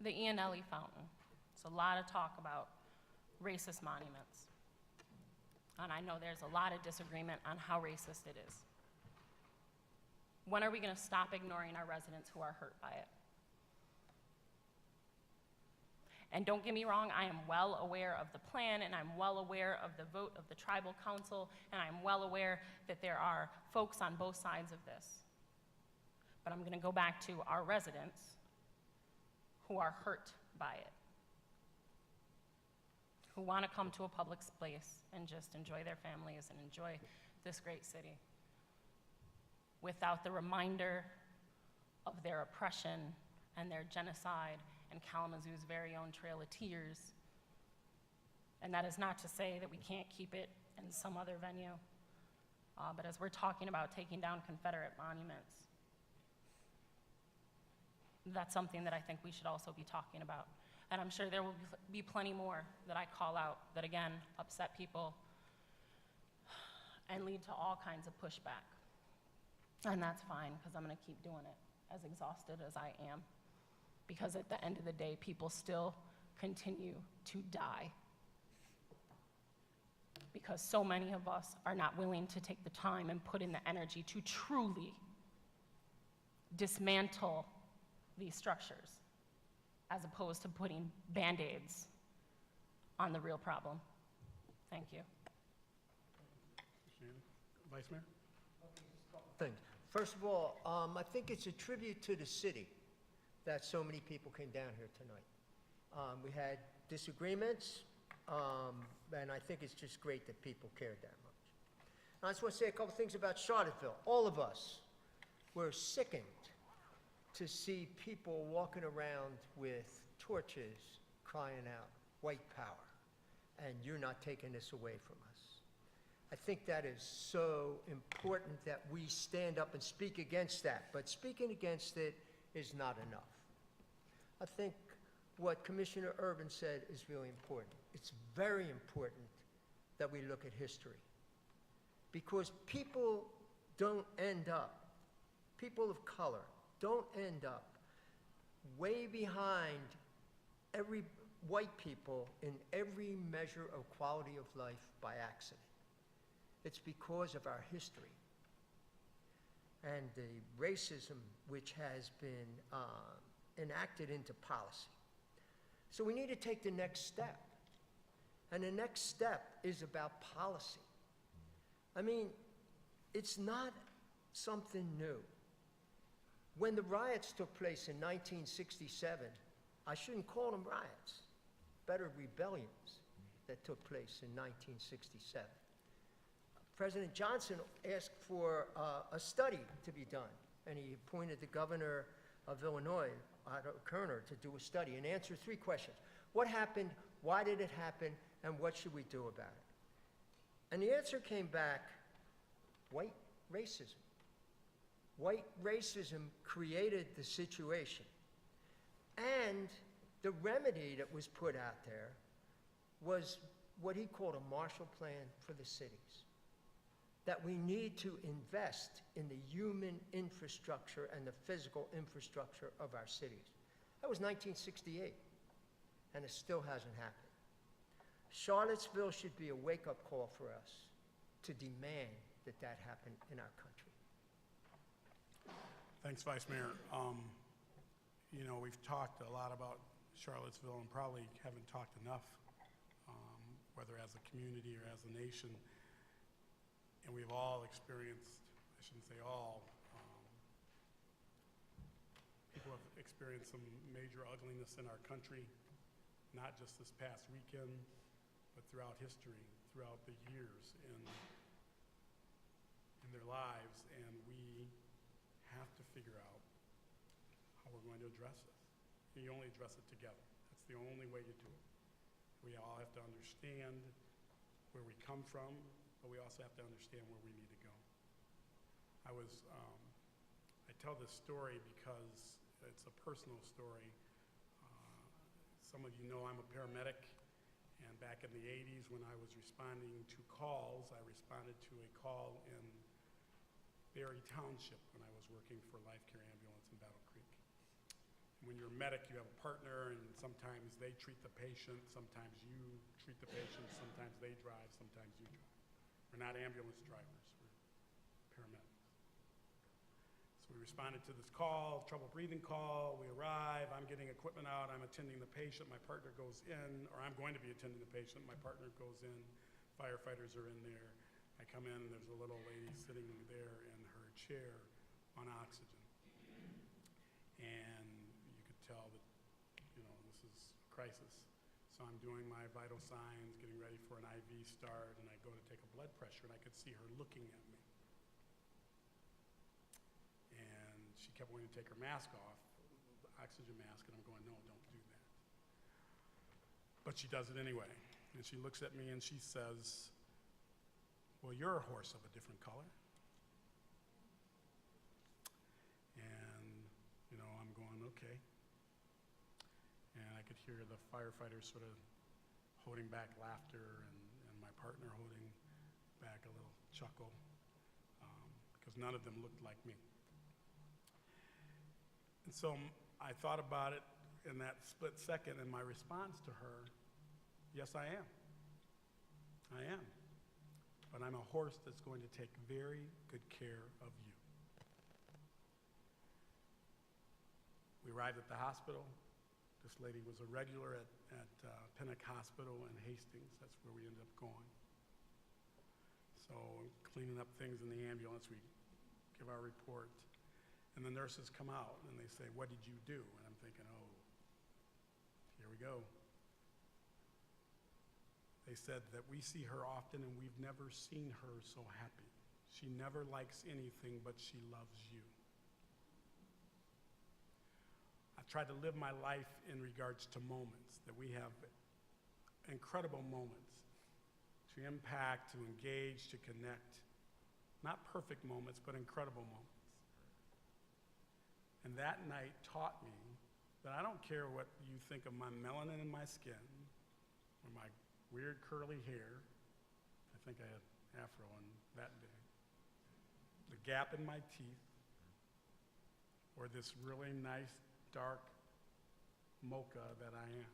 The Iannelli Fountain. There's a lot of talk about racist monuments. And I know there's a lot of disagreement on how racist it is. When are we going to stop ignoring our residents who are hurt by it? And don't get me wrong, I am well aware of the plan, and I'm well aware of the vote of the tribal council, and I'm well aware that there are folks on both sides of this. But I'm going to go back to our residents who are hurt by it, who want to come to a public place and just enjoy their families and enjoy this great city without the reminder of their oppression and their genocide and Kalamazoo's very own Trail of Tears. And that is not to say that we can't keep it in some other venue, but as we're talking about taking down Confederate monuments, that's something that I think we should also be talking about. And I'm sure there will be plenty more that I call out that, again, upset people and lead to all kinds of pushback. And that's fine, because I'm going to keep doing it, as exhausted as I am. Because at the end of the day, people still continue to die. Because so many of us are not willing to take the time and put in the energy to truly dismantle these structures, as opposed to putting Band-Aids on the real problem. Thank you. Vice Mayor? Things. First of all, I think it's a tribute to the city that so many people came down here tonight. We had disagreements, and I think it's just great that people cared that much. And I just want to say a couple things about Charlottesville. All of us were sickened to see people walking around with torches crying out, white power, and you're not taking this away from us. I think that is so important that we stand up and speak against that, but speaking against it is not enough. I think what Commissioner Urban said is really important. It's very important that we look at history, because people don't end up, people of color don't end up way behind every white people in every measure of quality of life by accident. It's because of our history and the racism which has been enacted into policy. So we need to take the next step. And the next step is about policy. I mean, it's not something new. When the riots took place in 1967, I shouldn't call them riots, better rebellions that took place in 1967. President Johnson asked for a study to be done, and he appointed the governor of Illinois, Otto Kerner, to do a study and answer 3 questions. What happened? Why did it happen? And what should we do about it? And the answer came back, white racism. White racism created the situation. And the remedy that was put out there was what he called a Marshall Plan for the cities. That we need to invest in the human infrastructure and the physical infrastructure of our cities. That was 1968, and it still hasn't happened. Charlottesville should be a wake-up call for us to demand that that happen in our country. Thanks, Vice Mayor. You know, we've talked a lot about Charlottesville and probably haven't talked enough, whether as a community or as a nation. And we've all experienced, I shouldn't say all, people have experienced some major ugliness in our country, not just this past weekend, but throughout history, throughout the years in their lives, and we have to figure out how we're going to address this. You only address it together. That's the only way you do it. We all have to understand where we come from, but we also have to understand where we need to go. I tell this story because it's a personal story. Some of you know I'm a paramedic, And back in the 80s, when I was responding to calls, I responded to a call in Berry Township when I was working for Life Care Ambulance in Battle Creek. When you're a medic, you have a partner, and sometimes they treat the patient, sometimes you treat the patient, sometimes they drive, sometimes you drive. We're not ambulance drivers, we're paramedics. So we responded to this call, trouble breathing call, we arrive, I'm getting equipment out, I'm attending the patient, my partner goes in, or I'm going to be attending the patient, my partner goes in, firefighters are in there. I come in, and there's a little lady sitting there in her chair on oxygen. And you could tell that, you know, this is a crisis. So I'm doing my vital signs, getting ready for an IV start, and I go to take a blood pressure, and I could see her looking at me. And she kept wanting to take her mask off, the oxygen mask, and I'm going, no, don't do that. But she does it anyway. And she looks at me and she says, well, you're a horse of a different color. And, you know, I'm going, okay. And I could hear the firefighters sort of holding back laughter and my partner holding back a little chuckle because none of them looked like me. And so I thought about it in that split second, and my response to her, yes, I am. I am. But I'm a horse that's going to take very good care of you. We arrived at the hospital. This lady was a regular at Pennock Hospital in Hastings. That's where we ended up going. So cleaning up things in the ambulance, we give our report. And the nurses come out and they say, what did you do? And I'm thinking, oh, here we go. They said that we see her often and we've never seen her so happy. She never likes anything, but she loves you. I tried to live my life in regards to moments, that we have incredible moments to impact, to engage, to connect. Not perfect moments, but incredible moments. And that night taught me that I don't care what you think of my melanin in my skin or my weird curly hair. I think I had afro on that day. The gap in my teeth, or this really nice, dark mocha that I am.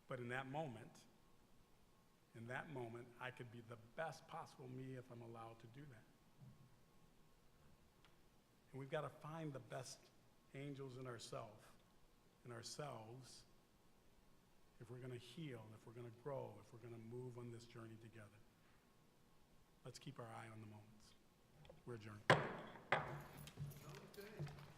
But in that moment, I could be the best possible me if I'm allowed to do that. And we've got to find the best angels in ourselves, if we're going to heal, if we're going to grow, if we're going to move on this journey together. Let's keep our eye on the moments. We're adjourned. Okay.